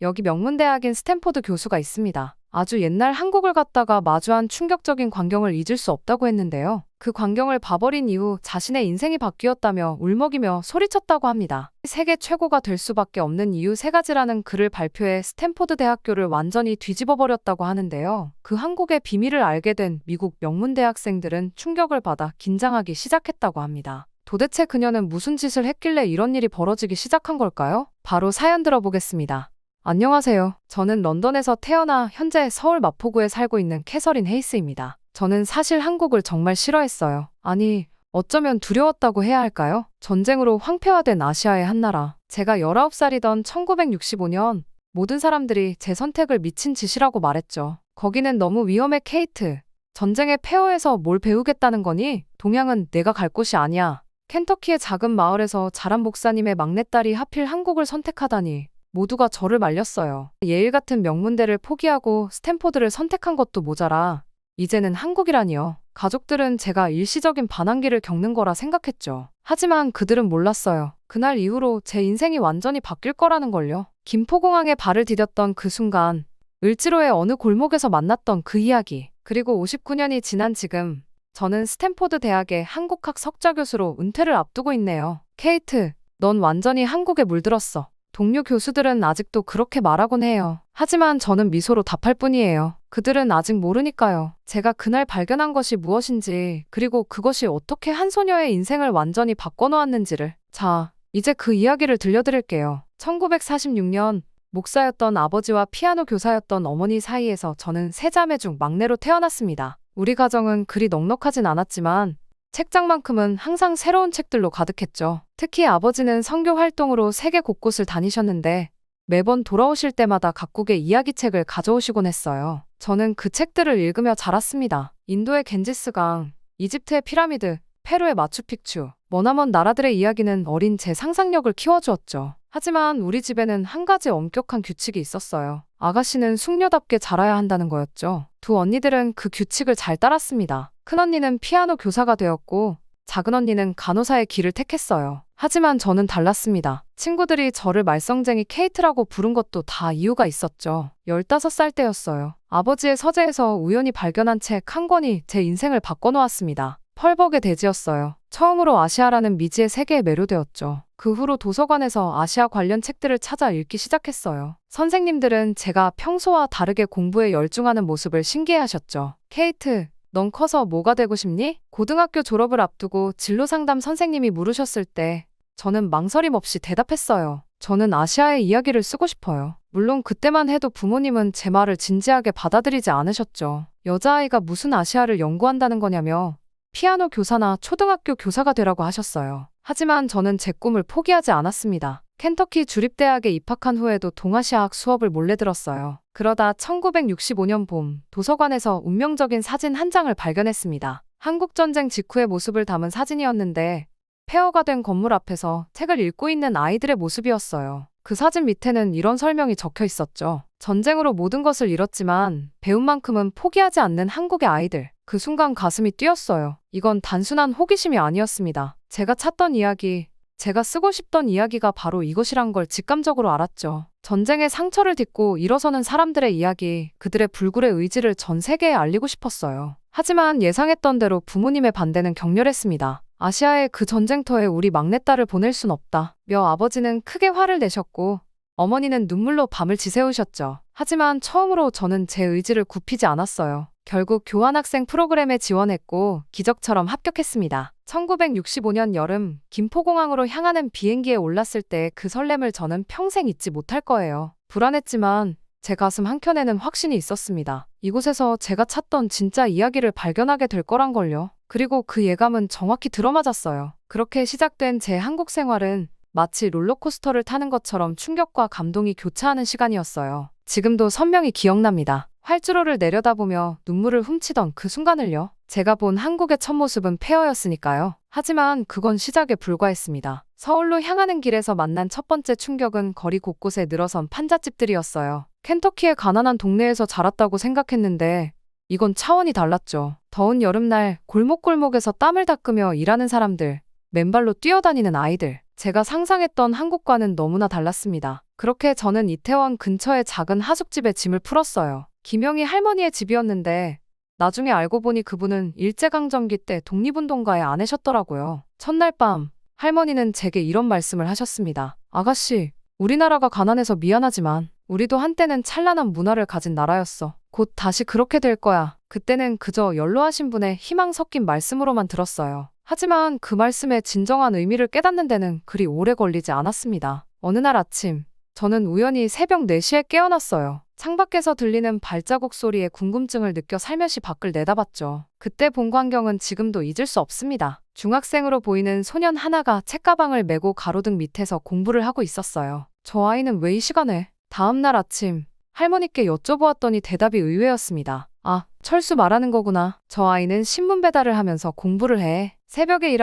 여기 명문대학인 스탠포드 교수가 있습니다. 아주 옛날 한국을 갔다가 마주한 충격적인 광경을 잊을 수 없다고 했는데요. 그 광경을 봐버린 이후 자신의 인생이 바뀌었다며 울먹이며 소리쳤다고 합니다. 세계 최고가 될 수밖에 없는 이유 3가지라는 글을 발표해 스탠포드 대학교를 완전히 뒤집어버렸다고 하는데요. 그 한국의 비밀을 알게 된 미국 명문대학생들은 충격을 받아 긴장하기 시작했다고 합니다. 도대체 그녀는 무슨 짓을 했길래 이런 일이 벌어지기 시작한 걸까요? 바로 사연 들어보겠습니다. 안녕하세요. 저는 런던에서 태어나 현재 서울 마포구에 살고 있는 캐서린 헤이스입니다. 저는 사실 한국을 정말 싫어했어요. 아니, 어쩌면 두려웠다고 해야 할까요? 전쟁으로 황폐화된 아시아의 한 나라. 제가 19살이던 1965년 모든 사람들이 제 선택을 미친 짓이라고 말했죠. 거기는 너무 위험해, 케이트. 전쟁의 폐허에서 뭘 배우겠다는 거니? 동양은 내가 갈 곳이 아니야. 켄터키의 작은 마을에서 자란 목사님의 막내딸이 하필 한국을 선택하다니. 모두가 저를 말렸어요. 예일 같은 명문대를 포기하고 스탠포드를 선택한 것도 모자라 이제는 한국이라니요. 가족들은 제가 일시적인 반항기를 겪는 거라 생각했죠. 하지만 그들은 몰랐어요. 그날 이후로 제 인생이 완전히 바뀔 거라는 걸요. 김포공항에 발을 디뎠던 그 순간, 을지로의 어느 골목에서 만났던 그 이야기, 그리고 59년이 지난 지금 저는 스탠포드 대학의 한국학 석좌 교수로 은퇴를 앞두고 있네요. 케이트, 넌 완전히 한국에 물들었어. 동료 교수들은 아직도 그렇게 말하곤 해요. 하지만 저는 미소로 답할 뿐이에요. 그들은 아직 모르니까요. 제가 그날 발견한 것이 무엇인지, 그리고 그것이 어떻게 한 소녀의 인생을 완전히 바꿔놓았는지를. 자, 이제 그 이야기를 들려드릴게요. 1946년 목사였던 아버지와 피아노 교사였던 어머니 사이에서 저는 3자매 중 막내로 태어났습니다. 우리 가정은 그리 넉넉하진 않았지만 책장만큼은 항상 새로운 책들로 가득했죠. 특히 아버지는 선교 활동으로 세계 곳곳을 다니셨는데 매번 돌아오실 때마다 각국의 이야기책을 가져오시곤 했어요. 저는 그 책들을 읽으며 자랐습니다. 인도의 겐지스강, 이집트의 피라미드, 페루의 마추픽추, 머나먼 나라들의 이야기는 어린 제 상상력을 키워주었죠. 하지만 우리 집에는 한 가지 엄격한 규칙이 있었어요. 아가씨는 숙녀답게 자라야 한다는 거였죠. 두 언니들은 그 규칙을 잘 따랐습니다. 큰언니는 피아노 교사가 되었고 작은 언니는 간호사의 길을 택했어요. 하지만 저는 달랐습니다. 친구들이 저를 말썽쟁이 케이트라고 부른 것도 다 이유가 있었죠. 15살 때였어요. 아버지의 서재에서 우연히 발견한 책 한 권이 제 인생을 바꿔놓았습니다. 펄벅의 대지였어요. 처음으로 아시아라는 미지의 세계에 매료되었죠. 그 후로 도서관에서 아시아 관련 책들을 찾아 읽기 시작했어요. 선생님들은 제가 평소와 다르게 공부에 열중하는 모습을 신기해하셨죠. 케이트, 넌 커서 뭐가 되고 싶니? 고등학교 졸업을 앞두고 진로상담 선생님이 물으셨을 때 저는 망설임 없이 대답했어요. 저는 아시아의 이야기를 쓰고 싶어요. 물론 그때만 해도 부모님은 제 말을 진지하게 받아들이지 않으셨죠. 여자아이가 무슨 아시아를 연구한다는 거냐며 피아노 교사나 초등학교 교사가 되라고 하셨어요. 하지만 저는 제 꿈을 포기하지 않았습니다. 켄터키 주립대학에 입학한 후에도 동아시아학 수업을 몰래 들었어요. 그러다 1965년 봄, 도서관에서 운명적인 사진 한 장을 발견했습니다. 한국전쟁 직후의 모습을 담은 사진이었는데 폐허가 된 건물 앞에서 책을 읽고 있는 아이들의 모습이었어요. 그 사진 밑에는 이런 설명이 적혀 있었죠. 전쟁으로 모든 것을 잃었지만 배운 만큼은 포기하지 않는 한국의 아이들. 그 순간 가슴이 뛰었어요. 이건 단순한 호기심이 아니었습니다. 제가 찾던 이야기, 제가 쓰고 싶던 이야기가 바로 이것이란 걸 직감적으로 알았죠. 전쟁의 상처를 딛고 일어서는 사람들의 이야기, 그들의 불굴의 의지를 전 세계에 알리고 싶었어요. 하지만 예상했던 대로 부모님의 반대는 격렬했습니다. 아시아의 그 전쟁터에 우리 막내딸을 보낼 순 없다. 며 아버지는 크게 화를 내셨고 어머니는 눈물로 밤을 지새우셨죠. 하지만 처음으로 저는 제 의지를 굽히지 않았어요. 결국 교환학생 프로그램에 지원했고 기적처럼 합격했습니다. 1965년 여름 김포공항으로 향하는 비행기에 올랐을 때 그 설렘을 저는 평생 잊지 못할 거예요. 불안했지만 제 가슴 한켠에는 확신이 있었습니다. 이곳에서 제가 찾던 진짜 이야기를 발견하게 될 거란 걸요. 그리고 그 예감은 정확히 들어맞았어요. 그렇게 시작된 제 한국 생활은 마치 롤러코스터를 타는 것처럼 충격과 감동이 교차하는 시간이었어요. 지금도 선명히 기억납니다. 활주로를 내려다보며 눈물을 훔치던 그 순간을요. 제가 본 한국의 첫 모습은 폐허였으니까요. 하지만 그건 시작에 불과했습니다. 서울로 향하는 길에서 만난 첫 번째 충격은 거리 곳곳에 늘어선 판잣집들이었어요. 켄터키의 가난한 동네에서 자랐다고 생각했는데 이건 차원이 달랐죠. 더운 여름날 골목골목에서 땀을 닦으며 일하는 사람들, 맨발로 뛰어다니는 아이들, 제가 상상했던 한국과는 너무나 달랐습니다. 그렇게 저는 이태원 근처의 작은 하숙집에 짐을 풀었어요. 김영희 할머니의 집이었는데 나중에 알고 보니 그분은 일제강점기 때 독립운동가의 아내셨더라고요. 첫날 밤 할머니는 제게 이런 말씀을 하셨습니다. 아가씨, 우리나라가 가난해서 미안하지만 우리도 한때는 찬란한 문화를 가진 나라였어. 곧 다시 그렇게 될 거야. 그때는 그저 연로하신 분의 희망 섞인 말씀으로만 들었어요. 하지만 그 말씀의 진정한 의미를 깨닫는 데는 그리 오래 걸리지 않았습니다. 어느 날 아침, 저는 우연히 새벽 4시에 깨어났어요. 창밖에서 들리는 발자국 소리에 궁금증을 느껴 살며시 밖을 내다봤죠. 그때 본 광경은 지금도 잊을 수 없습니다. 중학생으로 보이는 소년 하나가 책가방을 메고 가로등 밑에서 공부를 하고 있었어요. 저 아이는 왜 이 시간에? 다음 날 아침, 할머니께 여쭤보았더니 대답이 의외였습니다. 아, 철수 말하는 거구나. 저 아이는 신문 배달을 하면서 공부를 해. 새벽에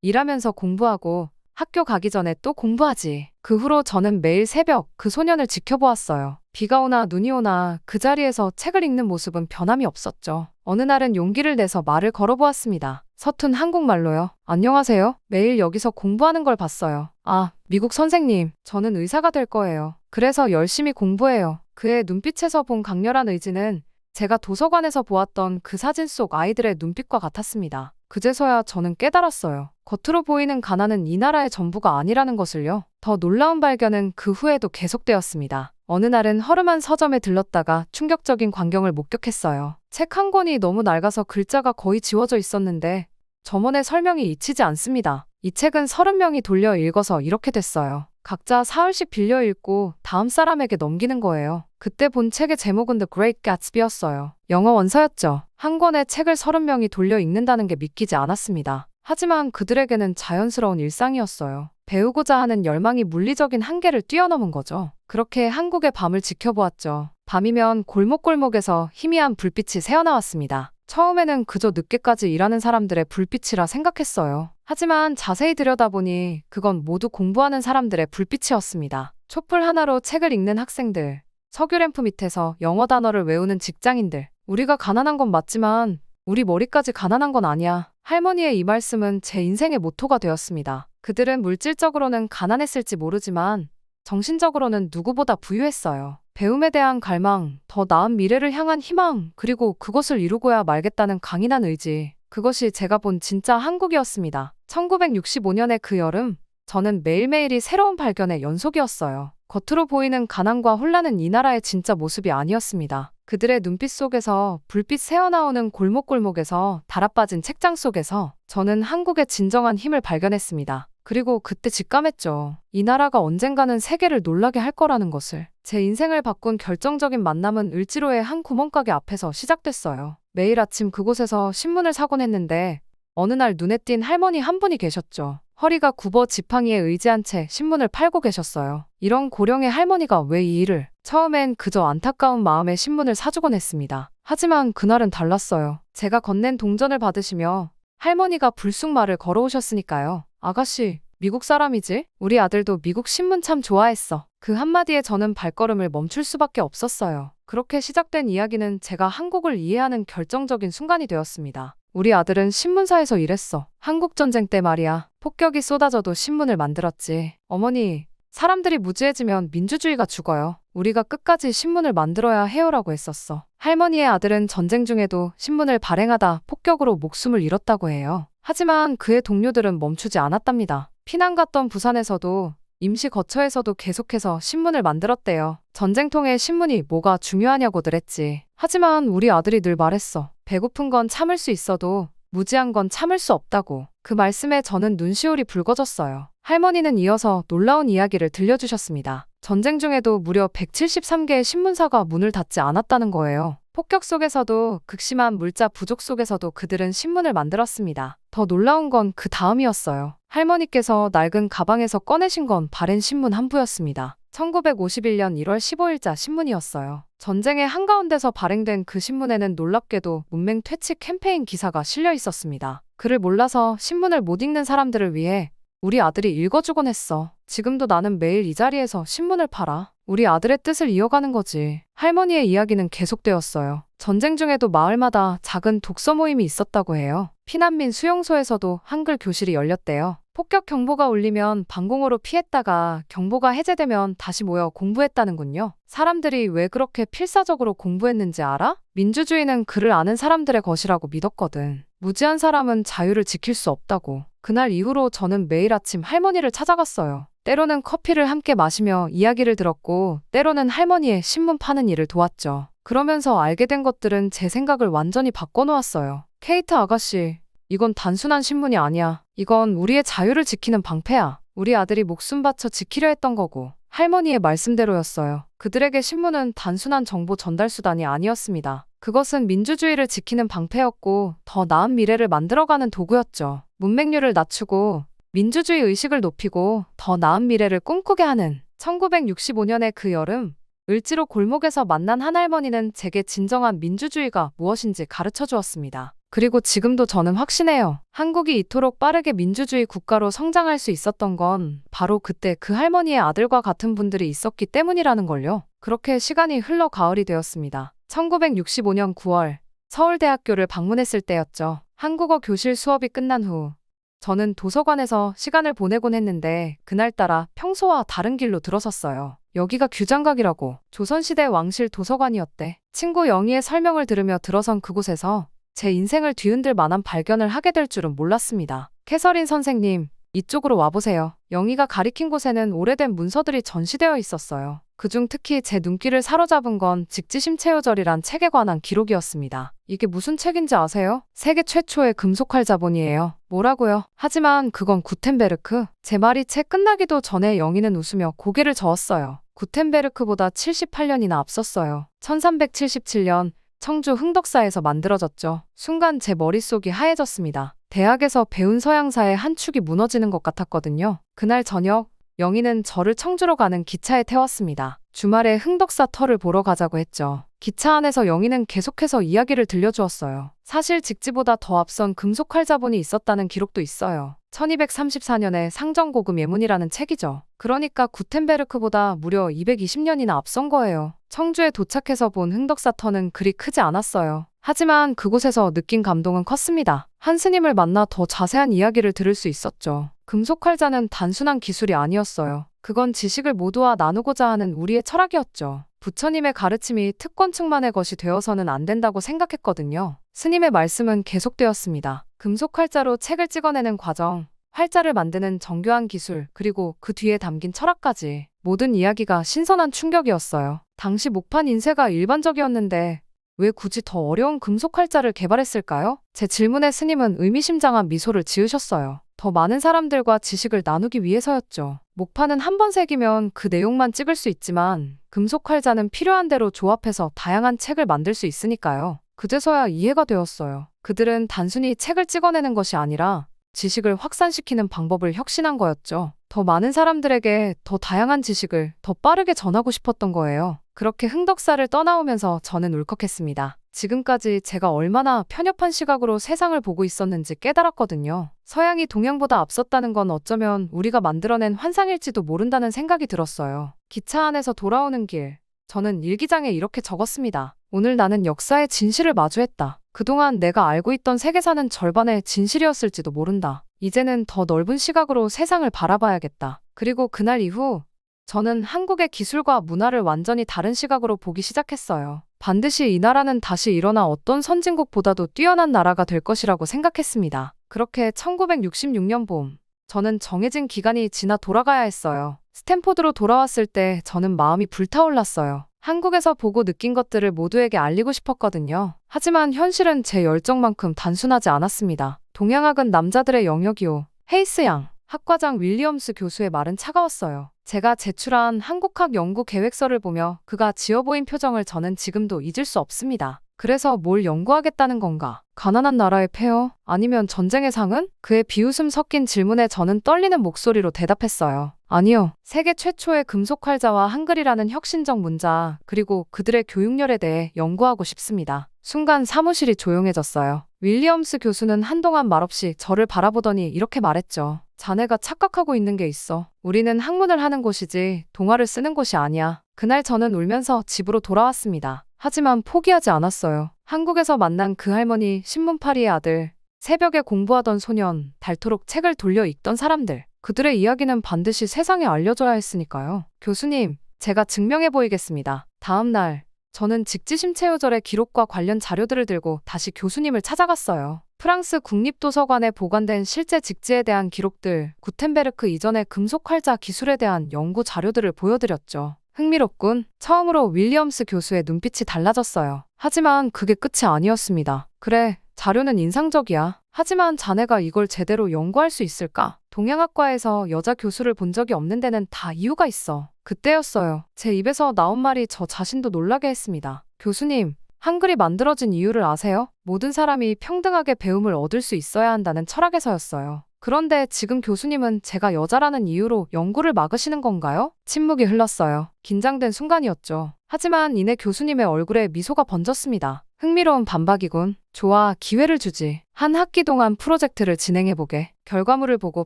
일하면서 공부하고 학교 가기 전에 또 공부하지. 그 후로 저는 매일 새벽 그 소년을 지켜보았어요. 비가 오나 눈이 오나 그 자리에서 책을 읽는 모습은 변함이 없었죠. 어느 날은 용기를 내서 말을 걸어보았습니다. 서툰 한국말로요. 안녕하세요. 매일 여기서 공부하는 걸 봤어요. 아, 미국 선생님. 저는 의사가 될 거예요. 그래서 열심히 공부해요. 그의 눈빛에서 본 강렬한 의지는 제가 도서관에서 보았던 그 사진 속 아이들의 눈빛과 같았습니다. 그제서야 저는 깨달았어요. 겉으로 보이는 가난은 이 나라의 전부가 아니라는 것을요. 더 놀라운 발견은 그 후에도 계속되었습니다. 어느 날은 허름한 서점에 들렀다가 충격적인 광경을 목격했어요. 책 한 권이 너무 낡아서 글자가 거의 지워져 있었는데 점원의 설명이 잊히지 않습니다. 이 책은 30명이 돌려 읽어서 이렇게 됐어요. 각자 사흘씩 빌려 읽고 다음 사람에게 넘기는 거예요. 그때 본 책의 제목은 The Great Gatsby였어요. 영어 원서였죠. 한 권의 책을 30명이 돌려 읽는다는 게 믿기지 않았습니다. 하지만 그들에게는 자연스러운 일상이었어요. 배우고자 하는 열망이 물리적인 한계를 뛰어넘은 거죠. 그렇게 한국의 밤을 지켜보았죠. 밤이면 골목골목에서 희미한 불빛이 새어나왔습니다. 처음에는 그저 늦게까지 일하는 사람들의 불빛이라 생각했어요. 하지만 자세히 들여다보니 그건 모두 공부하는 사람들의 불빛이었습니다. 촛불 하나로 책을 읽는 학생들, 석유 램프 밑에서 영어 단어를 외우는 직장인들. 우리가 가난한 건 맞지만 우리 머리까지 가난한 건 아니야. 할머니의 이 말씀은 제 인생의 모토가 되었습니다. 그들은 물질적으로는 가난했을지 모르지만 정신적으로는 누구보다 부유했어요. 배움에 대한 갈망, 더 나은 미래를 향한 희망, 그리고 그것을 이루고야 말겠다는 강인한 의지. 그것이 제가 본 진짜 한국이었습니다. 1965년의 그 여름, 저는 매일매일이 새로운 발견의 연속이었어요. 겉으로 보이는 가난과 혼란은 이 나라의 진짜 모습이 아니었습니다. 그들의 눈빛 속에서, 불빛 새어나오는 골목골목에서, 달아빠진 책장 속에서 저는 한국의 진정한 힘을 발견했습니다. 그리고 그때 직감했죠. 이 나라가 언젠가는 세계를 놀라게 할 거라는 것을. 제 인생을 바꾼 결정적인 만남은 을지로의 한 구멍가게 앞에서 시작됐어요. 매일 아침 그곳에서 신문을 사곤 했는데 어느 날 눈에 띈 할머니 한 분이 계셨죠. 허리가 굽어 지팡이에 의지한 채 신문을 팔고 계셨어요. 이런 고령의 할머니가 왜 이 일을? 처음엔 그저 안타까운 마음에 신문을 사주곤 했습니다. 하지만 그날은 달랐어요. 제가 건넨 동전을 받으시며 할머니가 불쑥 말을 걸어오셨으니까요. 아가씨, 미국 사람이지? 우리 아들도 미국 신문 참 좋아했어. 그 한마디에 저는 발걸음을 멈출 수밖에 없었어요. 그렇게 시작된 이야기는 제가 한국을 이해하는 결정적인 순간이 되었습니다. 우리 아들은 신문사에서 일했어. 한국전쟁 때 말이야. 폭격이 쏟아져도 신문을 만들었지. 어머니, 사람들이 무지해지면 민주주의가 죽어요. 우리가 끝까지 신문을 만들어야 해요라고 했었어. 할머니의 아들은 전쟁 중에도 신문을 발행하다 폭격으로 목숨을 잃었다고 해요. 하지만 그의 동료들은 멈추지 않았답니다. 피난 갔던 부산에서도 임시 거처에서도 계속해서 신문을 만들었대요. 전쟁통에 신문이 뭐가 중요하냐고들 했지. 하지만 우리 아들이 늘 말했어. 배고픈 건 참을 수 있어도 무지한 건 참을 수 없다고. 그 말씀에 저는 눈시울이 붉어졌어요. 할머니는 이어서 놀라운 이야기를 들려주셨습니다. 전쟁 중에도 무려 173개의 신문사가 문을 닫지 않았다는 거예요. 폭격 속에서도 극심한 물자 부족 속에서도 그들은 신문을 만들었습니다. 더 놀라운 건 그 다음이었어요. 할머니께서 낡은 가방에서 꺼내신 건 바랜 신문 한 부였습니다. 1951년 1월 15일자 신문이었어요. 전쟁의 한가운데서 발행된 그 신문에는 놀랍게도 문맹 퇴치 캠페인 기사가 실려 있었습니다. 그를 몰라서 신문을 못 읽는 사람들을 위해 우리 아들이 읽어주곤 했어. 지금도 나는 매일 이 자리에서 신문을 팔아. 우리 아들의 뜻을 이어가는 거지. 할머니의 이야기는 계속되었어요. 전쟁 중에도 마을마다 작은 독서 모임이 있었다고 해요. 피난민 수용소에서도 한글 교실이 열렸대요. 폭격 경보가 울리면 방공호로 피했다가 경보가 해제되면 다시 모여 공부했다는군요. 사람들이 왜 그렇게 필사적으로 공부했는지 알아? 민주주의는 글을 아는 사람들의 것이라고 믿었거든. 무지한 사람은 자유를 지킬 수 없다고. 그날 이후로 저는 매일 아침 할머니를 찾아갔어요. 때로는 커피를 함께 마시며 이야기를 들었고, 때로는 할머니의 신문 파는 일을 도왔죠. 그러면서 알게 된 것들은 제 생각을 완전히 바꿔놓았어요. 케이트 아가씨, 이건 단순한 신문이 아니야. 이건 우리의 자유를 지키는 방패야. 우리 아들이 목숨 바쳐 지키려 했던 거고. 할머니의 말씀대로였어요. 그들에게 신문은 단순한 정보 전달 수단이 아니었습니다. 그것은 민주주의를 지키는 방패였고 더 나은 미래를 만들어가는 도구였죠. 문맹률을 낮추고 민주주의 의식을 높이고 더 나은 미래를 꿈꾸게 하는 1965년의 그 여름, 을지로 골목에서 만난 한 할머니는 제게 진정한 민주주의가 무엇인지 가르쳐 주었습니다. 그리고 지금도 저는 확신해요. 한국이 이토록 빠르게 민주주의 국가로 성장할 수 있었던 건 바로 그때 그 할머니의 아들과 같은 분들이 있었기 때문이라는 걸요. 그렇게 시간이 흘러 가을이 되었습니다. 1965년 9월, 서울대학교를 방문했을 때였죠. 한국어 교실 수업이 끝난 후 저는 도서관에서 시간을 보내곤 했는데 그날따라 평소와 다른 길로 들어섰어요. 여기가 규장각이라고. 조선시대 왕실 도서관이었대. 친구 영희의 설명을 들으며 들어선 그곳에서 제 인생을 뒤흔들 만한 발견을 하게 될 줄은 몰랐습니다. 캐서린 선생님, 이쪽으로 와보세요. 영희가 가리킨 곳에는 오래된 문서들이 전시되어 있었어요. 그중 특히 제 눈길을 사로잡은 건 직지심체요절이란 책에 관한 기록이었습니다. 이게 무슨 책인지 아세요? 세계 최초의 금속활 자본이에요. 뭐라고요? 하지만 그건 구텐베르크. 제 말이 책 끝나기도 전에 영희는 웃으며 고개를 저었어요. 구텐베르크보다 78년이나 앞섰어요. 1377년 청주 흥덕사에서 만들어졌죠. 순간 제 머릿속이 하얘졌습니다. 대학에서 배운 서양사의 한 축이 무너지는 것 같았거든요. 그날 저녁, 영희는 저를 청주로 가는 기차에 태웠습니다. 주말에 흥덕사 터를 보러 가자고 했죠. 기차 안에서 영희는 계속해서 이야기를 들려주었어요. 사실 직지보다 더 앞선 금속활 자본이 있었다는 기록도 있어요. 1234년에 상정고금 예문이라는 책이죠. 그러니까 구텐베르크보다 무려 220년이나 앞선 거예요. 청주에 도착해서 본 흥덕사 터는 그리 크지 않았어요. 하지만 그곳에서 느낀 감동은 컸습니다. 한 스님을 만나 더 자세한 이야기를 들을 수 있었죠. 금속활자는 단순한 기술이 아니었어요. 그건 지식을 모두와 나누고자 하는 우리의 철학이었죠. 부처님의 가르침이 특권층만의 것이 되어서는 안 된다고 생각했거든요. 스님의 말씀은 계속되었습니다. 금속활자로 책을 찍어내는 과정, 활자를 만드는 정교한 기술, 그리고 그 뒤에 담긴 철학까지. 모든 이야기가 신선한 충격이었어요. 당시 목판 인쇄가 일반적이었는데 왜 굳이 더 어려운 금속활자를 개발했을까요? 제 질문에 스님은 의미심장한 미소를 지으셨어요. 더 많은 사람들과 지식을 나누기 위해서였죠. 목판은 한 번 새기면 그 내용만 찍을 수 있지만 금속활자는 필요한 대로 조합해서 다양한 책을 만들 수 있으니까요. 그제서야 이해가 되었어요. 그들은 단순히 책을 찍어내는 것이 아니라 지식을 확산시키는 방법을 혁신한 거였죠. 더 많은 사람들에게 더 다양한 지식을 더 빠르게 전하고 싶었던 거예요. 그렇게 흥덕사를 떠나오면서 저는 울컥했습니다. 지금까지 제가 얼마나 편협한 시각으로 세상을 보고 있었는지 깨달았거든요. 서양이 동양보다 앞섰다는 건 어쩌면 우리가 만들어낸 환상일지도 모른다는 생각이 들었어요. 기차 안에서 돌아오는 길, 저는 일기장에 이렇게 적었습니다. 오늘 나는 역사의 진실을 마주했다. 그동안 내가 알고 있던 세계사는 절반의 진실이었을지도 모른다. 이제는 더 넓은 시각으로 세상을 바라봐야겠다. 그리고 그날 이후 저는 한국의 기술과 문화를 완전히 다른 시각으로 보기 시작했어요. 반드시 이 나라는 다시 일어나 어떤 선진국보다도 뛰어난 나라가 될 것이라고 생각했습니다. 그렇게 1966년 봄, 저는 정해진 기간이 지나 돌아가야 했어요. 스탠포드로 돌아왔을 때 저는 마음이 불타올랐어요. 한국에서 보고 느낀 것들을 모두에게 알리고 싶었거든요. 하지만 현실은 제 열정만큼 단순하지 않았습니다. 동양학은 남자들의 영역이요. 헤이스 양, 학과장 윌리엄스 교수의 말은 차가웠어요. 제가 제출한 한국학 연구 계획서를 보며 그가 지어 보인 표정을 저는 지금도 잊을 수 없습니다. 그래서 뭘 연구하겠다는 건가? 가난한 나라의 폐허? 아니면 전쟁의 상은? 그의 비웃음 섞인 질문에 저는 떨리는 목소리로 대답했어요. 아니요. 세계 최초의 금속활자와 한글이라는 혁신적 문자, 그리고 그들의 교육열에 대해 연구하고 싶습니다. 순간 사무실이 조용해졌어요. 윌리엄스 교수는 한동안 말없이 저를 바라보더니 이렇게 말했죠. 자네가 착각하고 있는 게 있어. 우리는 학문을 하는 곳이지 동화를 쓰는 곳이 아니야. 그날 저는 울면서 집으로 돌아왔습니다. 하지만 포기하지 않았어요. 한국에서 만난 그 할머니, 신문파리의 아들, 새벽에 공부하던 소년, 닳도록 책을 돌려 읽던 사람들. 그들의 이야기는 반드시 세상에 알려져야 했으니까요. 교수님, 제가 증명해 보이겠습니다. 다음 날, 저는 직지심체요절의 기록과 관련 자료들을 들고 다시 교수님을 찾아갔어요. 프랑스 국립도서관에 보관된 실제 직지에 대한 기록들, 구텐베르크 이전의 금속활자 기술에 대한 연구 자료들을 보여드렸죠. 흥미롭군. 처음으로 윌리엄스 교수의 눈빛이 달라졌어요. 하지만 그게 끝이 아니었습니다. 그래, 자료는 인상적이야. 하지만 자네가 이걸 제대로 연구할 수 있을까? 동양학과에서 여자 교수를 본 적이 없는 데는 다 이유가 있어. 그때였어요. 제 입에서 나온 말이 저 자신도 놀라게 했습니다. 교수님, 한글이 만들어진 이유를 아세요? 모든 사람이 평등하게 배움을 얻을 수 있어야 한다는 철학에서였어요. 그런데 지금 교수님은 제가 여자라는 이유로 연구를 막으시는 건가요? 침묵이 흘렀어요. 긴장된 순간이었죠. 하지만 이내 교수님의 얼굴에 미소가 번졌습니다. 흥미로운 반박이군. 좋아, 기회를 주지. 한 학기 동안 프로젝트를 진행해보게. 결과물을 보고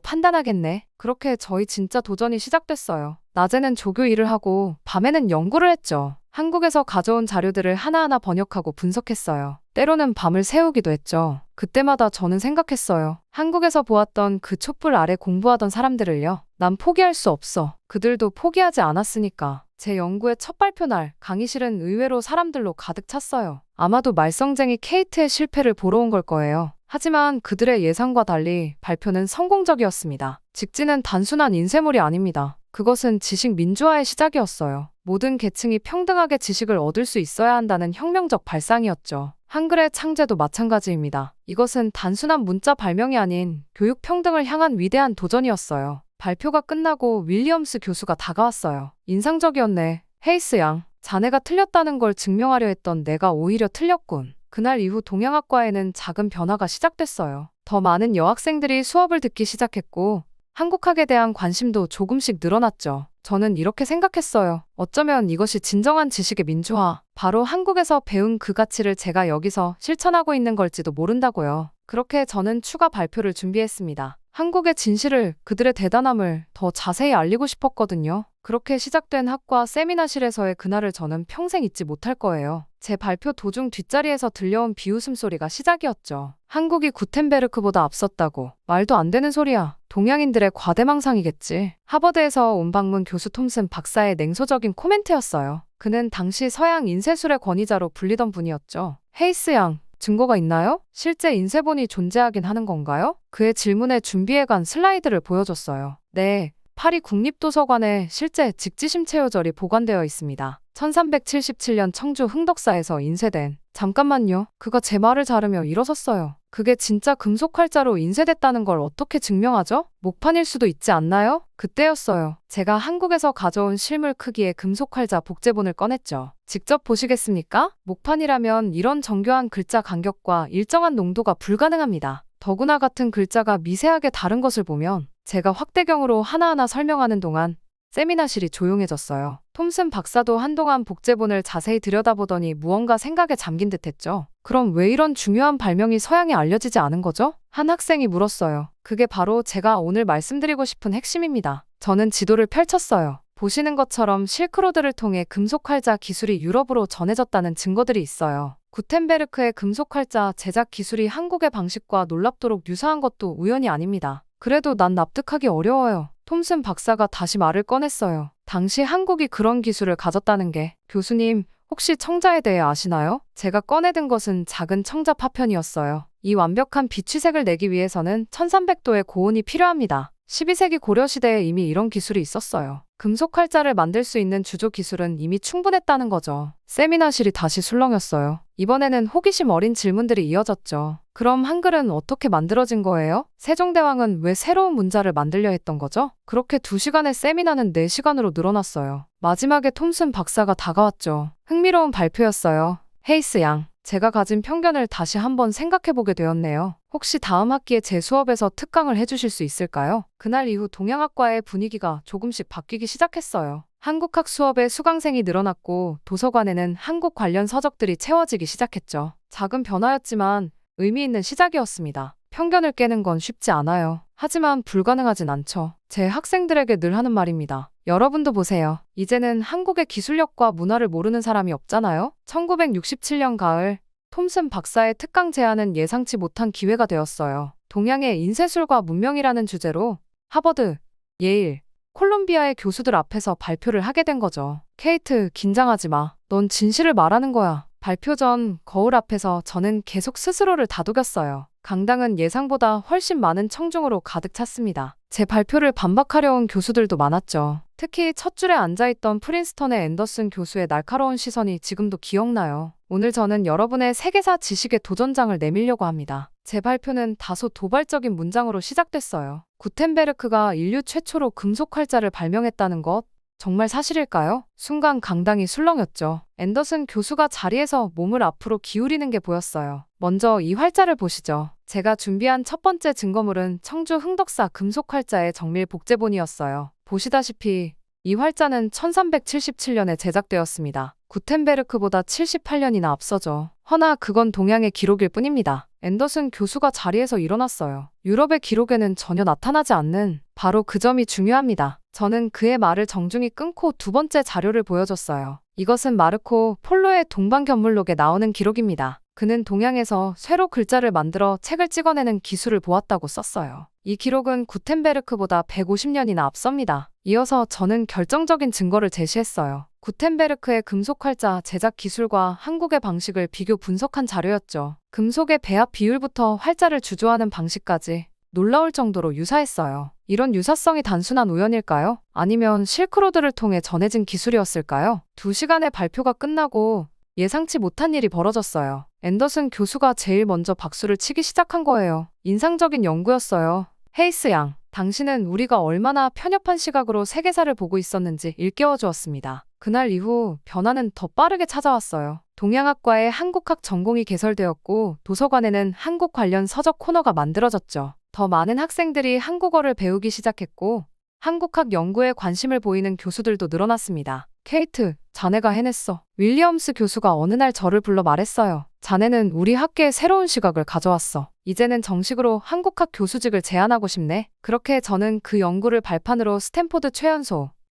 판단하겠네. 그렇게 저희 진짜 도전이 시작됐어요. 낮에는 조교 일을 하고 밤에는 연구를 했죠. 한국에서 가져온 자료들을 하나하나 번역하고 분석했어요. 때로는 밤을 새우기도 했죠. 그때마다 저는 생각했어요. 한국에서 보았던 그 촛불 아래 공부하던 사람들을요. 난 포기할 수 없어. 그들도 포기하지 않았으니까. 제 연구의 첫 발표 날, 강의실은 의외로 사람들로 가득 찼어요. 아마도 말썽쟁이 케이트의 실패를 보러 온 걸 거예요. 하지만 그들의 예상과 달리 발표는 성공적이었습니다. 직지는 단순한 인쇄물이 아닙니다. 그것은 지식 민주화의 시작이었어요. 모든 계층이 평등하게 지식을 얻을 수 있어야 한다는 혁명적 발상이었죠. 한글의 창제도 마찬가지입니다. 이것은 단순한 문자 발명이 아닌 교육 평등을 향한 위대한 도전이었어요. 발표가 끝나고 윌리엄스 교수가 다가왔어요. 인상적이었네. 헤이스 양, 자네가 틀렸다는 걸 증명하려 했던 내가 오히려 틀렸군. 그날 이후 동양학과에는 작은 변화가 시작됐어요. 더 많은 여학생들이 수업을 듣기 시작했고 한국학에 대한 관심도 조금씩 늘어났죠. 저는 이렇게 생각했어요. 어쩌면 이것이 진정한 지식의 민주화, 바로 한국에서 배운 그 가치를 제가 여기서 실천하고 있는 걸지도 모른다고요. 그렇게 저는 추가 발표를 준비했습니다. 한국의 진실을, 그들의 대단함을 더 자세히 알리고 싶었거든요. 그렇게 시작된 학과 세미나실에서의 그날을 저는 평생 잊지 못할 거예요. 제 발표 도중 뒷자리에서 들려온 비웃음 소리가 시작이었죠. 한국이 구텐베르크보다 앞섰다고. 말도 안 되는 소리야. 동양인들의 과대망상이겠지. 하버드에서 온 방문 교수 톰슨 박사의 냉소적인 코멘트였어요. 그는 당시 서양 인쇄술의 권위자로 불리던 분이었죠. 헤이스 양, 증거가 있나요? 실제 인쇄본이 존재하긴 하는 건가요? 그의 질문에 준비해간 슬라이드를 보여줬어요. 네, 파리 국립도서관에 실제 직지심체요절이 보관되어 있습니다. 1377년 청주 흥덕사에서 인쇄된. 잠깐만요. 그가 제 말을 자르며 일어섰어요. 그게 진짜 금속활자로 인쇄됐다는 걸 어떻게 증명하죠? 목판일 수도 있지 않나요? 그때였어요. 제가 한국에서 가져온 실물 크기의 금속활자 복제본을 꺼냈죠. 직접 보시겠습니까? 목판이라면 이런 정교한 글자 간격과 일정한 농도가 불가능합니다. 더구나 같은 글자가 미세하게 다른 것을 보면 제가 확대경으로 하나하나 설명하는 동안 세미나실이 조용해졌어요. 톰슨 박사도 한동안 복제본을 자세히 들여다보더니 무언가 생각에 잠긴 듯했죠. 그럼 왜 이런 중요한 발명이 서양에 알려지지 않은 거죠? 한 학생이 물었어요. 그게 바로 제가 오늘 말씀드리고 싶은 핵심입니다. 저는 지도를 펼쳤어요. 보시는 것처럼 실크로드를 통해 금속활자 기술이 유럽으로 전해졌다는 증거들이 있어요. 구텐베르크의 금속활자 제작 기술이 한국의 방식과 놀랍도록 유사한 것도 우연이 아닙니다. 그래도 난 납득하기 어려워요. 톰슨 박사가 다시 말을 꺼냈어요. 당시 한국이 그런 기술을 가졌다는 게. 교수님, 혹시 청자에 대해 아시나요? 제가 꺼내든 것은 작은 청자 파편이었어요. 이 완벽한 비취색을 내기 위해서는 1300도의 고온이 필요합니다. 12세기 고려시대에 이미 이런 기술이 있었어요. 금속활자를 만들 수 있는 주조 기술은 이미 충분했다는 거죠. 세미나실이 다시 술렁였어요. 이번에는 호기심 어린 질문들이 이어졌죠. 그럼 한글은 어떻게 만들어진 거예요? 세종대왕은 왜 새로운 문자를 만들려 했던 거죠? 그렇게 2시간의 세미나는 4시간으로 늘어났어요. 마지막에 톰슨 박사가 다가왔죠. 흥미로운 발표였어요. 헤이스 양, 제가 가진 편견을 다시 한번 생각해보게 되었네요. 혹시 다음 학기에 제 수업에서 특강을 해주실 수 있을까요? 그날 이후 동양학과의 분위기가 조금씩 바뀌기 시작했어요. 한국학 수업에 수강생이 늘어났고 도서관에는 한국 관련 서적들이 채워지기 시작했죠. 작은 변화였지만 의미 있는 시작이었습니다. 편견을 깨는 건 쉽지 않아요. 하지만 불가능하진 않죠. 제 학생들에게 늘 하는 말입니다. 여러분도 보세요. 이제는 한국의 기술력과 문화를 모르는 사람이 없잖아요. 1967년 가을, 톰슨 박사의 특강 제안은 예상치 못한 기회가 되었어요. 동양의 인쇄술과 문명이라는 주제로 하버드, 예일, 콜롬비아의 교수들 앞에서 발표를 하게 된 거죠. 케이트, 긴장하지 마. 넌 진실을 말하는 거야. 발표 전 거울 앞에서 저는 계속 스스로를 다독였어요. 강당은 예상보다 훨씬 많은 청중으로 가득 찼습니다. 제 발표를 반박하려 온 교수들도 많았죠. 특히 첫 줄에 앉아있던 프린스턴의 앤더슨 교수의 날카로운 시선이 지금도 기억나요. 오늘 저는 여러분의 세계사 지식의 도전장을 내밀려고 합니다. 제 발표는 다소 도발적인 문장으로 시작됐어요. 구텐베르크가 인류 최초로 금속 활자를 발명했다는 것, 정말 사실일까요? 순간 강당이 술렁였죠. 앤더슨 교수가 자리에서 몸을 앞으로 기울이는 게 보였어요. 먼저 이 활자를 보시죠. 제가 준비한 첫 번째 증거물은 청주 흥덕사 금속 활자의 정밀 복제본이었어요. 보시다시피 이 활자는 1377년에 제작되었습니다. 구텐베르크보다 78년이나 앞서죠. 허나 그건 동양의 기록일 뿐입니다. 앤더슨 교수가 자리에서 일어났어요. 유럽의 기록에는 전혀 나타나지 않는 바로 그 점이 중요합니다. 저는 그의 말을 정중히 끊고 두 번째 자료를 보여줬어요. 이것은 마르코 폴로의 동방견물록에 나오는 기록입니다. 그는 동양에서 쇠로 글자를 만들어 책을 찍어내는 기술을 보았다고 썼어요. 이 기록은 구텐베르크보다 150년이나 앞섭니다. 이어서 저는 결정적인 증거를 제시했어요. 구텐베르크의 금속 활자 제작 기술과 한국의 방식을 비교 분석한 자료였죠. 금속의 배합 비율부터 활자를 주조하는 방식까지 놀라울 정도로 유사했어요. 이런 유사성이 단순한 우연일까요? 아니면 실크로드를 통해 전해진 기술이었을까요? 2시간의 발표가 끝나고 예상치 못한 일이 벌어졌어요. 앤더슨 교수가 제일 먼저 박수를 치기 시작한 거예요. 인상적인 연구였어요. 헤이스 양, 당신은 우리가 얼마나 편협한 시각으로 세계사를 보고 있었는지 일깨워 주었습니다. 그날 이후 변화는 더 빠르게 찾아왔어요. 동양학과에 한국학 전공이 개설되었고 도서관에는 한국 관련 서적 코너가 만들어졌죠. 더 많은 학생들이 한국어를 배우기 시작했고 한국학 연구에 관심을 보이는 교수들도 늘어났습니다. 케이트, 자네가 해냈어. 윌리엄스 교수가 어느 날 저를 불러 말했어요. 자네는 우리 학계에 새로운 시각을 가져왔어. 이제는 정식으로 한국학 교수직을 제안하고 싶네. 그렇게 저는 그 연구를 발판으로 스탠포드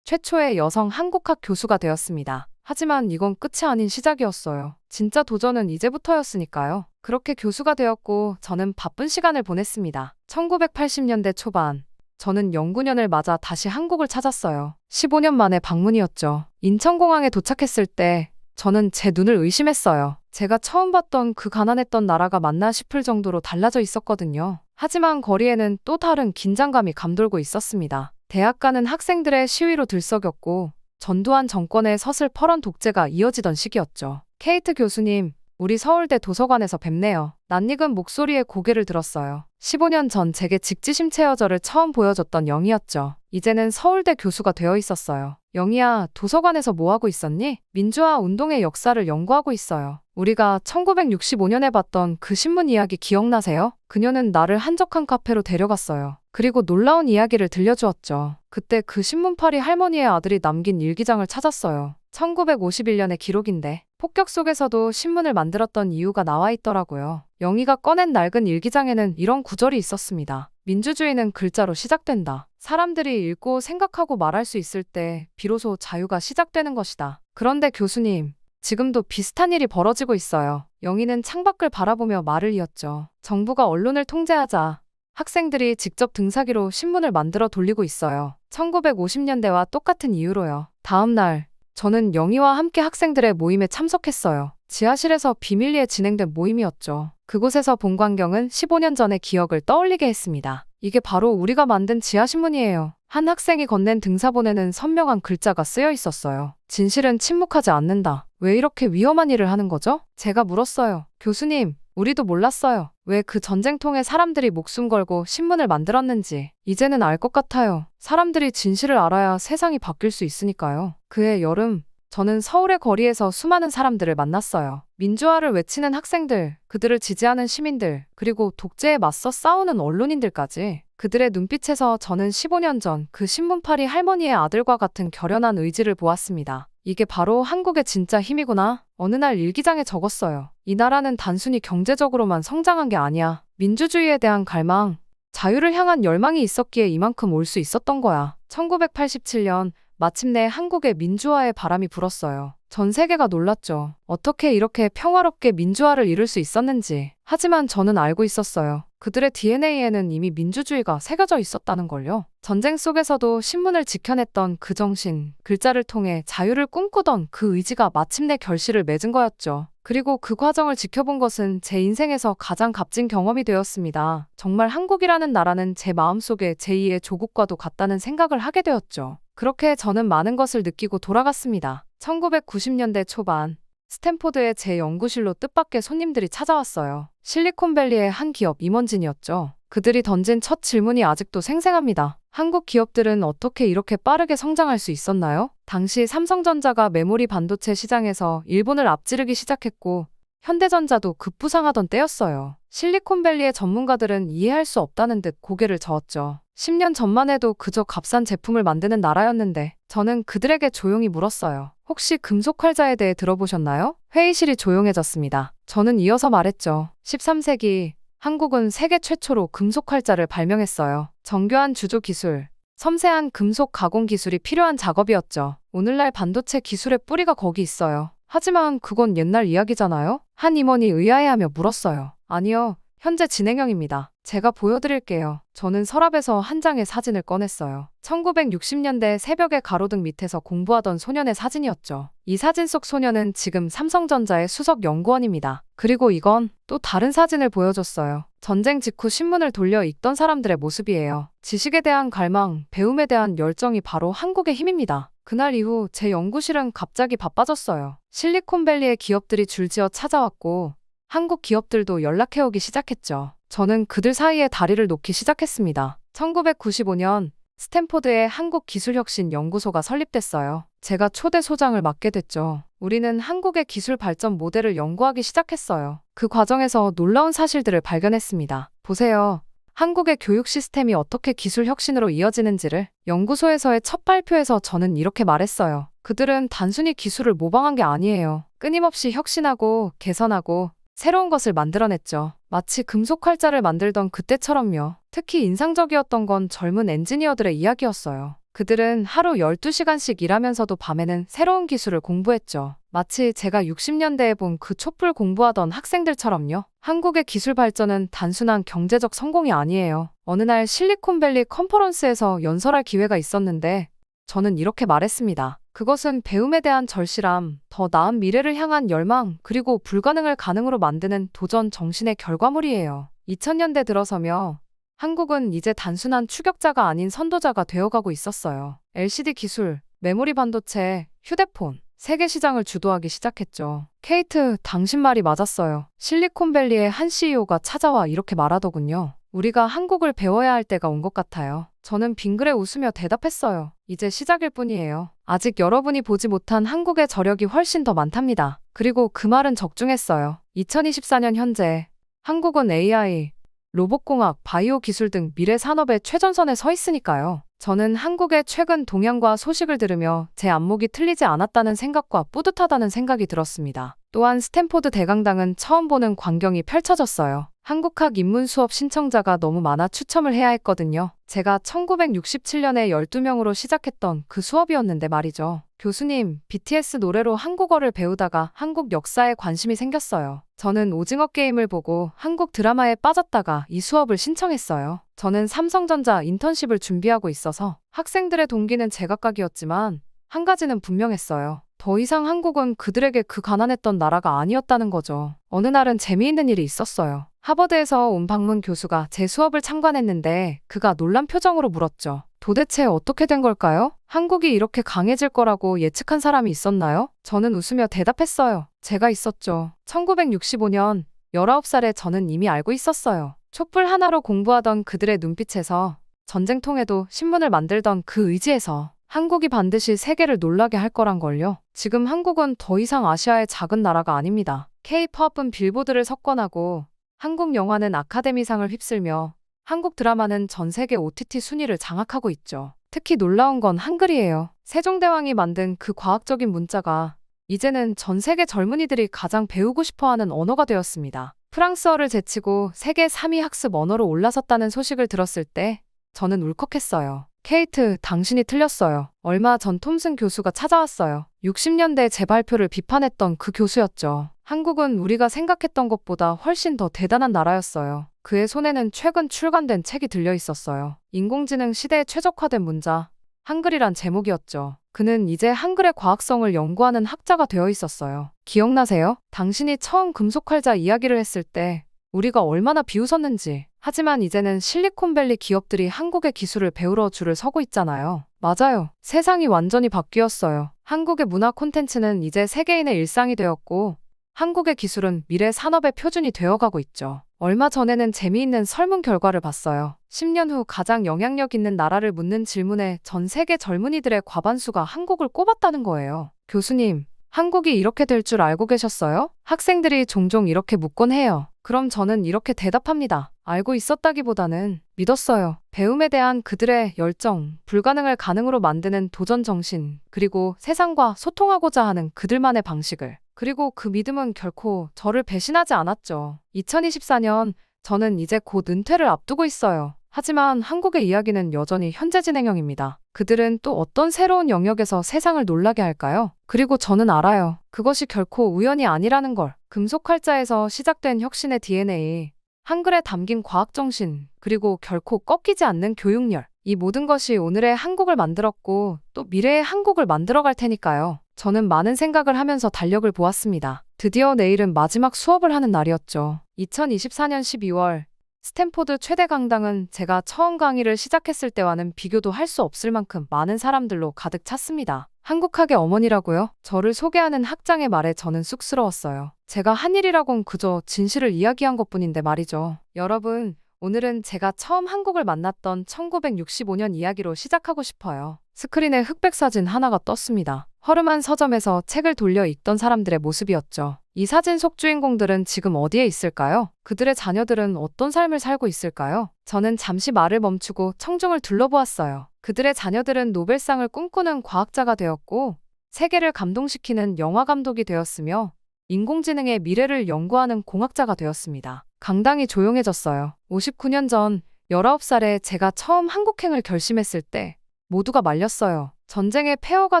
최초의 여성 한국학 교수가 되었습니다. 하지만 이건 끝이 아닌 시작이었어요. 진짜 도전은 이제부터였으니까요. 그렇게 교수가 되었고 저는 바쁜 시간을 보냈습니다. 1980년대 초반, 저는 연구년을 맞아 다시 한국을 찾았어요. 15년 만에 방문이었죠. 인천공항에 도착했을 때 저는 제 눈을 의심했어요. 제가 처음 봤던 그 가난했던 나라가 맞나 싶을 정도로 달라져 있었거든요. 하지만 거리에는 또 다른 긴장감이 감돌고 있었습니다. 대학가는 학생들의 시위로 들썩였고 전두환 정권의 서슬퍼런 독재가 이어지던 시기였죠. 케이트 교수님, 우리 서울대 도서관에서 뵙네요. 낯익은 목소리에 고개를 들었어요. 15년 전 제게 직지심 체어저를 처음 보여줬던 영희였죠. 이제는 서울대 교수가 되어 있었어요. 영희야, 도서관에서 뭐하고 있었니? 민주화 운동의 역사를 연구하고 있어요. 우리가 1965년에 봤던 그 신문 이야기 기억나세요? 그녀는 나를 한적한 카페로 데려갔어요. 그리고 놀라운 이야기를 들려주었죠. 그때 그 신문파리 할머니의 아들이 남긴 일기장을 찾았어요. 1951년의 기록인데 폭격 속에서도 신문을 만들었던 이유가 나와 있더라고요. 영희가 꺼낸 낡은 일기장에는 이런 구절이 있었습니다. 민주주의는 글자로 시작된다. 사람들이 읽고 생각하고 말할 수 있을 때 비로소 자유가 시작되는 것이다. 그런데 교수님, 지금도 비슷한 일이 벌어지고 있어요. 영희는 창밖을 바라보며 말을 이었죠. 정부가 언론을 통제하자 학생들이 직접 등사기로 신문을 만들어 돌리고 있어요. 1950년대와 똑같은 이유로요. 다음 날 저는 영희와 함께 학생들의 모임에 참석했어요. 지하실에서 비밀리에 진행된 모임이었죠. 그곳에서 본 광경은 15년 전의 기억을 떠올리게 했습니다. 이게 바로 우리가 만든 지하신문이에요. 한 학생이 건넨 등사본에는 선명한 글자가 쓰여 있었어요. 진실은 침묵하지 않는다. 왜 이렇게 위험한 일을 하는 거죠? 제가 물었어요. 교수님, 우리도 몰랐어요. 왜 그 전쟁통에 사람들이 목숨 걸고 신문을 만들었는지. 이제는 알 것 같아요. 사람들이 진실을 알아야 세상이 바뀔 수 있으니까요. 그해 여름, 저는 서울의 거리에서 수많은 사람들을 만났어요. 민주화를 외치는 학생들, 그들을 지지하는 시민들, 그리고 독재에 맞서 싸우는 언론인들까지. 그들의 눈빛에서 저는 15년 전 그 신문파리 할머니의 아들과 같은 결연한 의지를 보았습니다. 이게 바로 한국의 진짜 힘이구나. 어느 날 일기장에 적었어요. 이 나라는 단순히 경제적으로만 성장한 게 아니야. 민주주의에 대한 갈망, 자유를 향한 열망이 있었기에 이만큼 올 수 있었던 거야. 1987년 마침내 한국의 민주화의 바람이 불었어요. 전 세계가 놀랐죠. 어떻게 이렇게 평화롭게 민주화를 이룰 수 있었는지. 하지만 저는 알고 있었어요. 그들의 DNA에는 이미 민주주의가 새겨져 있었다는 걸요. 전쟁 속에서도 신문을 지켜냈던 그 정신, 글자를 통해 자유를 꿈꾸던 그 의지가 마침내 결실을 맺은 거였죠. 그리고 그 과정을 지켜본 것은 제 인생에서 가장 값진 경험이 되었습니다. 정말 한국이라는 나라는 제 마음속에 제2의 조국과도 같다는 생각을 하게 되었죠. 그렇게 저는 많은 것을 느끼고 돌아갔습니다. 1990년대 초반, 스탠포드의 제 연구실로 뜻밖의 손님들이 찾아왔어요. 실리콘밸리의 한 기업 임원진이었죠. 그들이 던진 첫 질문이 아직도 생생합니다. 한국 기업들은 어떻게 이렇게 빠르게 성장할 수 있었나요? 당시 삼성전자가 메모리 반도체 시장에서 일본을 앞지르기 시작했고 현대전자도 급부상하던 때였어요. 실리콘밸리의 전문가들은 이해할 수 없다는 듯 고개를 저었죠. 10년 전만 해도 그저 값싼 제품을 만드는 나라였는데 저는 그들에게 조용히 물었어요. 혹시 금속 활자에 대해 들어보셨나요? 회의실이 조용해졌습니다. 저는 이어서 말했죠. 13세기 한국은 세계 최초로 금속 활자를 발명했어요. 정교한 주조 기술, 섬세한 금속 가공 기술이 필요한 작업이었죠. 오늘날 반도체 기술의 뿌리가 거기 있어요. 하지만 그건 옛날 이야기잖아요? 한 임원이 의아해하며 물었어요. 아니요, 현재 진행형입니다. 제가 보여드릴게요. 저는 서랍에서 한 장의 사진을 꺼냈어요. 1960년대 새벽의 가로등 밑에서 공부하던 소년의 사진이었죠. 이 사진 속 소년은 지금 삼성전자의 수석 연구원입니다. 그리고 이건 또 다른 사진을 보여줬어요. 전쟁 직후 신문을 돌려 읽던 사람들의 모습이에요. 지식에 대한 갈망, 배움에 대한 열정이 바로 한국의 힘입니다. 그날 이후 제 연구실은 갑자기 바빠졌어요. 실리콘밸리의 기업들이 줄지어 찾아왔고 한국 기업들도 연락해오기 시작했죠. 저는 그들 사이에 다리를 놓기 시작했습니다. 1995년 스탠포드의 한국기술혁신연구소가 설립됐어요. 제가 초대 소장을 맡게 됐죠. 우리는 한국의 기술 발전 모델을 연구하기 시작했어요. 그 과정에서 놀라운 사실들을 발견했습니다. 보세요. 한국의 교육 시스템이 어떻게 기술 혁신으로 이어지는지를. 연구소에서의 첫 발표에서 저는 이렇게 말했어요. 그들은 단순히 기술을 모방한 게 아니에요. 끊임없이 혁신하고 개선하고 새로운 것을 만들어냈죠. 마치 금속 활자를 만들던 그때처럼요. 특히 인상적이었던 건 젊은 엔지니어들의 이야기였어요. 그들은 하루 12시간씩 일하면서도 밤에는 새로운 기술을 공부했죠. 마치 제가 60년대에 본 그 촛불 공부하던 학생들처럼요. 한국의 기술 발전은 단순한 경제적 성공이 아니에요. 어느 날 실리콘밸리 컨퍼런스에서 연설할 기회가 있었는데 저는 이렇게 말했습니다. 그것은 배움에 대한 절실함, 더 나은 미래를 향한 열망, 그리고 불가능을 가능으로 만드는 도전 정신의 결과물이에요. 2000년대 들어서며 한국은 이제 단순한 추격자가 아닌 선도자가 되어가고 있었어요. LCD 기술, 메모리 반도체, 휴대폰, 세계 시장을 주도하기 시작했죠. 케이트, 당신 말이 맞았어요. 실리콘밸리의 한 CEO가 찾아와 이렇게 말하더군요. 우리가 한국을 배워야 할 때가 온 것 같아요. 저는 빙그레 웃으며 대답했어요. 이제 시작일 뿐이에요. 아직 여러분이 보지 못한 한국의 저력이 훨씬 더 많답니다. 그리고 그 말은 적중했어요. 2024년 현재 한국은 AI, 로봇공학, 바이오 기술 등 미래 산업의 최전선에 서 있으니까요. 저는 한국의 최근 동향과 소식을 들으며 제 안목이 틀리지 않았다는 생각과 뿌듯하다는 생각이 들었습니다. 또한 스탠포드 대강당은 처음 보는 광경이 펼쳐졌어요. 한국학 입문 수업 신청자가 너무 많아 추첨을 해야 했거든요. 제가 1967년에 12명으로 시작했던 그 수업이었는데 말이죠. 교수님, BTS 노래로 한국어를 배우다가 한국 역사에 관심이 생겼어요. 저는 오징어 게임을 보고 한국 드라마에 빠졌다가 이 수업을 신청했어요. 저는 삼성전자 인턴십을 준비하고 있어서 학생들의 동기는 제각각이었지만 한 가지는 분명했어요. 더 이상 한국은 그들에게 그 가난했던 나라가 아니었다는 거죠. 어느 날은 재미있는 일이 있었어요. 하버드에서 온 박문 교수가 제 수업을 참관했는데 그가 놀란 표정으로 물었죠. 도대체 어떻게 된 걸까요? 한국이 이렇게 강해질 거라고 예측한 사람이 있었나요? 저는 웃으며 대답했어요. 제가 있었죠. 1965년 19살에 저는 이미 알고 있었어요. 촛불 하나로 공부하던 그들의 눈빛에서, 전쟁통에도 신문을 만들던 그 의지에서 한국이 반드시 세계를 놀라게 할 거란 걸요. 지금 한국은 더 이상 아시아의 작은 나라가 아닙니다. K-팝은 빌보드를 석권하고 한국 영화는 아카데미상을 휩쓸며 한국 드라마는 전 세계 OTT 순위를 장악하고 있죠. 특히 놀라운 건 한글이에요. 세종대왕이 만든 그 과학적인 문자가 이제는 전 세계 젊은이들이 가장 배우고 싶어하는 언어가 되었습니다. 프랑스어를 제치고 세계 3위 학습 언어로 올라섰다는 소식을 들었을 때 저는 울컥했어요. 케이트, 당신이 틀렸어요. 얼마 전 톰슨 교수가 찾아왔어요. 60년대 재발표를 비판했던 그 교수였죠. 한국은 우리가 생각했던 것보다 훨씬 더 대단한 나라였어요. 그의 손에는 최근 출간된 책이 들려 있었어요. 인공지능 시대에 최적화된 문자, 한글이란 제목이었죠. 그는 이제 한글의 과학성을 연구하는 학자가 되어 있었어요. 기억나세요? 당신이 처음 금속활자 이야기를 했을 때 우리가 얼마나 비웃었는지. 하지만 이제는 실리콘밸리 기업들이 한국의 기술을 배우러 줄을 서고 있잖아요. 맞아요. 세상이 완전히 바뀌었어요. 한국의 문화 콘텐츠는 이제 세계인의 일상이 되었고, 한국의 기술은 미래 산업의 표준이 되어가고 있죠. 얼마 전에는 재미있는 설문 결과를 봤어요. 10년 후 가장 영향력 있는 나라를 묻는 질문에 전 세계 젊은이들의 과반수가 한국을 꼽았다는 거예요. 교수님, 한국이 이렇게 될 줄 알고 계셨어요? 학생들이 종종 이렇게 묻곤 해요. 그럼 저는 이렇게 대답합니다. 알고 있었다기보다는 믿었어요. 배움에 대한 그들의 열정, 불가능을 가능으로 만드는 도전 정신, 그리고 세상과 소통하고자 하는 그들만의 방식을. 그리고 그 믿음은 결코 저를 배신하지 않았죠. 2024년, 저는 이제 곧 은퇴를 앞두고 있어요. 하지만 한국의 이야기는 여전히 현재 진행형입니다. 그들은 또 어떤 새로운 영역에서 세상을 놀라게 할까요? 그리고 저는 알아요. 그것이 결코 우연이 아니라는 걸. 금속활자에서 시작된 혁신의 DNA, 한글에 담긴 과학정신, 그리고 결코 꺾이지 않는 교육열. 이 모든 것이 오늘의 한국을 만들었고 또 미래의 한국을 만들어갈 테니까요. 저는 많은 생각을 하면서 달력을 보았습니다. 드디어 내일은 마지막 수업을 하는 날이었죠. 2024년 12월 스탠포드 최대 강당은 제가 처음 강의를 시작했을 때와는 비교도 할 수 없을 만큼 많은 사람들로 가득 찼습니다. 한국학의 어머니라고요? 저를 소개하는 학장의 말에 저는 쑥스러웠어요. 제가 한 일이라곤 그저 진실을 이야기한 것뿐인데 말이죠. 여러분, 오늘은 제가 처음 한국을 만났던 1965년 이야기로 시작하고 싶어요. 스크린에 흑백 사진 하나가 떴습니다. 허름한 서점에서 책을 돌려 읽던 사람들의 모습이었죠. 이 사진 속 주인공들은 지금 어디에 있을까요? 그들의 자녀들은 어떤 삶을 살고 있을까요? 저는 잠시 말을 멈추고 청중을 둘러보았어요. 그들의 자녀들은 노벨상을 꿈꾸는 과학자가 되었고, 세계를 감동시키는 영화 감독이 되었으며, 인공지능의 미래를 연구하는 공학자가 되었습니다. 강당이 조용해졌어요. 59년 전 19살에 제가 처음 한국행을 결심했을 때 모두가 말렸어요. 전쟁의 폐허가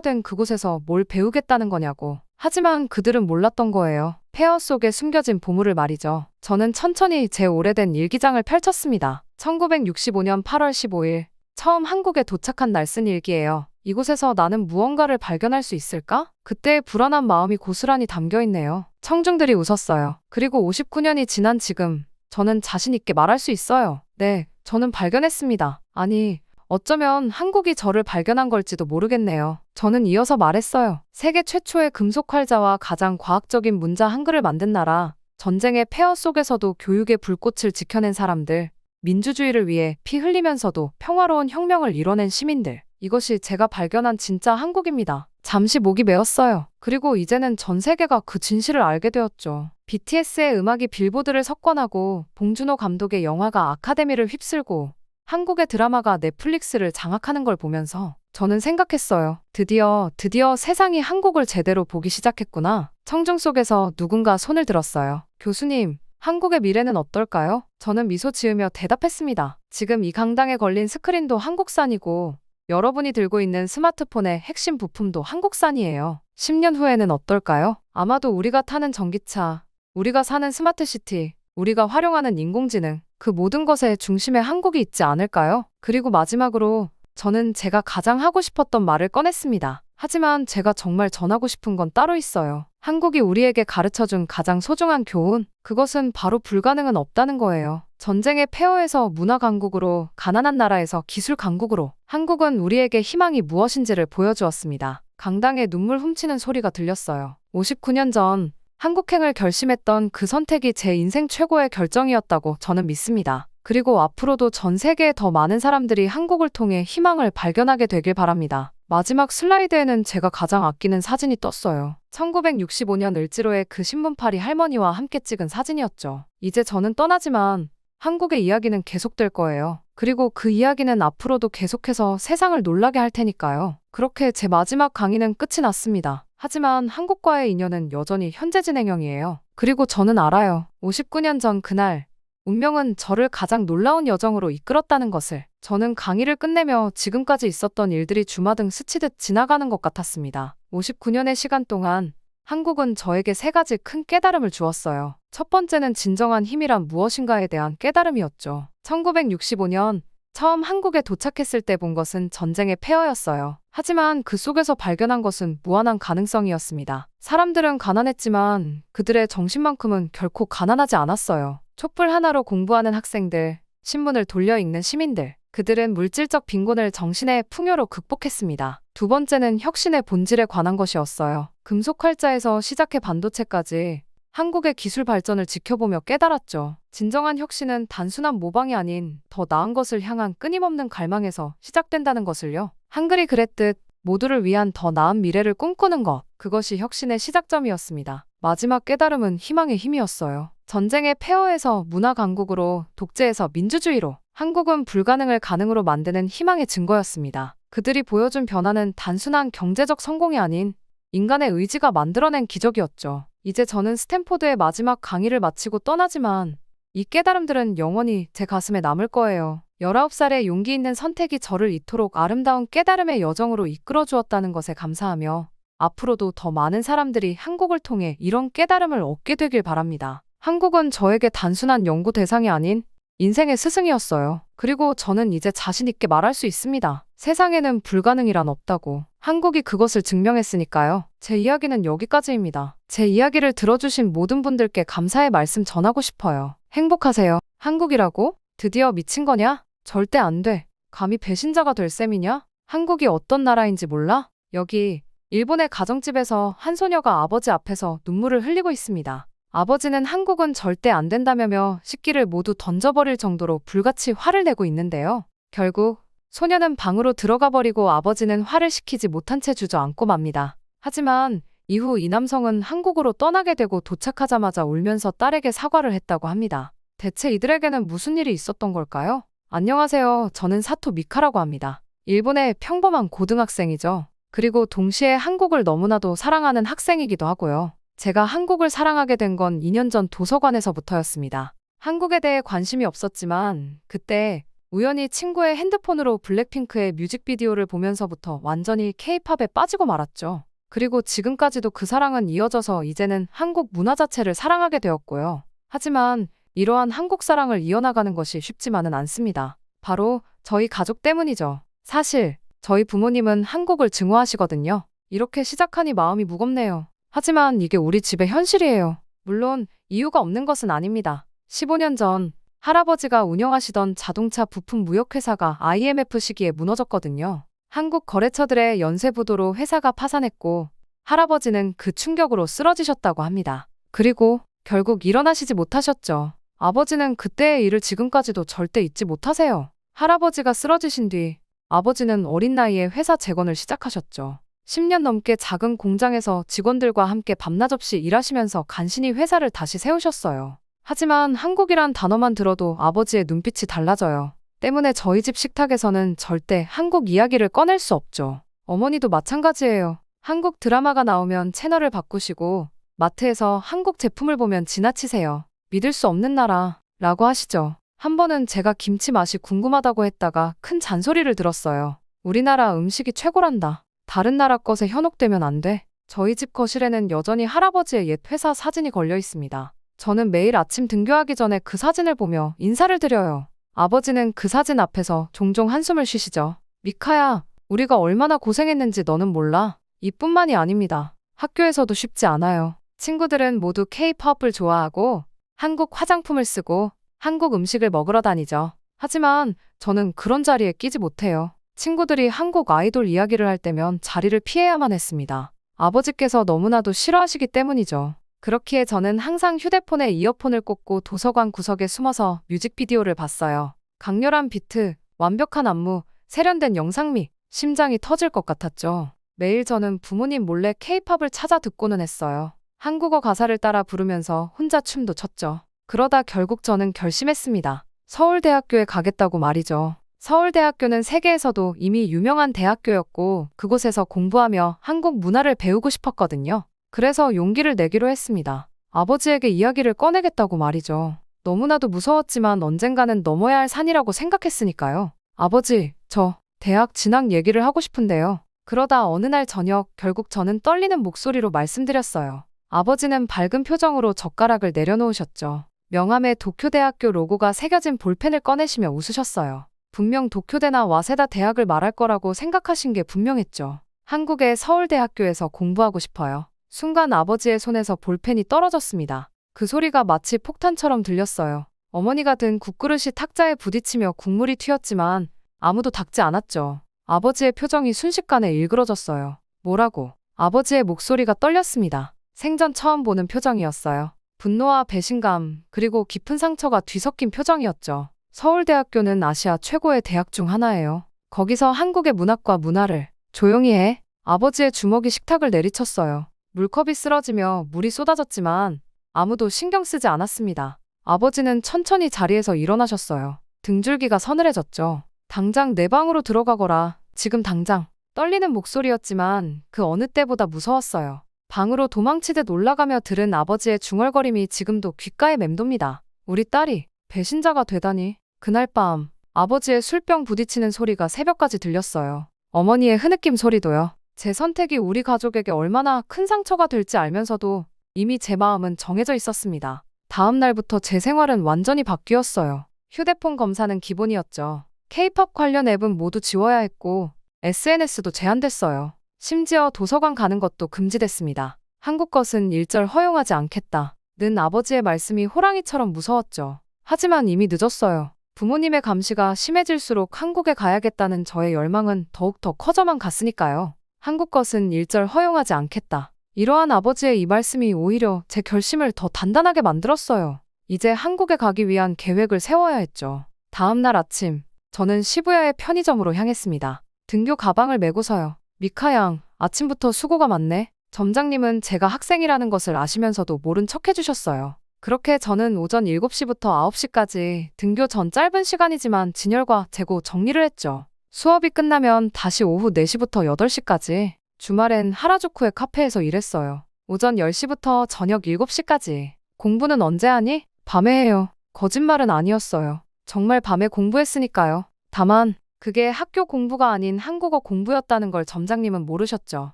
된 그곳에서 뭘 배우겠다는 거냐고. 하지만 그들은 몰랐던 거예요. 폐허 속에 숨겨진 보물을 말이죠. 저는 천천히 제 오래된 일기장을 펼쳤습니다. 1965년 8월 15일 처음 한국에 도착한 날 쓴 일기예요. 이곳에서 나는 무언가를 발견할 수 있을까? 그때의 불안한 마음이 고스란히 담겨있네요. 청중들이 웃었어요. 그리고 59년이 지난 지금 저는 자신 있게 말할 수 있어요. 네, 저는 발견했습니다. 아니, 어쩌면 한국이 저를 발견한 걸지도 모르겠네요. 저는 이어서 말했어요. 세계 최초의 금속활자와 가장 과학적인 문자 한글을 만든 나라, 전쟁의 폐허 속에서도 교육의 불꽃을 지켜낸 사람들, 민주주의를 위해 피 흘리면서도 평화로운 혁명을 이뤄낸 시민들. 이것이 제가 발견한 진짜 한국입니다. 잠시 목이 메었어요. 그리고 이제는 전 세계가 그 진실을 알게 되었죠. BTS의 음악이 빌보드를 석권하고 봉준호 감독의 영화가 아카데미를 휩쓸고 한국의 드라마가 넷플릭스를 장악하는 걸 보면서 저는 생각했어요. 드디어 세상이 한국을 제대로 보기 시작했구나. 청중 속에서 누군가 손을 들었어요. 교수님, 한국의 미래는 어떨까요? 저는 미소 지으며 대답했습니다. 지금 이 강당에 걸린 스크린도 한국산이고 여러분이 들고 있는 스마트폰의 핵심 부품도 한국산이에요. 10년 후에는 어떨까요? 아마도 우리가 타는 전기차, 우리가 사는 스마트시티, 우리가 활용하는 인공지능, 그 모든 것의 중심에 한국이 있지 않을까요? 그리고 마지막으로 저는 제가 가장 하고 싶었던 말을 꺼냈습니다. 하지만 제가 정말 전하고 싶은 건 따로 있어요. 한국이 우리에게 가르쳐준 가장 소중한 교훈, 그것은 바로 불가능은 없다는 거예요. 전쟁의 폐허에서 문화 강국으로, 가난한 나라에서 기술 강국으로, 한국은 우리에게 희망이 무엇인지를 보여주었습니다. 강당에 눈물 훔치는 소리가 들렸어요. 59년 전 한국행을 결심했던 그 선택이 제 인생 최고의 결정이었다고 저는 믿습니다. 그리고 앞으로도 전 세계의 더 많은 사람들이 한국을 통해 희망을 발견하게 되길 바랍니다. 마지막 슬라이드에는 제가 가장 아끼는 사진이 떴어요. 1965년 을지로의 그 신문파리 할머니와 함께 찍은 사진이었죠. 이제 저는 떠나지만 한국의 이야기는 계속될 거예요. 그리고 그 이야기는 앞으로도 계속해서 세상을 놀라게 할 테니까요. 그렇게 제 마지막 강의는 끝이 났습니다. 하지만 한국과의 인연은 여전히 현재 진행형이에요. 그리고 저는 알아요. 59년 전 그날, 운명은 저를 가장 놀라운 여정으로 이끌었다는 것을. 저는 강의를 끝내며 지금까지 있었던 일들이 주마등 스치듯 지나가는 것 같았습니다. 59년의 시간 동안 한국은 저에게 세 가지 큰 깨달음을 주었어요. 첫 번째는 진정한 힘이란 무엇인가에 대한 깨달음이었죠. 1965년 처음 한국에 도착했을 때 본 것은 전쟁의 폐허였어요. 하지만 그 속에서 발견한 것은 무한한 가능성이었습니다. 사람들은 가난했지만 그들의 정신만큼은 결코 가난하지 않았어요. 촛불 하나로 공부하는 학생들, 신문을 돌려 읽는 시민들, 그들은 물질적 빈곤을 정신의 풍요로 극복했습니다. 두 번째는 혁신의 본질에 관한 것이었어요. 금속 활자에서 시작해 반도체까지 한국의 기술 발전을 지켜보며 깨달았죠. 진정한 혁신은 단순한 모방이 아닌 더 나은 것을 향한 끊임없는 갈망에서 시작된다는 것을요. 한글이 그랬듯 모두를 위한 더 나은 미래를 꿈꾸는 것, 그것이 혁신의 시작점이었습니다. 마지막 깨달음은 희망의 힘이었어요. 전쟁의 폐허에서 문화 강국으로, 독재에서 민주주의로, 한국은 불가능을 가능으로 만드는 희망의 증거였습니다. 그들이 보여준 변화는 단순한 경제적 성공이 아닌 인간의 의지가 만들어낸 기적이었죠. 이제 저는 스탠포드의 마지막 강의를 마치고 떠나지만 이 깨달음들은 영원히 제 가슴에 남을 거예요. 19살의 용기 있는 선택이 저를 이토록 아름다운 깨달음의 여정으로 이끌어 주었다는 것에 감사하며 앞으로도 더 많은 사람들이 한국을 통해 이런 깨달음을 얻게 되길 바랍니다. 한국은 저에게 단순한 연구 대상이 아닌 인생의 스승이었어요. 그리고 저는 이제 자신 있게 말할 수 있습니다. 세상에는 불가능이란 없다고. 한국이 그것을 증명했으니까요. 제 이야기는 여기까지입니다. 제 이야기를 들어주신 모든 분들께 감사의 말씀 전하고 싶어요. 행복하세요. 한국이라고? 드디어 미친 거냐? 절대 안 돼. 감히 배신자가 될 셈이냐? 한국이 어떤 나라인지 몰라? 여기 일본의 가정집에서 한 소녀가 아버지 앞에서 눈물을 흘리고 있습니다. 아버지는 한국은 절대 안 된다며 식기를 모두 던져버릴 정도로 불같이 화를 내고 있는데요. 결국 소녀는 방으로 들어가 버리고 아버지는 화를 식히지 못한 채 주저앉고 맙니다. 하지만 이후 이 남성은 한국으로 떠나게 되고 도착하자마자 울면서 딸에게 사과를 했다고 합니다. 대체 이들에게는 무슨 일이 있었던 걸까요? 안녕하세요. 저는 사토 미카라고 합니다. 일본의 평범한 고등학생이죠. 그리고 동시에 한국을 너무나도 사랑하는 학생이기도 하고요. 제가 한국을 사랑하게 된 건 2년 전 도서관에서부터였습니다. 한국에 대해 관심이 없었지만 그때 우연히 친구의 핸드폰으로 블랙핑크의 뮤직비디오를 보면서부터 완전히 K-팝에 빠지고 말았죠. 그리고 지금까지도 그 사랑은 이어져서 이제는 한국 문화 자체를 사랑하게 되었고요. 하지만 이러한 한국 사랑을 이어나가는 것이 쉽지만은 않습니다. 바로 저희 가족 때문이죠. 사실 저희 부모님은 한국을 증오하시거든요. 이렇게 시작하니 마음이 무겁네요. 하지만 이게 우리 집의 현실이에요. 물론 이유가 없는 것은 아닙니다. 15년 전 할아버지가 운영하시던 자동차 부품 무역회사가 IMF 시기에 무너졌거든요. 한국 거래처들의 연쇄부도로 회사가 파산했고 할아버지는 그 충격으로 쓰러지셨다고 합니다. 그리고 결국 일어나시지 못하셨죠. 아버지는 그때의 일을 지금까지도 절대 잊지 못하세요. 할아버지가 쓰러지신 뒤 아버지는 어린 나이에 회사 재건을 시작하셨죠. 10년 넘게 작은 공장에서 직원들과 함께 밤낮 없이 일하시면서 간신히 회사를 다시 세우셨어요. 하지만 한국이란 단어만 들어도 아버지의 눈빛이 달라져요. 때문에 저희 집 식탁에서는 절대 한국 이야기를 꺼낼 수 없죠. 어머니도 마찬가지예요. 한국 드라마가 나오면 채널을 바꾸시고 마트에서 한국 제품을 보면 지나치세요. 믿을 수 없는 나라 라고 하시죠. 한 번은 제가 김치 맛이 궁금하다고 했다가 큰 잔소리를 들었어요. 우리나라 음식이 최고란다. 다른 나라 것에 현혹되면 안 돼. 저희 집 거실에는 여전히 할아버지의 옛 회사 사진이 걸려 있습니다. 저는 매일 아침 등교하기 전에 그 사진을 보며 인사를 드려요. 아버지는 그 사진 앞에서 종종 한숨을 쉬시죠. 미카야, 우리가 얼마나 고생했는지 너는 몰라. 이뿐만이 아닙니다. 학교에서도 쉽지 않아요. 친구들은 모두 K-팝을 좋아하고 한국 화장품을 쓰고 한국 음식을 먹으러 다니죠. 하지만 저는 그런 자리에 끼지 못해요. 친구들이 한국 아이돌 이야기를 할 때면 자리를 피해야만 했습니다. 아버지께서 너무나도 싫어하시기 때문이죠. 그렇기에 저는 항상 휴대폰에 이어폰을 꽂고 도서관 구석에 숨어서 뮤직비디오를 봤어요. 강렬한 비트, 완벽한 안무, 세련된 영상미, 심장이 터질 것 같았죠. 매일 저는 부모님 몰래 K-팝을 찾아 듣고는 했어요. 한국어 가사를 따라 부르면서 혼자 춤도 췄죠. 그러다 결국 저는 결심했습니다. 서울대학교에 가겠다고 말이죠. 서울대학교는 세계에서도 이미 유명한 대학교였고 그곳에서 공부하며 한국 문화를 배우고 싶었거든요. 그래서 용기를 내기로 했습니다. 아버지에게 이야기를 꺼내겠다고 말이죠. 너무나도 무서웠지만 언젠가는 넘어야 할 산이라고 생각했으니까요. 아버지, 저 대학 진학 얘기를 하고 싶은데요. 그러다 어느 날 저녁 결국 저는 떨리는 목소리로 말씀드렸어요. 아버지는 밝은 표정으로 젓가락을 내려놓으셨죠. 명함에 도쿄대학교 로고가 새겨진 볼펜을 꺼내시며 웃으셨어요. 분명 도쿄대나 와세다 대학을 말할 거라고 생각하신 게 분명했죠. 한국의 서울대학교에서 공부하고 싶어요. 순간 아버지의 손에서 볼펜이 떨어졌습니다. 그 소리가 마치 폭탄처럼 들렸어요. 어머니가 든 국그릇이 탁자에 부딪히며 국물이 튀었지만 아무도 닦지 않았죠. 아버지의 표정이 순식간에 일그러졌어요. 뭐라고? 아버지의 목소리가 떨렸습니다. 생전 처음 보는 표정이었어요. 분노와 배신감, 그리고 깊은 상처가 뒤섞인 표정이었죠. 서울대학교는 아시아 최고의 대학 중 하나예요. 거기서 한국의 문학과 문화를 조용히 해. 아버지의 주먹이 식탁을 내리쳤어요. 물컵이 쓰러지며 물이 쏟아졌지만 아무도 신경 쓰지 않았습니다. 아버지는 천천히 자리에서 일어나셨어요. 등줄기가 서늘해졌죠. 당장 내 방으로 들어가거라. 지금 당장. 떨리는 목소리였지만 그 어느 때보다 무서웠어요. 방으로 도망치듯 올라가며 들은 아버지의 중얼거림이 지금도 귓가에 맴돕니다. 우리 딸이 배신자가 되다니. 그날 밤 아버지의 술병 부딪히는 소리가 새벽까지 들렸어요. 어머니의 흐느낌 소리도요. 제 선택이 우리 가족에게 얼마나 큰 상처가 될지 알면서도 이미 제 마음은 정해져 있었습니다. 다음 날부터 제 생활은 완전히 바뀌었어요. 휴대폰 검사는 기본이었죠. K-팝 관련 앱은 모두 지워야 했고 SNS도 제한됐어요. 심지어 도서관 가는 것도 금지됐습니다. 한국 것은 일절 허용하지 않겠다. 는 아버지의 말씀이 호랑이처럼 무서웠죠. 하지만 이미 늦었어요. 부모님의 감시가 심해질수록 한국에 가야겠다는 저의 열망은 더욱더 커져만 갔으니까요. 한국 것은 일절 허용하지 않겠다. 이러한 아버지의 이 말씀이 오히려 제 결심을 더 단단하게 만들었어요. 이제 한국에 가기 위한 계획을 세워야 했죠. 다음 날 아침, 저는 시부야의 편의점으로 향했습니다. 등교 가방을 메고서요. 미카 양, 아침부터 수고가 많네. 점장님은 제가 학생이라는 것을 아시면서도 모른 척 해주셨어요. 그렇게 저는 오전 7시부터 9시까지 등교 전 짧은 시간이지만 진열과 재고 정리를 했죠. 수업이 끝나면 다시 오후 4시부터 8시까지, 주말엔 하라주쿠의 카페에서 일했어요. 오전 10시부터 저녁 7시까지. 공부는 언제 하니? 밤에 해요. 거짓말은 아니었어요. 정말 밤에 공부했으니까요. 다만 그게 학교 공부가 아닌 한국어 공부였다는 걸 점장님은 모르셨죠.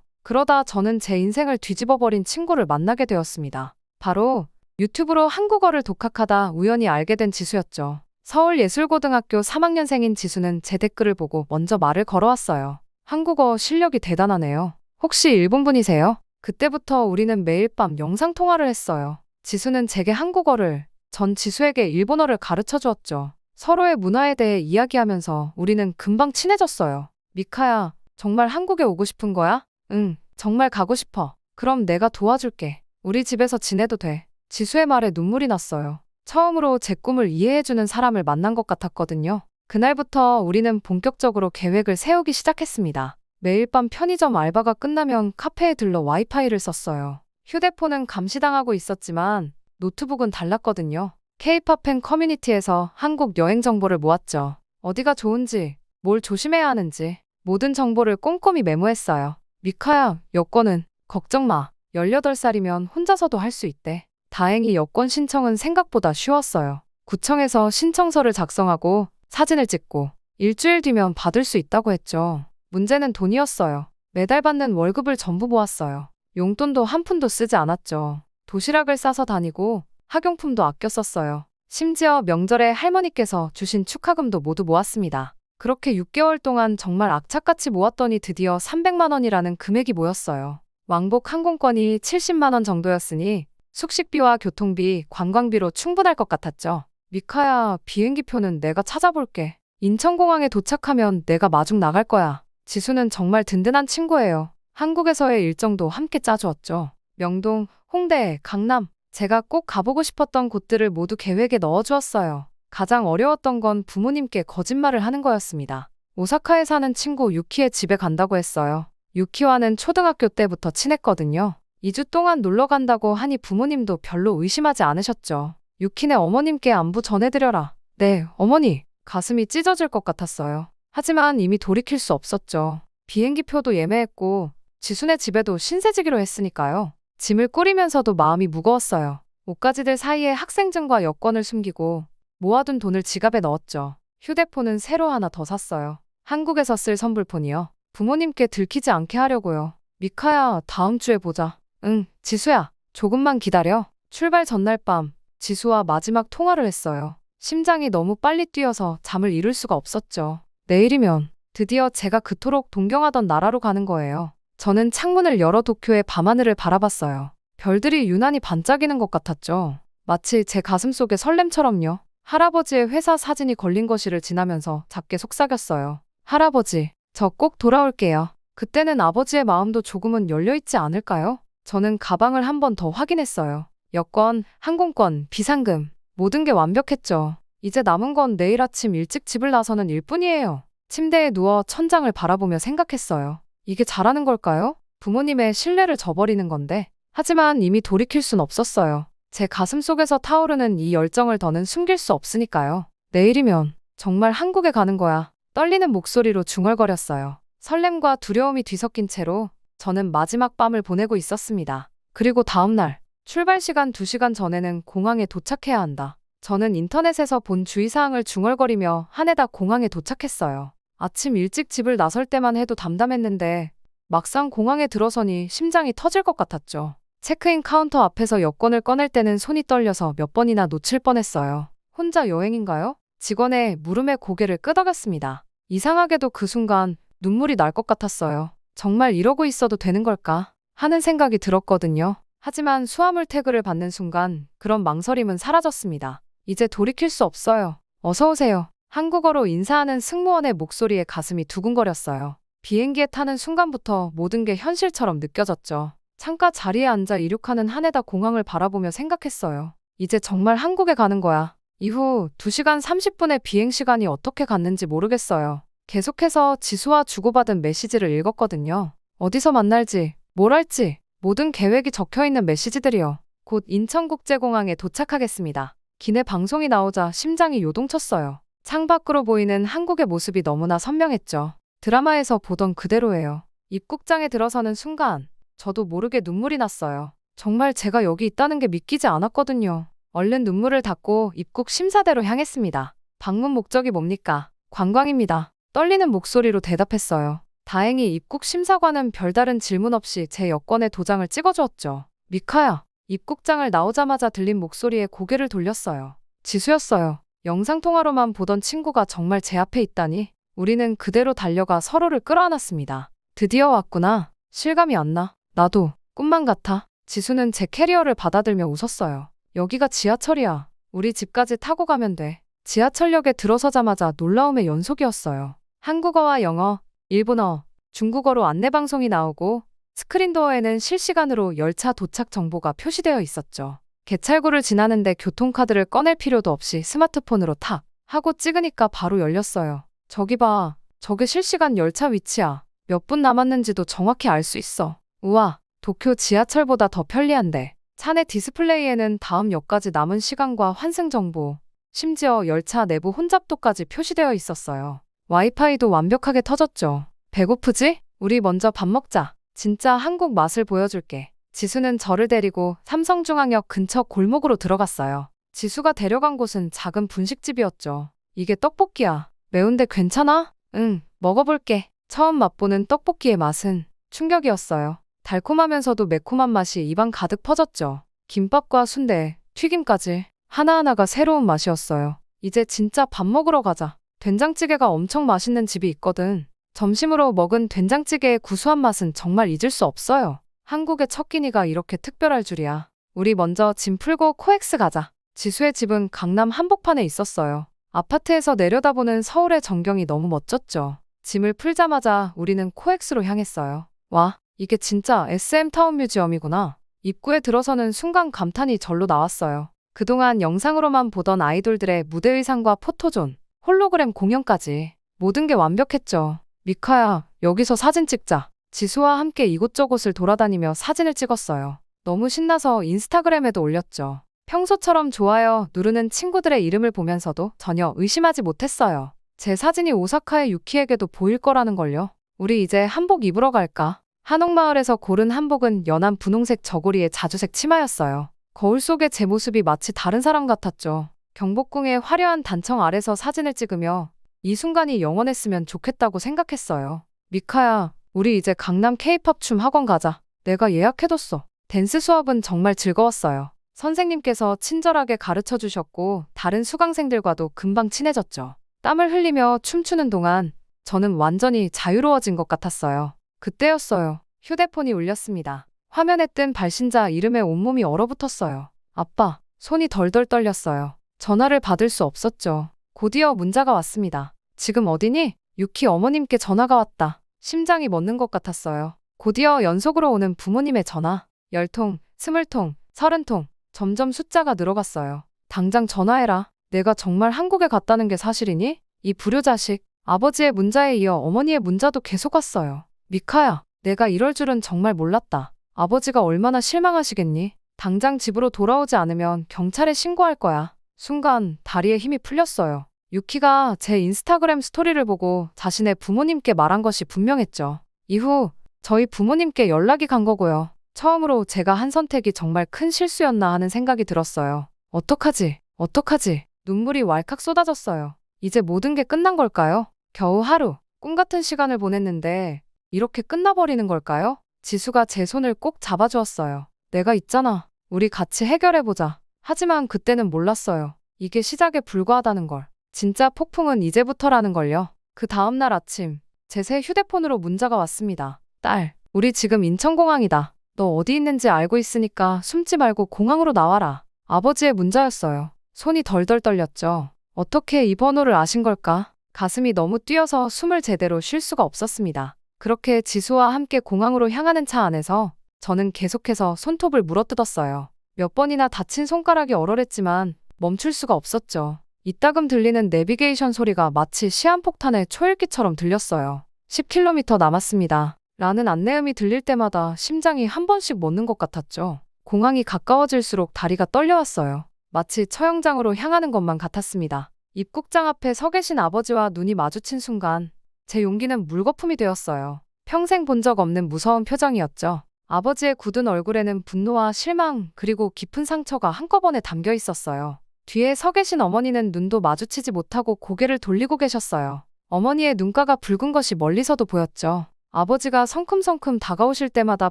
그러다 저는 제 인생을 뒤집어버린 친구를 만나게 되었습니다. 바로 유튜브로 한국어를 독학하다 우연히 알게 된 지수였죠. 서울예술고등학교 3학년생인 지수는 제 댓글을 보고 먼저 말을 걸어왔어요. 한국어 실력이 대단하네요. 혹시 일본분이세요? 그때부터 우리는 매일 밤 영상통화를 했어요. 지수는 제게 한국어를, 전 지수에게 일본어를 가르쳐 주었죠. 서로의 문화에 대해 이야기하면서 우리는 금방 친해졌어요. 미카야, 정말 한국에 오고 싶은 거야? 응, 정말 가고 싶어. 그럼 내가 도와줄게. 우리 집에서 지내도 돼. 지수의 말에 눈물이 났어요. 처음으로 제 꿈을 이해해주는 사람을 만난 것 같았거든요. 그날부터 우리는 본격적으로 계획을 세우기 시작했습니다. 매일 밤 편의점 알바가 끝나면 카페에 들러 와이파이를 썼어요. 휴대폰은 감시당하고 있었지만 노트북은 달랐거든요. K-팝 팬 커뮤니티에서 한국 여행 정보를 모았죠. 어디가 좋은지, 뭘 조심해야 하는지 모든 정보를 꼼꼼히 메모했어요. 미카야, 여권은 걱정 마. 18살이면 혼자서도 할 수 있대. 다행히 여권 신청은 생각보다 쉬웠어요. 구청에서 신청서를 작성하고 사진을 찍고 일주일 뒤면 받을 수 있다고 했죠. 문제는 돈이었어요. 매달 받는 월급을 전부 모았어요. 용돈도 한 푼도 쓰지 않았죠. 도시락을 싸서 다니고 학용품도 아껴 썼어요. 심지어 명절에 할머니께서 주신 축하금도 모두 모았습니다. 그렇게 6개월 동안 정말 악착같이 모았더니 드디어 300만 원이라는 금액이 모였어요. 왕복 항공권이 70만 원 정도였으니 숙식비와 교통비, 관광비로 충분할 것 같았죠. 미카야, 비행기표는 내가 찾아볼게. 인천공항에 도착하면 내가 마중 나갈 거야. 지수는 정말 든든한 친구예요. 한국에서의 일정도 함께 짜주었죠. 명동, 홍대, 강남, 제가 꼭 가보고 싶었던 곳들을 모두 계획에 넣어주었어요. 가장 어려웠던 건 부모님께 거짓말을 하는 거였습니다. 오사카에 사는 친구 유키의 집에 간다고 했어요. 유키와는 초등학교 때부터 친했거든요. 2주 동안 놀러 간다고 하니 부모님도 별로 의심하지 않으셨죠. 유키네 어머님께 안부 전해드려라. 네, 어머니. 가슴이 찢어질 것 같았어요. 하지만 이미 돌이킬 수 없었죠. 비행기표도 예매했고 지수네 집에도 신세지기로 했으니까요. 짐을 꾸리면서도 마음이 무거웠어요. 옷가지들 사이에 학생증과 여권을 숨기고 모아둔 돈을 지갑에 넣었죠. 휴대폰은 새로 하나 더 샀어요. 한국에서 쓸 선불폰이요. 부모님께 들키지 않게 하려고요. 미카야, 다음 주에 보자. 응, 지수야, 조금만 기다려. 출발 전날 밤, 지수와 마지막 통화를 했어요. 심장이 너무 빨리 뛰어서 잠을 이룰 수가 없었죠. 내일이면 드디어 제가 그토록 동경하던 나라로 가는 거예요. 저는 창문을 열어 도쿄의 밤하늘을 바라봤어요. 별들이 유난히 반짝이는 것 같았죠. 마치 제 가슴속의 설렘처럼요. 할아버지의 회사 사진이 걸린 거실을 지나면서 작게 속삭였어요. 할아버지, 저 꼭 돌아올게요. 그때는 아버지의 마음도 조금은 열려있지 않을까요? 저는 가방을 한 번 더 확인했어요. 여권, 항공권, 비상금, 모든 게 완벽했죠. 이제 남은 건 내일 아침 일찍 집을 나서는 일뿐이에요. 침대에 누워 천장을 바라보며 생각했어요. 이게 잘하는 걸까요? 부모님의 신뢰를 저버리는 건데. 하지만 이미 돌이킬 순 없었어요. 제 가슴 속에서 타오르는 이 열정을 더는 숨길 수 없으니까요. 내일이면 정말 한국에 가는 거야. 떨리는 목소리로 중얼거렸어요. 설렘과 두려움이 뒤섞인 채로 저는 마지막 밤을 보내고 있었습니다. 그리고 다음 날, 출발 시간 2시간 전에는 공항에 도착해야 한다. 저는 인터넷에서 본 주의사항을 중얼거리며 한에다 공항에 도착했어요. 아침 일찍 집을 나설 때만 해도 담담했는데 막상 공항에 들어서니 심장이 터질 것 같았죠. 체크인 카운터 앞에서 여권을 꺼낼 때는 손이 떨려서 몇 번이나 놓칠 뻔했어요. 혼자 여행인가요? 직원의 물음에 고개를 끄덕였습니다. 이상하게도 그 순간 눈물이 날 것 같았어요. 정말 이러고 있어도 되는 걸까? 하는 생각이 들었거든요. 하지만 수화물 태그를 받는 순간 그런 망설임은 사라졌습니다. 이제 돌이킬 수 없어요. 어서 오세요. 한국어로 인사하는 승무원의 목소리에 가슴이 두근거렸어요. 비행기에 타는 순간부터 모든 게 현실처럼 느껴졌죠. 창가 자리에 앉아 이륙하는 하네다 공항을 바라보며 생각했어요. 이제 정말 한국에 가는 거야. 이후 2시간 30분의 비행시간이 어떻게 갔는지 모르겠어요. 계속해서 지수와 주고받은 메시지를 읽었거든요. 어디서 만날지, 뭘 할지, 모든 계획이 적혀있는 메시지들이요. 곧 인천국제공항에 도착하겠습니다. 기내 방송이 나오자 심장이 요동쳤어요. 창밖으로 보이는 한국의 모습이 너무나 선명했죠. 드라마에서 보던 그대로예요. 입국장에 들어서는 순간 저도 모르게 눈물이 났어요. 정말 제가 여기 있다는 게 믿기지 않았거든요. 얼른 눈물을 닦고 입국 심사대로 향했습니다. 방문 목적이 뭡니까? 관광입니다. 떨리는 목소리로 대답했어요. 다행히 입국 심사관은 별다른 질문 없이 제 여권에 도장을 찍어주었죠. 미카야. 입국장을 나오자마자 들린 목소리에 고개를 돌렸어요. 지수였어요. 영상통화로만 보던 친구가 정말 제 앞에 있다니. 우리는 그대로 달려가 서로를 끌어안았습니다. 드디어 왔구나. 실감이 안 나. 나도 꿈만 같아. 지수는 제 캐리어를 받아들며 웃었어요. 여기가 지하철이야. 우리 집까지 타고 가면 돼. 지하철역에 들어서자마자 놀라움의 연속이었어요. 한국어와 영어, 일본어, 중국어로 안내방송이 나오고 스크린도어에는 실시간으로 열차 도착 정보가 표시되어 있었죠. 개찰구를 지나는데 교통카드를 꺼낼 필요도 없이 스마트폰으로 탁 하고 찍으니까 바로 열렸어요. 저기 봐. 저게 실시간 열차 위치야. 몇 분 남았는지도 정확히 알 수 있어. 우와, 도쿄 지하철보다 더 편리한데. 차내 디스플레이에는 다음 역까지 남은 시간과 환승 정보, 심지어 열차 내부 혼잡도까지 표시되어 있었어요. 와이파이도 완벽하게 터졌죠. 배고프지? 우리 먼저 밥 먹자. 진짜 한국 맛을 보여줄게. 지수는 저를 데리고 삼성중앙역 근처 골목으로 들어갔어요. 지수가 데려간 곳은 작은 분식집이었죠. 이게 떡볶이야. 매운데 괜찮아? 응, 먹어볼게. 처음 맛보는 떡볶이의 맛은 충격이었어요. 달콤하면서도 매콤한 맛이 입안 가득 퍼졌죠. 김밥과 순대, 튀김까지 하나하나가 새로운 맛이었어요. 이제 진짜 밥 먹으러 가자. 된장찌개가 엄청 맛있는 집이 있거든. 점심으로 먹은 된장찌개의 구수한 맛은 정말 잊을 수 없어요. 한국의 첫 끼니가 이렇게 특별할 줄이야. 우리 먼저 짐 풀고 코엑스 가자. 지수의 집은 강남 한복판에 있었어요. 아파트에서 내려다보는 서울의 전경이 너무 멋졌죠. 짐을 풀자마자 우리는 코엑스로 향했어요. 와, 이게 진짜 SM타운 뮤지엄이구나. 입구에 들어서는 순간 감탄이 절로 나왔어요. 그동안 영상으로만 보던 아이돌들의 무대 의상과 포토존, 홀로그램 공연까지 모든 게 완벽했죠. 미카야, 여기서 사진 찍자. 지수와 함께 이곳저곳을 돌아다니며 사진을 찍었어요. 너무 신나서 인스타그램에도 올렸죠. 평소처럼 좋아요 누르는 친구들의 이름을 보면서도 전혀 의심하지 못했어요. 제 사진이 오사카의 유키에게도 보일 거라는 걸요. 우리 이제 한복 입으러 갈까? 한옥마을에서 고른 한복은 연한 분홍색 저고리에 자주색 치마였어요. 거울 속의 제 모습이 마치 다른 사람 같았죠. 경복궁의 화려한 단청 아래서 사진을 찍으며 이 순간이 영원했으면 좋겠다고 생각했어요. 미카야, 우리 이제 강남 K-팝 춤 학원 가자. 내가 예약해뒀어. 댄스 수업은 정말 즐거웠어요. 선생님께서 친절하게 가르쳐 주셨고 다른 수강생들과도 금방 친해졌죠. 땀을 흘리며 춤추는 동안 저는 완전히 자유로워진 것 같았어요. 그때였어요. 휴대폰이 울렸습니다. 화면에 뜬 발신자 이름에 온몸이 얼어붙었어요. 아빠, 손이 덜덜 떨렸어요. 전화를 받을 수 없었죠. 곧이어 문자가 왔습니다. 지금 어디니? 유키 어머님께 전화가 왔다. 심장이 멎는 것 같았어요. 곧이어 연속으로 오는 부모님의 전화. 10통, 20통, 30통. 점점 숫자가 늘어갔어요. 당장 전화해라. 내가 정말 한국에 갔다는 게 사실이니? 이 불효자식. 아버지의 문자에 이어 어머니의 문자도 계속 왔어요. 미카야, 내가 이럴 줄은 정말 몰랐다. 아버지가 얼마나 실망하시겠니? 당장 집으로 돌아오지 않으면 경찰에 신고할 거야. 순간 다리에 힘이 풀렸어요. 유키가 제 인스타그램 스토리를 보고 자신의 부모님께 말한 것이 분명했죠. 이후 저희 부모님께 연락이 간 거고요. 처음으로 제가 한 선택이 정말 큰 실수였나 하는 생각이 들었어요. 어떡하지? 어떡하지? 눈물이 왈칵 쏟아졌어요. 이제 모든 게 끝난 걸까요? 겨우 하루, 꿈 같은 시간을 보냈는데 이렇게 끝나버리는 걸까요? 지수가 제 손을 꼭 잡아주었어요. 내가 있잖아. 우리 같이 해결해보자. 하지만 그때는 몰랐어요. 이게 시작에 불과하다는 걸. 진짜 폭풍은 이제부터라는 걸요. 그 다음날 아침, 제 새 휴대폰으로 문자가 왔습니다. 딸, 우리 지금 인천공항이다. 너 어디 있는지 알고 있으니까 숨지 말고 공항으로 나와라. 아버지의 문자였어요. 손이 덜덜 떨렸죠. 어떻게 이 번호를 아신 걸까? 가슴이 너무 뛰어서 숨을 제대로 쉴 수가 없었습니다. 그렇게 지수와 함께 공항으로 향하는 차 안에서 저는 계속해서 손톱을 물어뜯었어요. 몇 번이나 다친 손가락이 얼얼했지만 멈출 수가 없었죠. 이따금 들리는 내비게이션 소리가 마치 시한폭탄의 초읽기처럼 들렸어요. 10km 남았습니다. 라는 안내음이 들릴 때마다 심장이 한 번씩 멎는 것 같았죠. 공항이 가까워질수록 다리가 떨려왔어요. 마치 처형장으로 향하는 것만 같았습니다. 입국장 앞에 서 계신 아버지와 눈이 마주친 순간 제 용기는 물거품이 되었어요. 평생 본 적 없는 무서운 표정이었죠. 아버지의 굳은 얼굴에는 분노와 실망 그리고 깊은 상처가 한꺼번에 담겨 있었어요. 뒤에 서 계신 어머니는 눈도 마주치지 못하고 고개를 돌리고 계셨어요. 어머니의 눈가가 붉은 것이 멀리서도 보였죠. 아버지가 성큼성큼 다가오실 때마다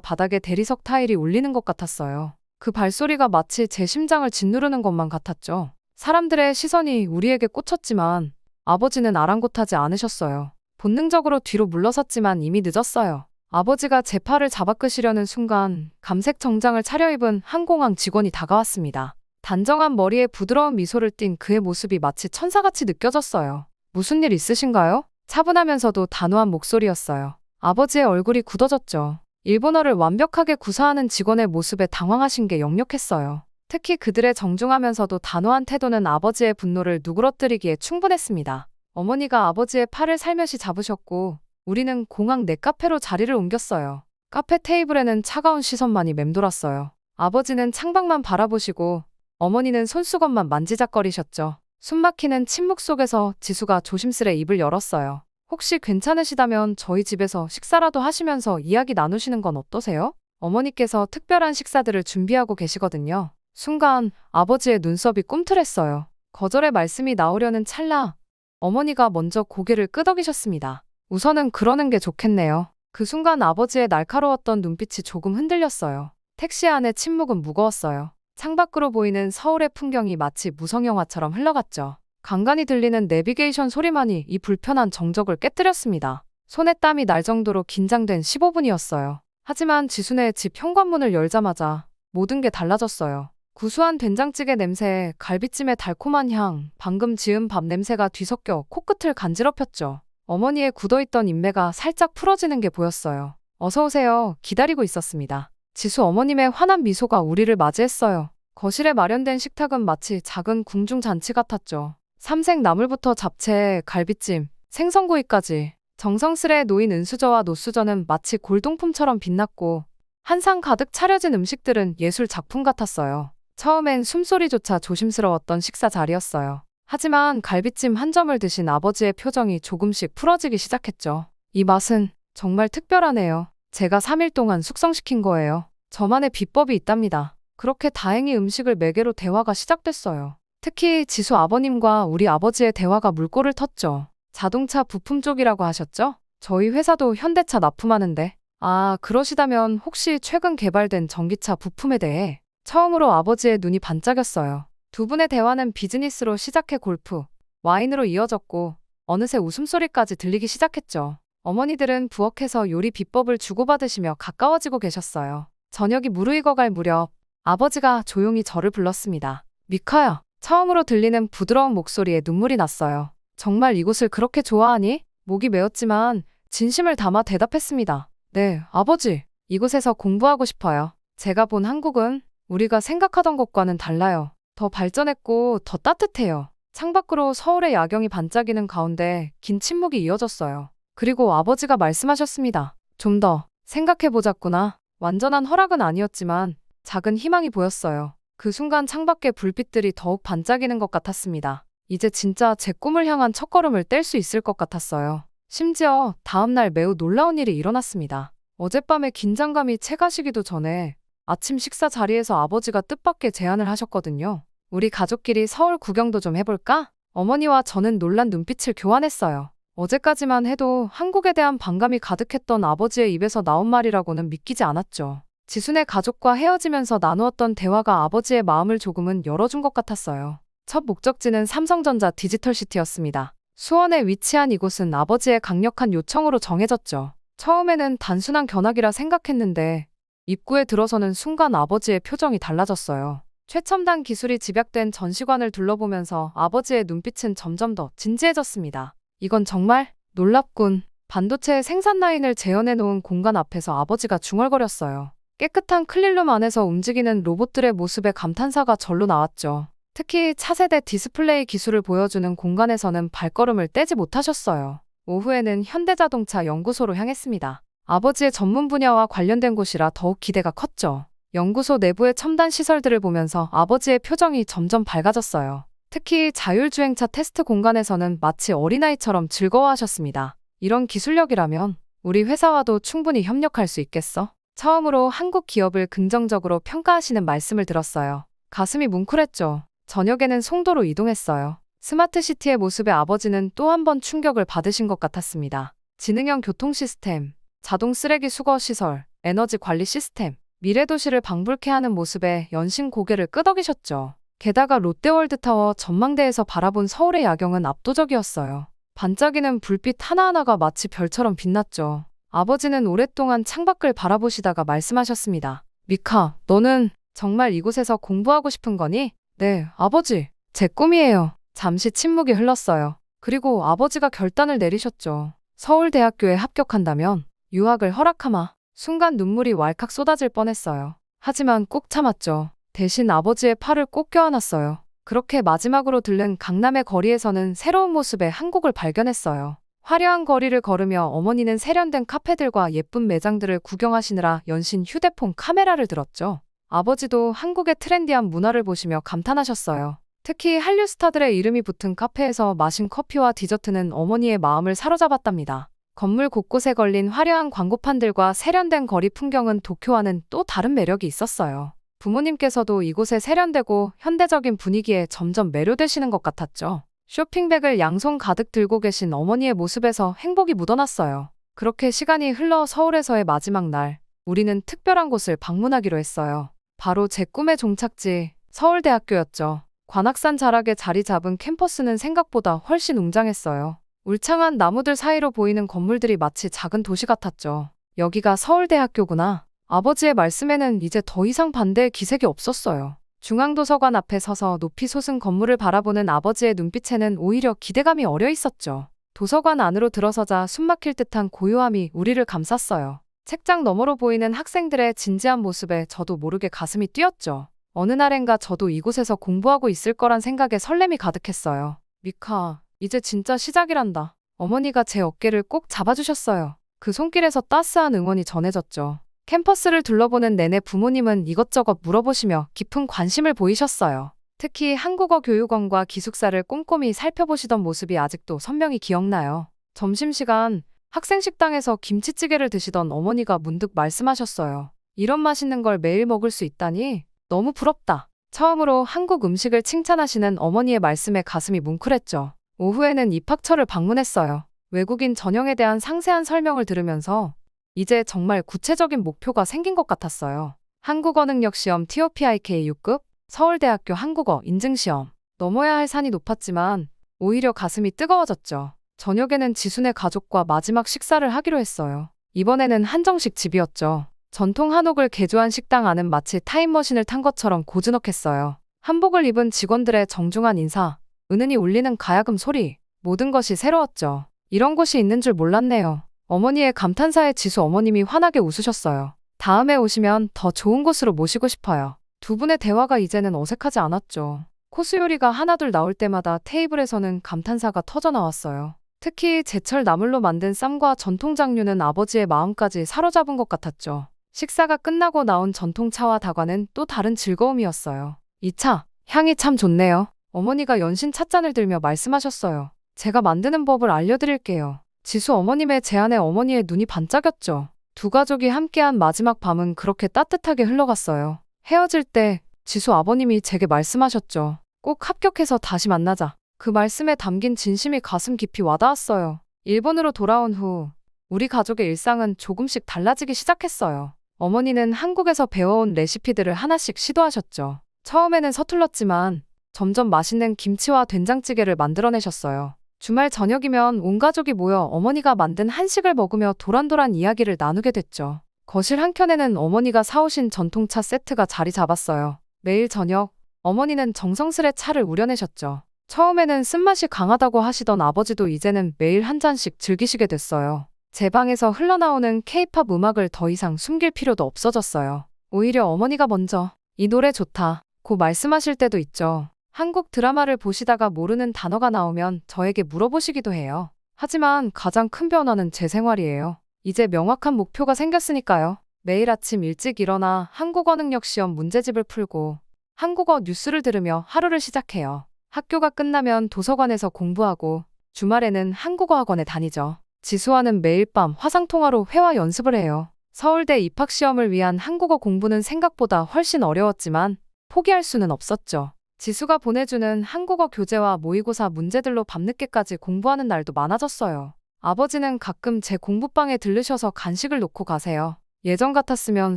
바닥에 대리석 타일이 울리는 것 같았어요. 그 발소리가 마치 제 심장을 짓누르는 것만 같았죠. 사람들의 시선이 우리에게 꽂혔지만 아버지는 아랑곳하지 않으셨어요. 본능적으로 뒤로 물러섰지만 이미 늦었어요. 아버지가 제 팔을 잡아 끄시려는 순간 감색 정장을 차려입은 항공항 직원이 다가왔습니다. 단정한 머리에 부드러운 미소를 띤 그의 모습이 마치 천사같이 느껴졌어요. 무슨 일 있으신가요? 차분하면서도 단호한 목소리였어요. 아버지의 얼굴이 굳어졌죠. 일본어를 완벽하게 구사하는 직원의 모습에 당황하신 게 역력했어요. 특히 그들의 정중하면서도 단호한 태도는 아버지의 분노를 누그러뜨리기에 충분했습니다. 어머니가 아버지의 팔을 살며시 잡으셨고 우리는 공항 넷카페로 자리를 옮겼어요. 카페 테이블에는 차가운 시선만이 맴돌았어요. 아버지는 창밖만 바라보시고 어머니는 손수건만 만지작거리셨죠. 숨막히는 침묵 속에서 지수가 조심스레 입을 열었어요. 혹시 괜찮으시다면 저희 집에서 식사라도 하시면서 이야기 나누시는 건 어떠세요? 어머니께서 특별한 식사들을 준비하고 계시거든요. 순간 아버지의 눈썹이 꿈틀했어요. 거절의 말씀이 나오려는 찰나 어머니가 먼저 고개를 끄덕이셨습니다. 우선은 그러는 게 좋겠네요. 그 순간 아버지의 날카로웠던 눈빛이 조금 흔들렸어요. 택시 안의 침묵은 무거웠어요. 창밖으로 보이는 서울의 풍경이 마치 무성영화처럼 흘러갔죠. 간간히 들리는 내비게이션 소리만이 이 불편한 정적을 깨뜨렸습니다. 손에 땀이 날 정도로 긴장된 15분이었어요. 하지만 지순의 집 현관문을 열자마자 모든 게 달라졌어요. 구수한 된장찌개 냄새에 갈비찜의 달콤한 향, 방금 지은 밥 냄새가 뒤섞여 코끝을 간지럽혔죠. 어머니의 굳어있던 인매가 살짝 풀어지는 게 보였어요. 어서 오세요. 기다리고 있었습니다. 지수 어머님의 환한 미소가 우리를 맞이했어요. 거실에 마련된 식탁은 마치 작은 궁중잔치 같았죠. 삼색 나물부터 잡채, 갈비찜, 생선구이까지 정성스레 놓인 은수저와 노수저는 마치 골동품처럼 빛났고 한 상 가득 차려진 음식들은 예술 작품 같았어요. 처음엔 숨소리조차 조심스러웠던 식사 자리였어요. 하지만 갈비찜 한 점을 드신 아버지의 표정이 조금씩 풀어지기 시작했죠. 이 맛은 정말 특별하네요. 제가 3일 동안 숙성시킨 거예요. 저만의 비법이 있답니다. 그렇게 다행히 음식을 매개로 대화가 시작됐어요. 특히 지수 아버님과 우리 아버지의 대화가 물꼬를 텄죠. 자동차 부품 쪽이라고 하셨죠? 저희 회사도 현대차 납품하는데. 아, 그러시다면 혹시 최근 개발된 전기차 부품에 대해? 처음으로 아버지의 눈이 반짝였어요. 두 분의 대화는 비즈니스로 시작해 골프, 와인으로 이어졌고 어느새 웃음소리까지 들리기 시작했죠. 어머니들은 부엌에서 요리 비법을 주고받으시며 가까워지고 계셨어요. 저녁이 무르익어갈 무렵 아버지가 조용히 저를 불렀습니다. 미카야. 처음으로 들리는 부드러운 목소리에 눈물이 났어요. 정말 이곳을 그렇게 좋아하니? 목이 메었지만 진심을 담아 대답했습니다. 네, 아버지. 이곳에서 공부하고 싶어요. 제가 본 한국은 우리가 생각하던 것과는 달라요. 더 발전했고 더 따뜻해요. 창밖으로 서울의 야경이 반짝이는 가운데 긴 침묵이 이어졌어요. 그리고 아버지가 말씀하셨습니다. 좀 더 생각해보자꾸나. 완전한 허락은 아니었지만 작은 희망이 보였어요. 그 순간 창밖의 불빛들이 더욱 반짝이는 것 같았습니다. 이제 진짜 제 꿈을 향한 첫걸음을 뗄 수 있을 것 같았어요. 심지어 다음날 매우 놀라운 일이 일어났습니다. 어젯밤에 긴장감이 채가시기도 전에 아침 식사 자리에서 아버지가 뜻밖의 제안을 하셨거든요. 우리 가족끼리 서울 구경도 좀 해볼까? 어머니와 저는 놀란 눈빛을 교환했어요. 어제까지만 해도 한국에 대한 반감이 가득했던 아버지의 입에서 나온 말이라고는 믿기지 않았죠. 지순의 가족과 헤어지면서 나누었던 대화가 아버지의 마음을 조금은 열어준 것 같았어요. 첫 목적지는 삼성전자 디지털시티였습니다. 수원에 위치한 이곳은 아버지의 강력한 요청으로 정해졌죠. 처음에는 단순한 견학이라 생각했는데 입구에 들어서는 순간 아버지의 표정이 달라졌어요. 최첨단 기술이 집약된 전시관을 둘러보면서 아버지의 눈빛은 점점 더 진지해졌습니다. 이건 정말 놀랍군. 반도체의 생산 라인을 재현해 놓은 공간 앞에서 아버지가 중얼거렸어요. 깨끗한 클린룸 안에서 움직이는 로봇들의 모습에 감탄사가 절로 나왔죠. 특히 차세대 디스플레이 기술을 보여주는 공간에서는 발걸음을 떼지 못하셨어요. 오후에는 현대자동차 연구소로 향했습니다. 아버지의 전문 분야와 관련된 곳이라 더욱 기대가 컸죠. 연구소 내부의 첨단 시설들을 보면서 아버지의 표정이 점점 밝아졌어요. 특히 자율주행차 테스트 공간에서는 마치 어린아이처럼 즐거워하셨습니다. 이런 기술력이라면 우리 회사와도 충분히 협력할 수 있겠어? 처음으로 한국 기업을 긍정적으로 평가하시는 말씀을 들었어요. 가슴이 뭉클했죠. 저녁에는 송도로 이동했어요. 스마트시티의 모습에 아버지는 또 한 번 충격을 받으신 것 같았습니다. 지능형 교통 시스템, 자동 쓰레기 수거 시설, 에너지 관리 시스템, 미래도시를 방불케 하는 모습에 연신 고개를 끄덕이셨죠. 게다가 롯데월드타워 전망대에서 바라본 서울의 야경은 압도적이었어요. 반짝이는 불빛 하나하나가 마치 별처럼 빛났죠. 아버지는 오랫동안 창밖을 바라보시다가 말씀하셨습니다. 미카, 너는 정말 이곳에서 공부하고 싶은 거니? 네, 아버지. 제 꿈이에요. 잠시 침묵이 흘렀어요. 그리고 아버지가 결단을 내리셨죠. 서울대학교에 합격한다면 유학을 허락하마. 순간 눈물이 왈칵 쏟아질 뻔했어요. 하지만 꾹 참았죠. 대신 아버지의 팔을 꼭 껴안았어요. 그렇게 마지막으로 들른 강남의 거리에서는 새로운 모습의 한국을 발견했어요. 화려한 거리를 걸으며 어머니는 세련된 카페들과 예쁜 매장들을 구경하시느라 연신 휴대폰 카메라를 들었죠. 아버지도 한국의 트렌디한 문화를 보시며 감탄하셨어요. 특히 한류 스타들의 이름이 붙은 카페에서 마신 커피와 디저트는 어머니의 마음을 사로잡았답니다. 건물 곳곳에 걸린 화려한 광고판들과 세련된 거리 풍경은 도쿄와는 또 다른 매력이 있었어요. 부모님께서도 이곳의 세련되고 현대적인 분위기에 점점 매료되시는 것 같았죠. 쇼핑백을 양손 가득 들고 계신 어머니의 모습에서 행복이 묻어났어요. 그렇게 시간이 흘러 서울에서의 마지막 날, 우리는 특별한 곳을 방문하기로 했어요. 바로 제 꿈의 종착지, 서울대학교였죠. 관악산 자락에 자리 잡은 캠퍼스는 생각보다 훨씬 웅장했어요. 울창한 나무들 사이로 보이는 건물들이 마치 작은 도시 같았죠. 여기가 서울대학교구나. 아버지의 말씀에는 이제 더 이상 반대의 기색이 없었어요. 중앙도서관 앞에 서서 높이 솟은 건물을 바라보는 아버지의 눈빛에는 오히려 기대감이 어려 있었죠. 도서관 안으로 들어서자 숨막힐 듯한 고요함이 우리를 감쌌어요. 책장 너머로 보이는 학생들의 진지한 모습에 저도 모르게 가슴이 뛰었죠. 어느 날엔가 저도 이곳에서 공부하고 있을 거란 생각에 설렘이 가득했어요. 미카, 이제 진짜 시작이란다. 어머니가 제 어깨를 꼭 잡아주셨어요. 그 손길에서 따스한 응원이 전해졌죠. 캠퍼스를 둘러보는 내내 부모님은 이것저것 물어보시며 깊은 관심을 보이셨어요. 특히 한국어 교육원과 기숙사를 꼼꼼히 살펴보시던 모습이 아직도 선명히 기억나요. 점심시간 학생 식당에서 김치찌개를 드시던 어머니가 문득 말씀하셨어요. 이런 맛있는 걸 매일 먹을 수 있다니 너무 부럽다. 처음으로 한국 음식을 칭찬하시는 어머니의 말씀에 가슴이 뭉클했죠. 오후에는 입학처를 방문했어요. 외국인 전형에 대한 상세한 설명을 들으면서 이제 정말 구체적인 목표가 생긴 것 같았어요. 한국어 능력 시험 TOPIK 6급, 서울대학교 한국어 인증시험. 넘어야 할 산이 높았지만 오히려 가슴이 뜨거워졌죠. 저녁에는 지순의 가족과 마지막 식사를 하기로 했어요. 이번에는 한정식 집이었죠. 전통 한옥을 개조한 식당 안은 마치 타임머신을 탄 것처럼 고즈넉했어요. 한복을 입은 직원들의 정중한 인사, 은은히 울리는 가야금 소리, 모든 것이 새로웠죠. 이런 곳이 있는 줄 몰랐네요. 어머니의 감탄사에 지수 어머님이 환하게 웃으셨어요. 다음에 오시면 더 좋은 곳으로 모시고 싶어요. 두 분의 대화가 이제는 어색하지 않았죠. 코스 요리가 하나둘 나올 때마다 테이블에서는 감탄사가 터져 나왔어요. 특히 제철 나물로 만든 쌈과 전통 장류는 아버지의 마음까지 사로잡은 것 같았죠. 식사가 끝나고 나온 전통차와 다과는 또 다른 즐거움이었어요. 이 차, 향이 참 좋네요. 어머니가 연신 찻잔을 들며 말씀하셨어요. 제가 만드는 법을 알려드릴게요. 지수 어머님의 제안에 어머니의 눈이 반짝였죠. 두 가족이 함께한 마지막 밤은 그렇게 따뜻하게 흘러갔어요. 헤어질 때 지수 아버님이 제게 말씀하셨죠. 꼭 합격해서 다시 만나자. 그 말씀에 담긴 진심이 가슴 깊이 와닿았어요. 일본으로 돌아온 후 우리 가족의 일상은 조금씩 달라지기 시작했어요. 어머니는 한국에서 배워온 레시피들을 하나씩 시도하셨죠. 처음에는 서툴렀지만 점점 맛있는 김치와 된장찌개를 만들어내셨어요. 주말 저녁이면 온 가족이 모여 어머니가 만든 한식을 먹으며 도란도란 이야기를 나누게 됐죠. 거실 한켠에는 어머니가 사오신 전통차 세트가 자리 잡았어요. 매일 저녁 어머니는 정성스레 차를 우려내셨죠. 처음에는 쓴맛이 강하다고 하시던 아버지도 이제는 매일 한 잔씩 즐기시게 됐어요. 제 방에서 흘러나오는 케이팝 음악을 더 이상 숨길 필요도 없어졌어요. 오히려 어머니가 먼저 이 노래 좋다 고 말씀하실 때도 있죠. 한국 드라마를 보시다가 모르는 단어가 나오면 저에게 물어보시기도 해요. 하지만 가장 큰 변화는 제 생활이에요. 이제 명확한 목표가 생겼으니까요. 매일 아침 일찍 일어나 한국어 능력 시험 문제집을 풀고 한국어 뉴스를 들으며 하루를 시작해요. 학교가 끝나면 도서관에서 공부하고 주말에는 한국어 학원에 다니죠. 지수와는 매일 밤 화상통화로 회화 연습을 해요. 서울대 입학시험을 위한 한국어 공부는 생각보다 훨씬 어려웠지만 포기할 수는 없었죠. 지수가 보내주는 한국어 교재와 모의고사 문제들로 밤늦게까지 공부하는 날도 많아졌어요. 아버지는 가끔 제 공부방에 들르셔서 간식을 놓고 가세요. 예전 같았으면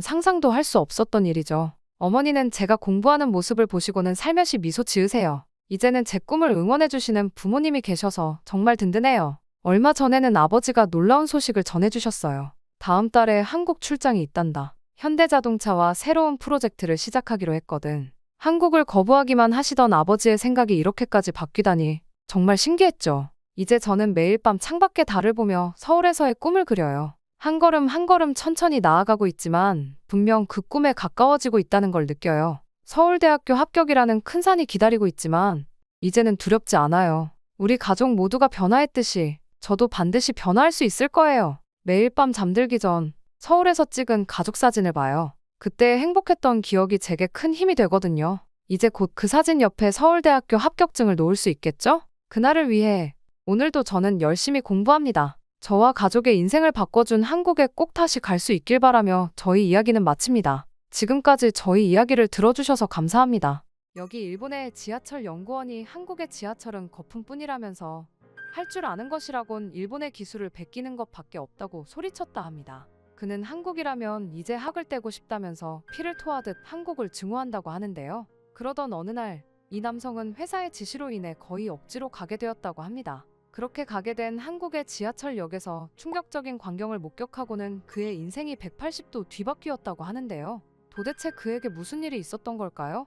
상상도 할 수 없었던 일이죠. 어머니는 제가 공부하는 모습을 보시고는 살며시 미소 지으세요. 이제는 제 꿈을 응원해주시는 부모님이 계셔서 정말 든든해요. 얼마 전에는 아버지가 놀라운 소식을 전해주셨어요. 다음 달에 한국 출장이 있단다. 현대자동차와 새로운 프로젝트를 시작하기로 했거든. 한국을 거부하기만 하시던 아버지의 생각이 이렇게까지 바뀌다니 정말 신기했죠. 이제 저는 매일 밤 창밖의 달을 보며 서울에서의 꿈을 그려요. 한 걸음 한 걸음 천천히 나아가고 있지만 분명 그 꿈에 가까워지고 있다는 걸 느껴요. 서울대학교 합격이라는 큰 산이 기다리고 있지만 이제는 두렵지 않아요. 우리 가족 모두가 변화했듯이 저도 반드시 변화할 수 있을 거예요. 매일 밤 잠들기 전 서울에서 찍은 가족 사진을 봐요. 그때 행복했던 기억이 제게 큰 힘이 되거든요. 이제 곧 그 사진 옆에 서울대학교 합격증을 놓을 수 있겠죠? 그날을 위해 오늘도 저는 열심히 공부합니다. 저와 가족의 인생을 바꿔준 한국에 꼭 다시 갈 수 있길 바라며 저희 이야기는 마칩니다. 지금까지 저희 이야기를 들어주셔서 감사합니다. 여기 일본의 지하철 연구원이 한국의 지하철은 거품뿐이라면서 할 줄 아는 것이라곤 일본의 기술을 베끼는 것밖에 없다고 소리쳤다 합니다. 그는 한국이라면 이제 학을 떼고 싶다면서 피를 토하듯 한국을 증오한다고 하는데요. 그러던 어느 날 이 남성은 회사의 지시로 인해 거의 억지로 가게 되었다고 합니다. 그렇게 가게 된 한국의 지하철역에서 충격적인 광경을 목격하고는 그의 인생이 180도 뒤바뀌었다고 하는데요. 도대체 그에게 무슨 일이 있었던 걸까요?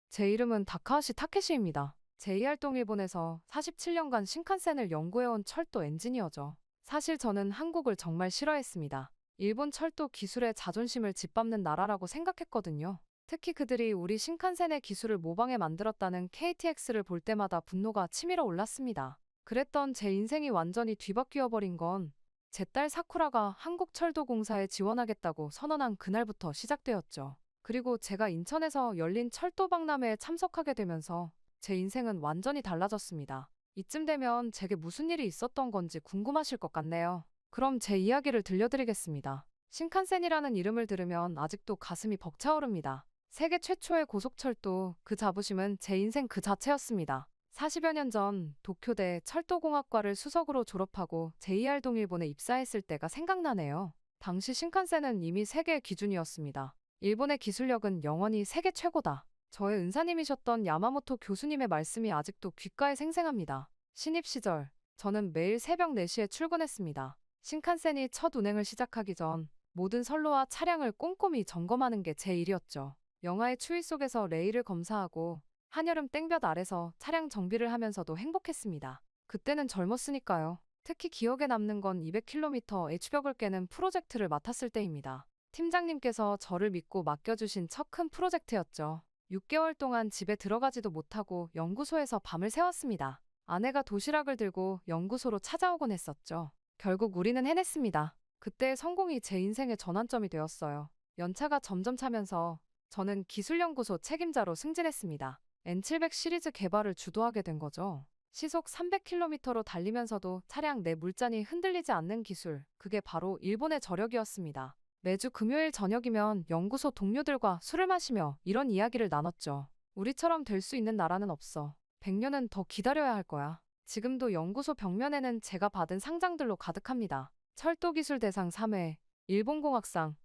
제 이름은 다카하시 타케시입니다. 제2활동일본에서 47년간 신칸센을 연구해온 철도 엔지니어죠. 사실 저는 한국을 정말 싫어했습니다. 일본 철도 기술의 자존심을 짓밟는 나라라고 생각했거든요. 특히 그들이 우리 신칸센의 기술을 모방해 만들었다는 KTX를 볼 때마다 분노가 치밀어 올랐습니다. 그랬던 제 인생이 완전히 뒤바뀌어 버린 건 제 딸 사쿠라가 한국철도공사에 지원하겠다고 선언한 그날부터 시작되었죠. 그리고 제가 인천에서 열린 철도박람회에 참석하게 되면서 제 인생은 완전히 달라졌습니다. 이쯤 되면 제게 무슨 일이 있었던 건지 궁금하실 것 같네요. 그럼 제 이야기를 들려드리겠습니다. 신칸센이라는 이름을 들으면 아직도 가슴이 벅차오릅니다. 세계 최초의 고속철도, 그 자부심은 제 인생 그 자체였습니다. 40여 년 전 도쿄대 철도공학과를 수석으로 졸업하고 JR 동일본에 입사했을 때가 생각나네요. 당시 신칸센은 이미 세계 기준이었습니다. 일본의 기술력은 영원히 세계 최고다. 저의 은사님이셨던 야마모토 교수님의 말씀이 아직도 귓가에 생생합니다. 신입 시절, 저는 매일 새벽 4시에 출근했습니다. 신칸센이 첫 운행을 시작하기 전 모든 선로와 차량을 꼼꼼히 점검하는 게 제 일이었죠. 영하의 추위 속에서 레일을 검사하고 한여름 땡볕 아래서 차량 정비를 하면서도 행복했습니다. 그때는 젊었으니까요. 특히 기억에 남는 건 200km의 추벽을 깨는 프로젝트를 맡았을 때입니다. 팀장님께서 저를 믿고 맡겨주신 첫 큰 프로젝트였죠. 6개월 동안 집에 들어가지도 못하고 연구소에서 밤을 새웠습니다. 아내가 도시락을 들고 연구소로 찾아오곤 했었죠. 결국 우리는 해냈습니다. 그때의 성공이 제 인생의 전환점이 되었어요. 연차가 점점 차면서 저는 기술연구소 책임자로 승진했습니다. N700 시리즈 개발을 주도하게 된 거죠. 시속 300km로 달리면서도 차량 내 물잔이 흔들리지 않는 기술, 그게 바로 일본의 저력이었습니다. 매주 금요일 저녁이면 연구소 동료들과 술을 마시며 이런 이야기를 나눴죠. 우리처럼 될 수 있는 나라는 없어. 100년은 더 기다려야 할 거야. 지금도 연구소 벽면에는 제가 받은 상장들로 가득합니다. 철도기술대상 3회, 일본공학상,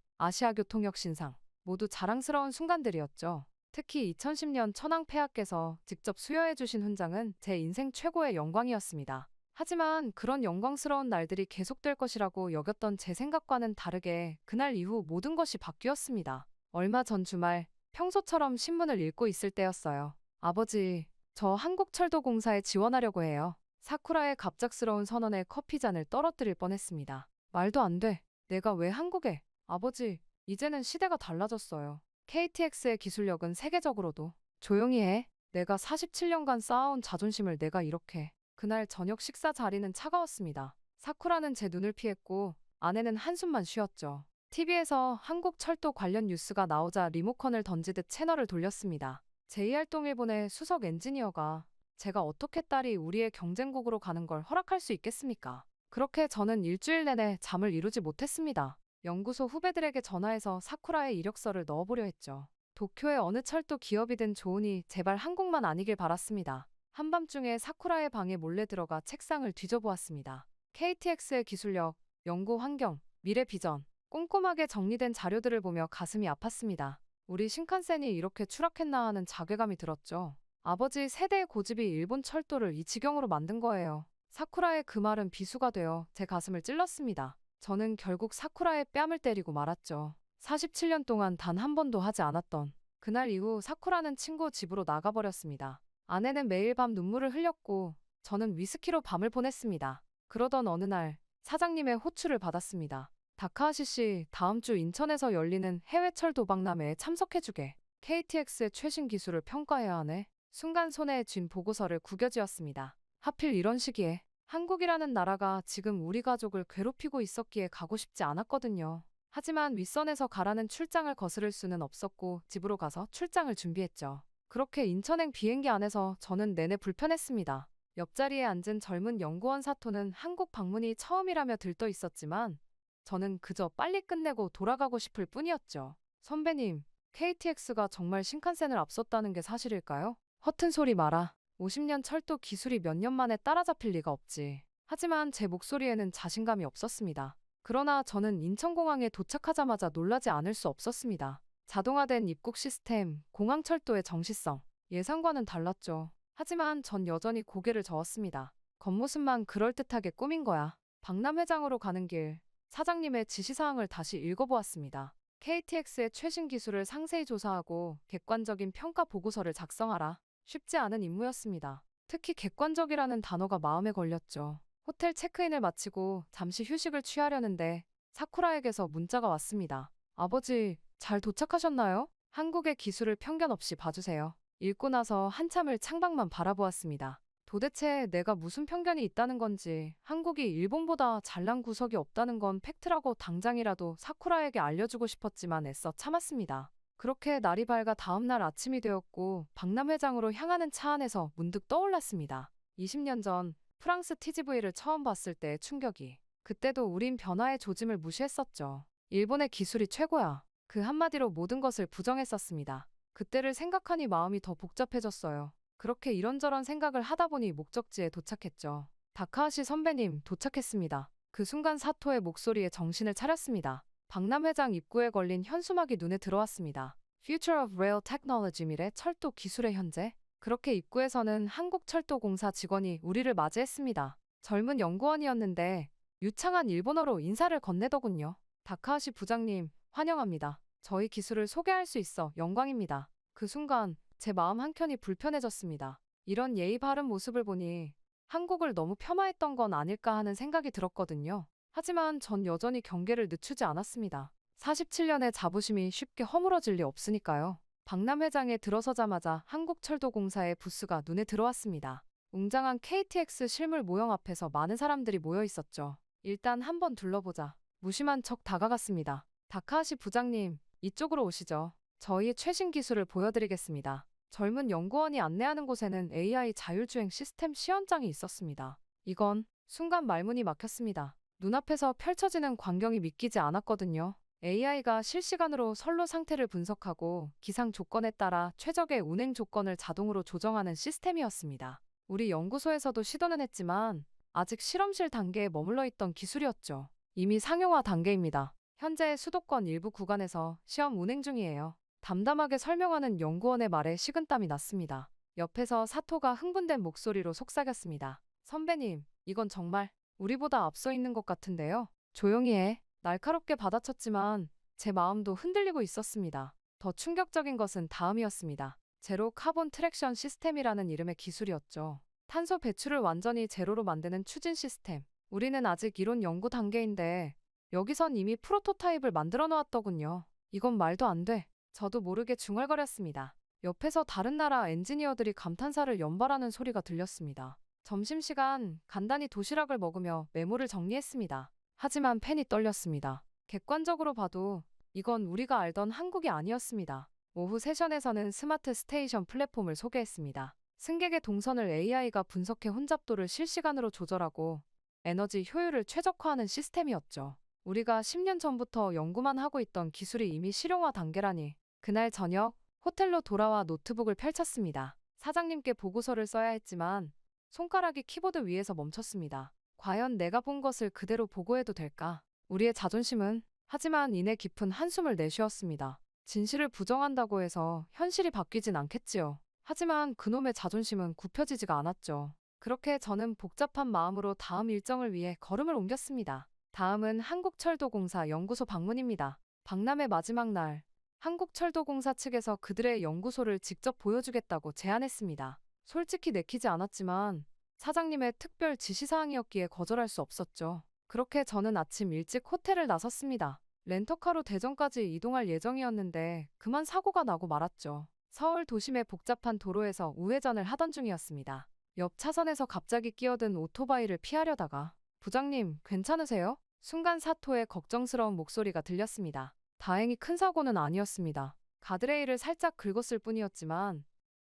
아시아교통혁신상, 모두 자랑스러운 순간들이었죠. 특히 2010년 천황폐하께서 직접 수여해주신 훈장은 제 인생 최고의 영광이었습니다. 하지만 그런 영광스러운 날들이 계속될 것이라고 여겼던 제 생각과는 다르게 그날 이후 모든 것이 바뀌었습니다. 얼마 전 주말, 평소처럼 신문을 읽고 있을 때였어요. 아버지, 저 한국철도공사에 지원하려고 해요. 사쿠라의 갑작스러운 선언에 커피잔을 떨어뜨릴 뻔했습니다. 말도 안 돼. 내가 왜 한국에? 아버지, 이제는 시대가 달라졌어요. KTX의 기술력은 세계적으로도. 조용히 해. 내가 47년간 쌓아온 자존심을 내가 이렇게. 그날 저녁 식사 자리는 차가웠습니다. 사쿠라는 제 눈을 피했고 아내는 한숨만 쉬었죠. TV에서 한국철도 관련 뉴스가 나오자 리모컨을 던지듯 채널을 돌렸습니다. JR 동일본의 수석 엔지니어가 제가 어떻게 딸이 우리의 경쟁국으로 가는 걸 허락할 수 있겠습니까? 그렇게 저는 일주일 내내 잠을 이루지 못했습니다. 연구소 후배들에게 전화해서 사쿠라의 이력서를 넣어보려 했죠. 도쿄의 어느 철도 기업이든 좋으니 제발 한국만 아니길 바랐습니다. 한밤중에 사쿠라의 방에 몰래 들어가 책상을 뒤져보았습니다. KTX의 기술력, 연구 환경, 미래 비전, 꼼꼼하게 정리된 자료들을 보며 가슴이 아팠습니다. 우리 신칸센이 이렇게 추락했나 하는 자괴감이 들었죠. 아버지 세대의 고집이 일본 철도를 이 지경으로 만든 거예요. 사쿠라의 그 말은 비수가 되어 제 가슴을 찔렀습니다. 저는 결국 사쿠라의 뺨을 때리고 말았죠. 47년 동안 단 한 번도 하지 않았던. 그날 이후 사쿠라는 친구 집으로 나가버렸습니다. 아내는 매일 밤 눈물을 흘렸고 저는 위스키로 밤을 보냈습니다. 그러던 어느 날 사장님의 호출을 받았습니다. 다카하시 씨, 다음 주 인천에서 열리는 해외철 도박람회에 참석해주게. KTX의 최신 기술을 평가해야 하네. 순간 손에 쥔 보고서를 구겨쥐었습니다. 하필 이런 시기에 한국이라는 나라가 지금 우리 가족을 괴롭히고 있었기에 가고 싶지 않았거든요. 하지만 윗선에서 가라는 출장을 거스를 수는 없었고 집으로 가서 출장을 준비했죠. 그렇게 인천행 비행기 안에서 저는 내내 불편했습니다. 옆자리에 앉은 젊은 연구원 사토는 한국 방문이 처음이라며 들떠 있었지만 저는 그저 빨리 끝내고 돌아가고 싶을 뿐이었죠. 선배님, KTX가 정말 신칸센을 앞섰다는 게 사실일까요? 허튼 소리 마라. 50년 철도 기술이 몇 년 만에 따라잡힐 리가 없지. 하지만 제 목소리에는 자신감이 없었습니다. 그러나 저는 인천공항에 도착하자마자 놀라지 않을 수 없었습니다. 자동화된 입국 시스템, 공항철도의 정시성, 예상과는 달랐죠. 하지만 전 여전히 고개를 저었습니다. 겉모습만 그럴듯하게 꾸민 거야. 박람회장으로 가는 길, 사장님의 지시사항을 다시 읽어보았습니다. KTX의 최신 기술을 상세히 조사하고 객관적인 평가 보고서를 작성하라. 쉽지 않은 임무였습니다. 특히 객관적이라는 단어가 마음에 걸렸죠. 호텔 체크인을 마치고 잠시 휴식을 취하려는데 사쿠라에게서 문자가 왔습니다. 아버지, 잘 도착하셨나요? 한국의 기술을 편견 없이 봐주세요. 읽고 나서 한참을 창밖만 바라보았습니다. 도대체 내가 무슨 편견이 있다는 건지, 한국이 일본보다 잘난 구석이 없다는 건 팩트라고 당장이라도 사쿠라에게 알려주고 싶었지만 애써 참았습니다. 그렇게 날이 밝아 다음날 아침이 되었고 박람회장으로 향하는 차 안에서 문득 떠올랐습니다. 20년 전 프랑스 TGV를 처음 봤을 때의 충격이. 그때도 우린 변화의 조짐을 무시했었죠. 일본의 기술이 최고야. 그 한마디로 모든 것을 부정했었습니다. 그때를 생각하니 마음이 더 복잡해졌어요. 그렇게 이런저런 생각을 하다 보니 목적지에 도착했죠. 다카하시 선배님, 도착했습니다. 그 순간 사토의 목소리에 정신을 차렸습니다. 박람회장 입구에 걸린 현수막이 눈에 들어왔습니다. Future of Rail Technology, 미래 철도 기술의 현재. 그렇게 입구에서는 한국철도공사 직원이 우리를 맞이했습니다. 젊은 연구원이었는데 유창한 일본어로 인사를 건네더군요. 다카하시 부장님, 환영합니다. 저희 기술을 소개할 수 있어 영광입니다. 그 순간 제 마음 한켠이 불편해졌습니다. 이런 예의 바른 모습을 보니 한국을 너무 폄하했던 건 아닐까 하는 생각이 들었거든요. 하지만 전 여전히 경계를 늦추지 않았습니다. 47년의 자부심이 쉽게 허물어질 리 없으니까요. 박람회장에 들어서자마자 한국철도공사의 부스가 눈에 들어왔습니다. 웅장한 KTX 실물 모형 앞에서 많은 사람들이 모여 있었죠. 일단 한번 둘러보자. 무심한 척 다가갔습니다. 다카하시 부장님, 이쪽으로 오시죠. 저희의 최신 기술을 보여드리겠습니다. 젊은 연구원이 안내하는 곳에는 AI 자율주행 시스템 시연장이 있었습니다. 이건 순간 말문이 막혔습니다. 눈앞에서 펼쳐지는 광경이 믿기지 않았거든요. AI가 실시간으로 선로 상태를 분석하고 기상 조건에 따라 최적의 운행 조건을 자동으로 조정하는 시스템이었습니다. 우리 연구소에서도 시도는 했지만 아직 실험실 단계에 머물러 있던 기술이었죠. 이미 상용화 단계입니다. 현재 수도권 일부 구간에서 시험 운행 중이에요. 담담하게 설명하는 연구원의 말에 식은땀이 났습니다. 옆에서 사토가 흥분된 목소리로 속삭였습니다. 선배님, 이건 정말 우리보다 앞서 있는 것 같은데요. 조용히 해. 날카롭게 받아쳤지만 제 마음도 흔들리고 있었습니다. 더 충격적인 것은 다음이었습니다. 제로 카본 트랙션 시스템이라는 이름의 기술이었죠. 탄소 배출을 완전히 제로로 만드는 추진 시스템. 우리는 아직 이론 연구 단계인데 여기선 이미 프로토타입을 만들어 놓았더군요. 이건 말도 안 돼. 저도 모르게 중얼거렸습니다. 옆에서 다른 나라 엔지니어들이 감탄사를 연발하는 소리가 들렸습니다. 점심시간 간단히 도시락을 먹으며 메모를 정리했습니다. 하지만 펜이 떨렸습니다. 객관적으로 봐도 이건 우리가 알던 한국이 아니었습니다. 오후 세션에서는 스마트 스테이션 플랫폼을 소개했습니다. 승객의 동선을 AI가 분석해 혼잡도를 실시간으로 조절하고 에너지 효율을 최적화하는 시스템이었죠. 우리가 10년 전부터 연구만 하고 있던 기술이 이미 실용화 단계라니. 그날 저녁 호텔로 돌아와 노트북을 펼쳤습니다. 사장님께 보고서를 써야 했지만 손가락이 키보드 위에서 멈췄습니다. 과연 내가 본 것을 그대로 보고해도 될까? 우리의 자존심은? 하지만 이내 깊은 한숨을 내쉬었습니다. 진실을 부정한다고 해서 현실이 바뀌진 않겠지요. 하지만 그놈의 자존심은 굽혀지지가 않았죠. 그렇게 저는 복잡한 마음으로 다음 일정을 위해 걸음을 옮겼습니다. 다음은 한국철도공사 연구소 방문입니다. 박람회 마지막 날, 한국철도공사 측에서 그들의 연구소를 직접 보여주겠다고 제안했습니다. 솔직히 내키지 않았지만 사장님의 특별 지시사항이었기에 거절할 수 없었죠. 그렇게 저는 아침 일찍 호텔을 나섰습니다. 렌터카로 대전까지 이동할 예정이었는데 그만 사고가 나고 말았죠. 서울 도심의 복잡한 도로에서 우회전을 하던 중이었습니다. 옆 차선에서 갑자기 끼어든 오토바이를 피하려다가 부장님, 괜찮으세요? 순간 사토의 걱정스러운 목소리가 들렸습니다. 다행히 큰 사고는 아니었습니다. 가드레일을 살짝 긁었을 뿐이었지만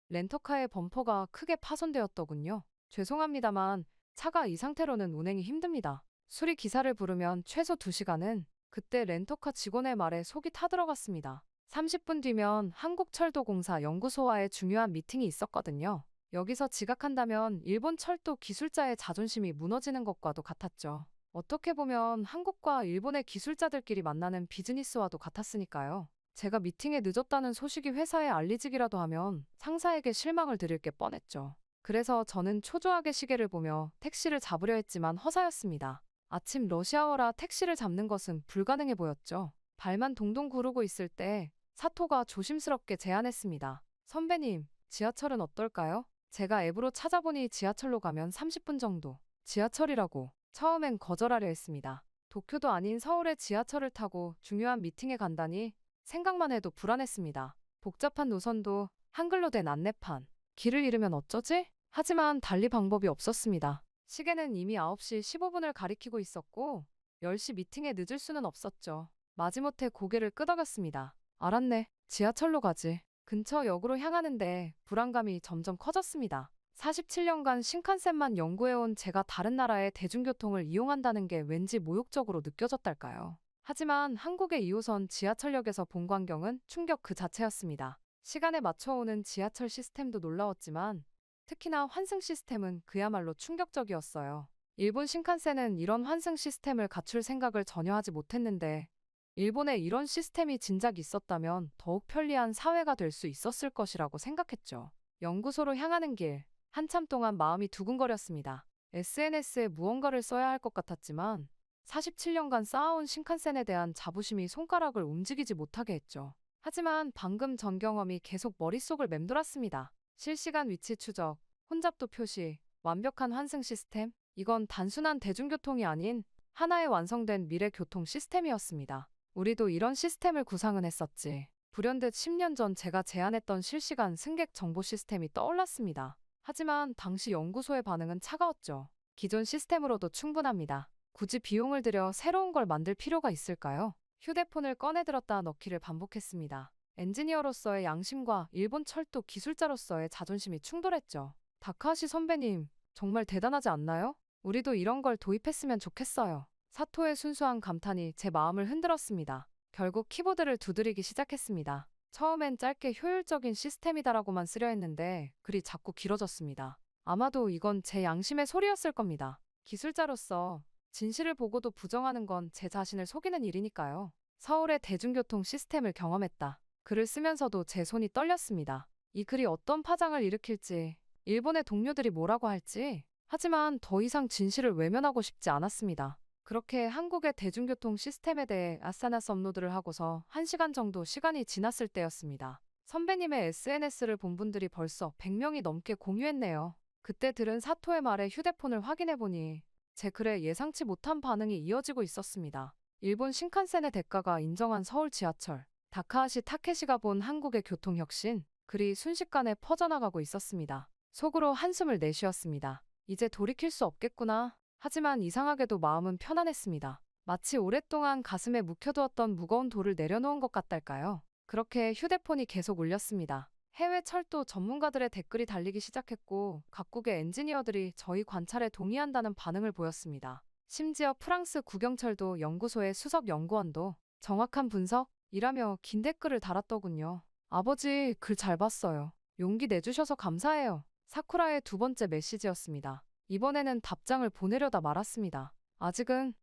렌터카의 범퍼가 크게 파손되었더군요. 죄송합니다만 차가 이 상태로는 운행이 힘듭니다. 수리 기사를 부르면 최소 2시간은. 그때 렌터카 직원의 말에 속이 타들어갔습니다. 30분 뒤면 한국철도공사 연구소와의 중요한 미팅이 있었거든요. 여기서 지각한다면 일본 철도 기술자의 자존심이 무너지는 것과도 같았죠. 어떻게 보면 한국과 일본의 기술자들끼리 만나는 비즈니스와도 같았으니까요. 제가 미팅에 늦었다는 소식이 회사에 알리지기라도 하면 상사에게 실망을 드릴 게 뻔했죠. 그래서 저는 초조하게 시계를 보며 택시를 잡으려 했지만 허사였습니다. 아침 러시아워라 택시를 잡는 것은 불가능해 보였죠. 발만 동동 구르고 있을 때 사토가 조심스럽게 제안했습니다. 선배님, 지하철은 어떨까요? 제가 앱으로 찾아보니 지하철로 가면 30분 정도. 지하철이라고. 처음엔 거절하려 했습니다. 도쿄도 아닌 서울의 지하철을 타고 중요한 미팅에 간다니 생각만 해도 불안했습니다. 복잡한 노선도 한글로 된 안내판. 길을 잃으면 어쩌지? 하지만 달리 방법이 없었습니다. 시계는 이미 9시 15분을 가리키고 있었고 10시 미팅에 늦을 수는 없었죠. 마지못해 고개를 끄덕였습니다. 알았네. 지하철로 가지. 근처 역으로 향하는데 불안감이 점점 커졌습니다. 47년간 신칸센만 연구해온 제가 다른 나라의 대중교통을 이용한다는 게 왠지 모욕적으로 느껴졌달까요. 하지만 한국의 2호선 지하철역에서 본 광경은 충격 그 자체였습니다. 시간에 맞춰오는 지하철 시스템도 놀라웠지만 특히나 환승 시스템은 그야말로 충격적이었어요. 일본 신칸센은 이런 환승 시스템을 갖출 생각을 전혀 하지 못했는데 일본에 이런 시스템이 진작 있었다면 더욱 편리한 사회가 될 수 있었을 것이라고 생각했죠. 연구소로 향하는 길, 한참 동안 마음이 두근거렸습니다. SNS에 무언가를 써야 할 것 같았지만 47년간 쌓아온 신칸센에 대한 자부심이 손가락을 움직이지 못하게 했죠. 하지만 방금 전 경험이 계속 머릿속을 맴돌았습니다. 실시간 위치 추적, 혼잡도 표시, 완벽한 환승 시스템? 이건 단순한 대중교통이 아닌 하나의 완성된 미래 교통 시스템이었습니다. 우리도 이런 시스템을 구상은 했었지. 불현듯 10년 전 제가 제안했던 실시간 승객 정보 시스템이 떠올랐습니다. 하지만 당시 연구소의 반응은 차가웠죠. 기존 시스템으로도 충분합니다. 굳이 비용을 들여 새로운 걸 만들 필요가 있을까요? 휴대폰을 꺼내들었다 넣기를 반복했습니다. 엔지니어로서의 양심과 일본 철도 기술자로서의 자존심이 충돌했죠. 다카하시 선배님, 정말 대단하지 않나요? 우리도 이런 걸 도입했으면 좋겠어요. 사토의 순수한 감탄이 제 마음을 흔들었습니다. 결국 키보드를 두드리기 시작했습니다. 처음엔 짧게 효율적인 시스템이다라고만 쓰려 했는데 글이 자꾸 길어졌습니다. 아마도 이건 제 양심의 소리였을 겁니다. 기술자로서 진실을 보고도 부정하는 건 제 자신을 속이는 일이니까요. 서울의 대중교통 시스템을 경험했다. 글을 쓰면서도 제 손이 떨렸습니다. 이 글이 어떤 파장을 일으킬지, 일본의 동료들이 뭐라고 할지, 하지만 더 이상 진실을 외면하고 싶지 않았습니다. 그렇게 한국의 대중교통 시스템에 대해 아싸나스 업로드를 하고서 1시간 정도 시간이 지났을 때였습니다. 선배님의 SNS를 본 분들이 벌써 100명이 넘게 공유했네요. 그때 들은 사토의 말에 휴대폰을 확인해보니 제 글에 예상치 못한 반응이 이어지고 있었습니다. 일본 신칸센의 대가가 인정한 서울 지하철, 다카하시 타케시가 본 한국의 교통혁신, 글이 순식간에 퍼져나가고 있었습니다. 속으로 한숨을 내쉬었습니다. 이제 돌이킬 수 없겠구나. 하지만 이상하게도 마음은 편안했습니다. 마치 오랫동안 가슴에 묵혀두었던 무거운 돌을 내려놓은 것 같달까요? 그렇게 휴대폰이 계속 울렸습니다. 해외 철도 전문가들의 댓글이 달리기 시작했고 각국의 엔지니어들이 저희 관찰에 동의한다는 반응을 보였습니다. 심지어 프랑스 국영철도 연구소의 수석 연구원도 정확한 분석이라며 긴 댓글을 달았더군요. 아버지, 글 잘 봤어요. 용기 내주셔서 감사해요. 사쿠라의 두 번째 메시지였습니다. 이번에는 답장을 보내려다 말았습니다. 아직은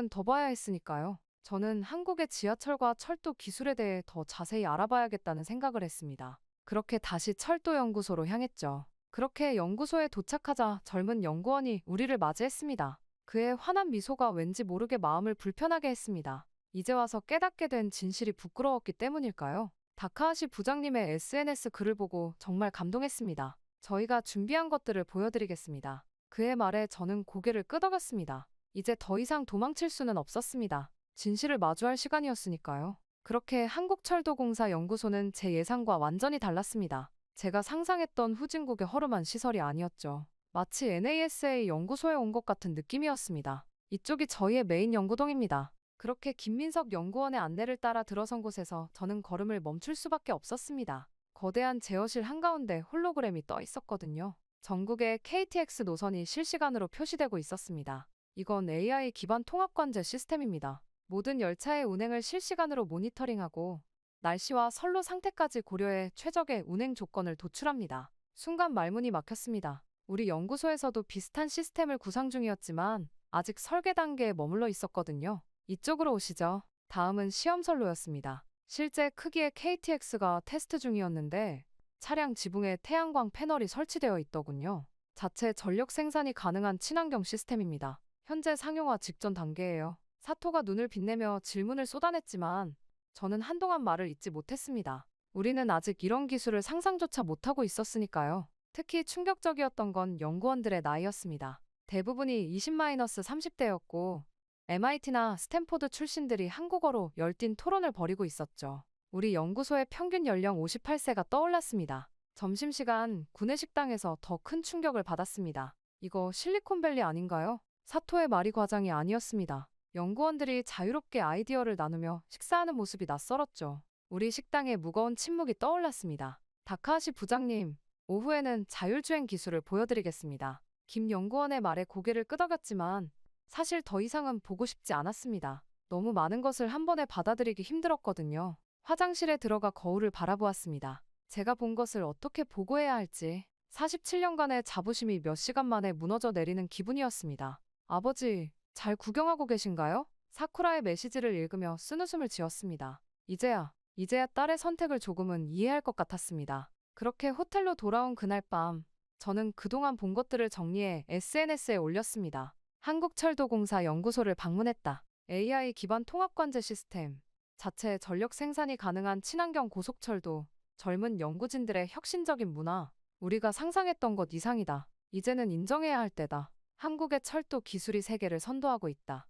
더 봐야 했으니까요. 저는 한국의 지하철과 철도 기술에 대해 더 자세히 알아봐야겠다는 생각을 했습니다. 그렇게 다시 철도연구소로 향했죠. 그렇게 연구소에 도착하자 젊은 연구원이 우리를 맞이했습니다. 그의 환한 미소가 왠지 모르게 마음을 불편하게 했습니다. 이제 와서 깨닫게 된 진실이 부끄러웠기 때문일까요? 다카하시 부장님의 SNS 글을 보고 정말 감동했습니다. 저희가 준비한 것들을 보여드리겠습니다. 그의 말에 저는 고개를 끄덕였습니다. 이제 더 이상 도망칠 수는 없었습니다. 진실을 마주할 시간이었으니까요. 그렇게 한국철도공사 연구소는 제 예상과 완전히 달랐습니다. 제가 상상했던 후진국의 허름한 시설이 아니었죠. 마치 NASA 연구소에 온 것 같은 느낌이었습니다. 이쪽이 저희의 메인 연구동입니다. 그렇게 김민석 연구원의 안내를 따라 들어선 곳에서 저는 걸음을 멈출 수밖에 없었습니다. 거대한 제어실 한가운데 홀로그램이 떠 있었거든요. 전국의 KTX 노선이 실시간으로 표시되고 있었습니다. 이건 AI 기반 통합관제 시스템입니다. 모든 열차의 운행을 실시간으로 모니터링하고 날씨와 선로 상태까지 고려해 최적의 운행 조건을 도출합니다. 순간 말문이 막혔습니다. 우리 연구소에서도 비슷한 시스템을 구상 중이었지만 아직 설계 단계에 머물러 있었거든요. 이쪽으로 오시죠. 다음은 시험선로였습니다. 실제 크기의 KTX가 테스트 중이었는데 차량 지붕에 태양광 패널이 설치되어 있더군요. 자체 전력 생산이 가능한 친환경 시스템입니다. 현재 상용화 직전 단계예요. 사토가 눈을 빛내며 질문을 쏟아냈지만 저는 한동안 말을 잇지 못했습니다. 우리는 아직 이런 기술을 상상조차 못하고 있었으니까요. 특히 충격적이었던 건 연구원들의 나이였습니다. 대부분이 20-30대였고 MIT나 스탠포드 출신들이 한국어로 열띤 토론을 벌이고 있었죠. 우리 연구소의 평균 연령 58세가 떠올랐습니다. 점심시간 구내식당에서 더 큰 충격을 받았습니다. 이거 실리콘밸리 아닌가요? 사토의 말이 과장이 아니었습니다. 연구원들이 자유롭게 아이디어를 나누며 식사하는 모습이 낯설었죠. 우리 식당에 무거운 침묵이 떠올랐습니다. 다카하시 부장님, 오후에는 자율주행 기술을 보여드리겠습니다. 김 연구원의 말에 고개를 끄덕였지만 사실 더 이상은 보고 싶지 않았습니다. 너무 많은 것을 한 번에 받아들이기 힘들었거든요. 화장실에 들어가 거울을 바라보았습니다. 제가 본 것을 어떻게 보고해야 할지 47년간의 자부심이 몇 시간 만에 무너져 내리는 기분이었습니다. 아버지, 잘 구경하고 계신가요? 사쿠라의 메시지를 읽으며 쓴웃음을 지었습니다. 이제야 딸의 선택을 조금은 이해할 것 같았습니다. 그렇게 호텔로 돌아온 그날 밤, 저는 그동안 본 것들을 정리해 SNS에 올렸습니다. 한국철도공사 연구소를 방문했다. AI 기반 통합관제 시스템, 자체 전력 생산이 가능한 친환경 고속철도, 젊은 연구진들의 혁신적인 문화, 우리가 상상했던 것 이상이다. 이제는 인정해야 할 때다. 한국의 철도 기술이 세계를 선도하고 있다.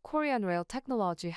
Korean Rail Technology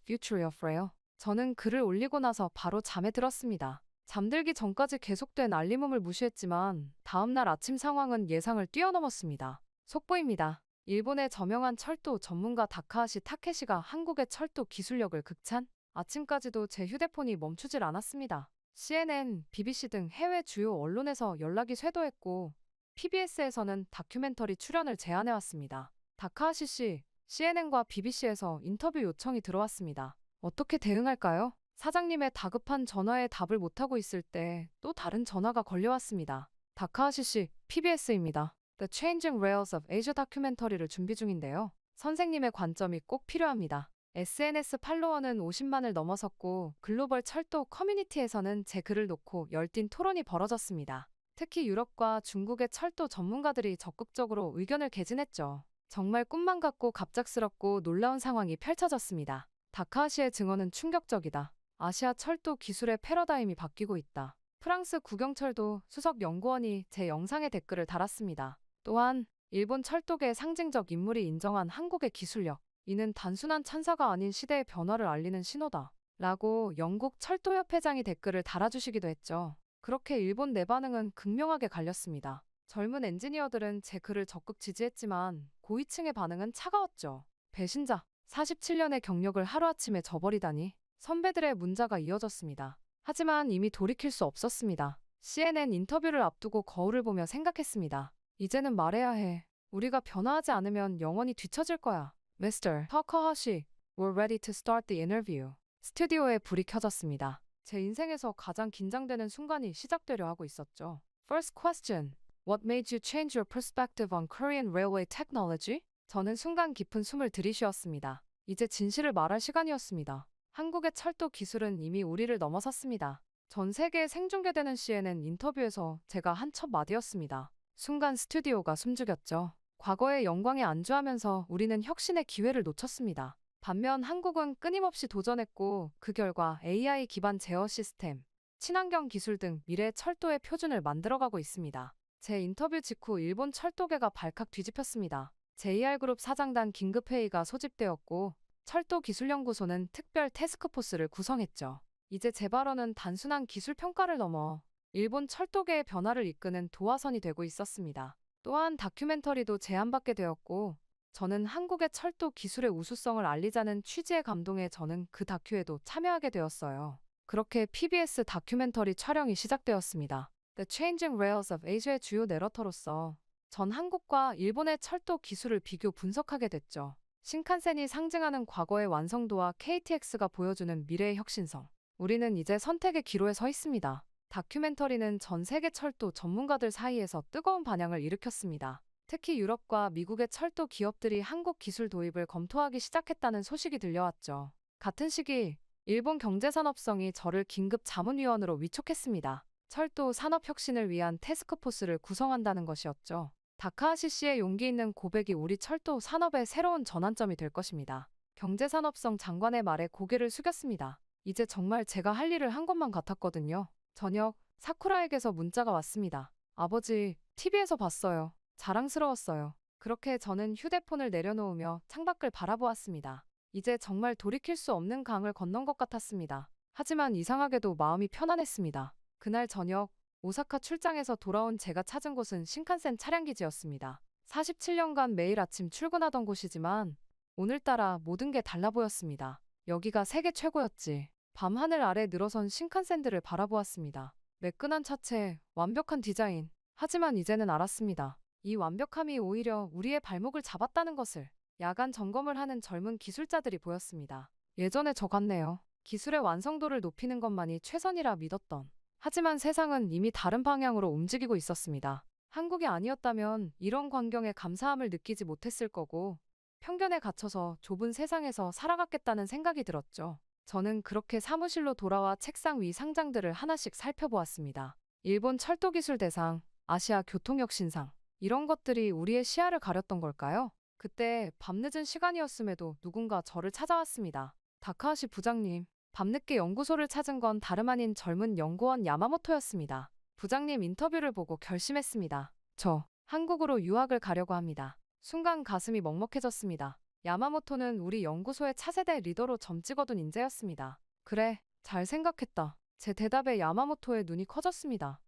Future of Rail. 저는 글을 올리고 나서 바로 잠에 들었습니다. 잠들기 전까지 계속된 알림음을 무시했지만 다음날 아침 상황은 예상을 뛰어넘었습니다. 속보입니다. 일본의 저명한 철도 전문가 다카하시 타케시가 한국의 철도 기술력을 극찬? 아침까지도 제 휴대폰이 멈추질 않았습니다. CNN, BBC 등 해외 주요 언론에서 연락이 쇄도했고 PBS에서는 다큐멘터리 출연을 제안해왔습니다. 다카하시 씨, CNN과 BBC에서 인터뷰 요청이 들어왔습니다. 어떻게 대응할까요? 사장님의 다급한 전화에 답을 못하고 있을 때 또 다른 전화가 걸려왔습니다. 다카하시 씨, PBS입니다. The Changing Rails of Asia 다큐멘터리를 준비 중인데요. 선생님의 관점이 꼭 필요합니다. SNS 팔로워는 50만을 넘어섰고 글로벌 철도 커뮤니티에서는 제 글을 놓고 열띤 토론이 벌어졌습니다. 특히 유럽과 중국의 철도 전문가들이 적극적으로 의견을 개진했죠. 정말 꿈만 같고 갑작스럽고 놀라운 상황이 펼쳐졌습니다. 다카하시의 증언은 충격적이다. 아시아 철도 기술의 패러다임이 바뀌고 있다. 프랑스 국영철도 수석 연구원이 제 영상에 댓글을 달았습니다. 또한 일본 철도계의 상징적 인물이 인정한 한국의 기술력. 이는 단순한 찬사가 아닌 시대의 변화를 알리는 신호다. 라고 영국 철도협회장이 댓글을 달아주시기도 했죠. 그렇게 일본 내 반응은 극명하게 갈렸습니다. 젊은 엔지니어들은 제 글을 적극 지지했지만 고위층의 반응은 차가웠죠. 배신자, 47년의 경력을 하루아침에 저버리다니. 선배들의 문자가 이어졌습니다. 하지만 이미 돌이킬 수 없었습니다. CNN 인터뷰를 앞두고 거울을 보며 생각했습니다. 이제는 말해야 해. 우리가 변화하지 않으면 영원히 뒤처질 거야. Mr. Takahashi, we're ready to start the interview. 스튜디오에 불이 켜졌습니다. 제 인생에서 가장 긴장되는 순간이 시작되려 하고 있었죠. First question. What made you change your perspective on Korean railway technology? 저는 순간 깊은 숨을 들이쉬었습니다. 이제 진실을 말할 시간이었습니다. 한국의 철도 기술은 이미 우리를 넘어섰습니다. 전 세계에 생중계되는 CNN 인터뷰에서 제가 한 첫 마디였습니다. 순간 스튜디오가 숨죽였죠. 과거의 영광에 안주하면서 우리는 혁신의 기회를 놓쳤습니다. 반면 한국은 끊임없이 도전했고 그 결과 AI 기반 제어 시스템, 친환경 기술 등 미래의 철도의 표준을 만들어가고 있습니다. 제 인터뷰 직후 일본 철도계가 발칵 뒤집혔습니다. JR그룹 사장단 긴급회의가 소집되었고 철도기술연구소는 특별 태스크포스를 구성했죠. 이제 제 발언은 단순한 기술 평가를 넘어 일본 철도계의 변화를 이끄는 도화선이 되고 있었습니다. 또한 다큐멘터리도 제안받게 되었고 저는 한국의 철도 기술의 우수성을 알리자는 취지에 감동해 저는 그 다큐에도 참여하게 되었어요. 그렇게 PBS 다큐멘터리 촬영이 시작되었습니다. The Changing Rails of Asia의 주요 내러터로서 전 한국과 일본의 철도 기술을 비교 분석하게 됐죠. 신칸센이 상징하는 과거의 완성도와 KTX가 보여주는 미래의 혁신성. 우리는 이제 선택의 기로에 서 있습니다. 다큐멘터리는 전 세계 철도 전문가들 사이에서 뜨거운 반향을 일으켰습니다. 특히 유럽과 미국의 철도 기업들이 한국 기술 도입을 검토하기 시작했다는 소식이 들려왔죠. 같은 시기 일본 경제산업성이 저를 긴급 자문위원으로 위촉했습니다. 철도 산업 혁신을 위한 태스크포스를 구성한다는 것이었죠. 다카하시 씨의 용기 있는 고백이 우리 철도 산업의 새로운 전환점이 될 것입니다. 경제산업성 장관의 말에 고개를 숙였습니다. 이제 정말 제가 할 일을 한 것만 같았거든요. 저녁, 사쿠라에게서 문자가 왔습니다. 아버지, TV에서 봤어요. 자랑스러웠어요. 그렇게 저는 휴대폰을 내려놓으며 창밖을 바라보았습니다. 이제 정말 돌이킬 수 없는 강을 건넌 것 같았습니다. 하지만 이상하게도 마음이 편안했습니다. 그날 저녁, 오사카 출장에서 돌아온 제가 찾은 곳은 신칸센 차량기지였습니다. 47년간 매일 아침 출근하던 곳이지만 오늘따라 모든 게 달라 보였습니다. 여기가 세계 최고였지. 밤하늘 아래 늘어선 신칸센들을 바라보았습니다. 매끈한 차체, 완벽한 디자인. 하지만 이제는 알았습니다. 이 완벽함이 오히려 우리의 발목을 잡았다는 것을. 야간 점검을 하는 젊은 기술자들이 보였습니다. 예전에 저 같네요. 기술의 완성도를 높이는 것만이 최선이라 믿었던. 하지만 세상은 이미 다른 방향으로 움직이고 있었습니다. 한국이 아니었다면 이런 광경에 감사함을 느끼지 못했을 거고 편견에 갇혀서 좁은 세상에서 살아갔겠다는 생각이 들었죠. 저는 그렇게 사무실로 돌아와 책상 위 상장들을 하나씩 살펴보았습니다. 일본 철도기술대상, 아시아 교통혁신상, 이런 것들이 우리의 시야를 가렸던 걸까요? 그때 밤늦은 시간이었음에도 누군가 저를 찾아왔습니다. 다카하시 부장님, 밤늦게 연구소를 찾은 건 다름 아닌 젊은 연구원 야마모토였습니다. 부장님 인터뷰를 보고 결심했습니다. 저 한국으로 유학을 가려고 합니다. 순간 가슴이 먹먹해졌습니다. 야마모토는 우리 연구소의 차세대 리더로 점 찍어둔 인재였습니다. 그래, 잘 생각했다. 제 대답에 야마모토의 눈이 커졌습니다.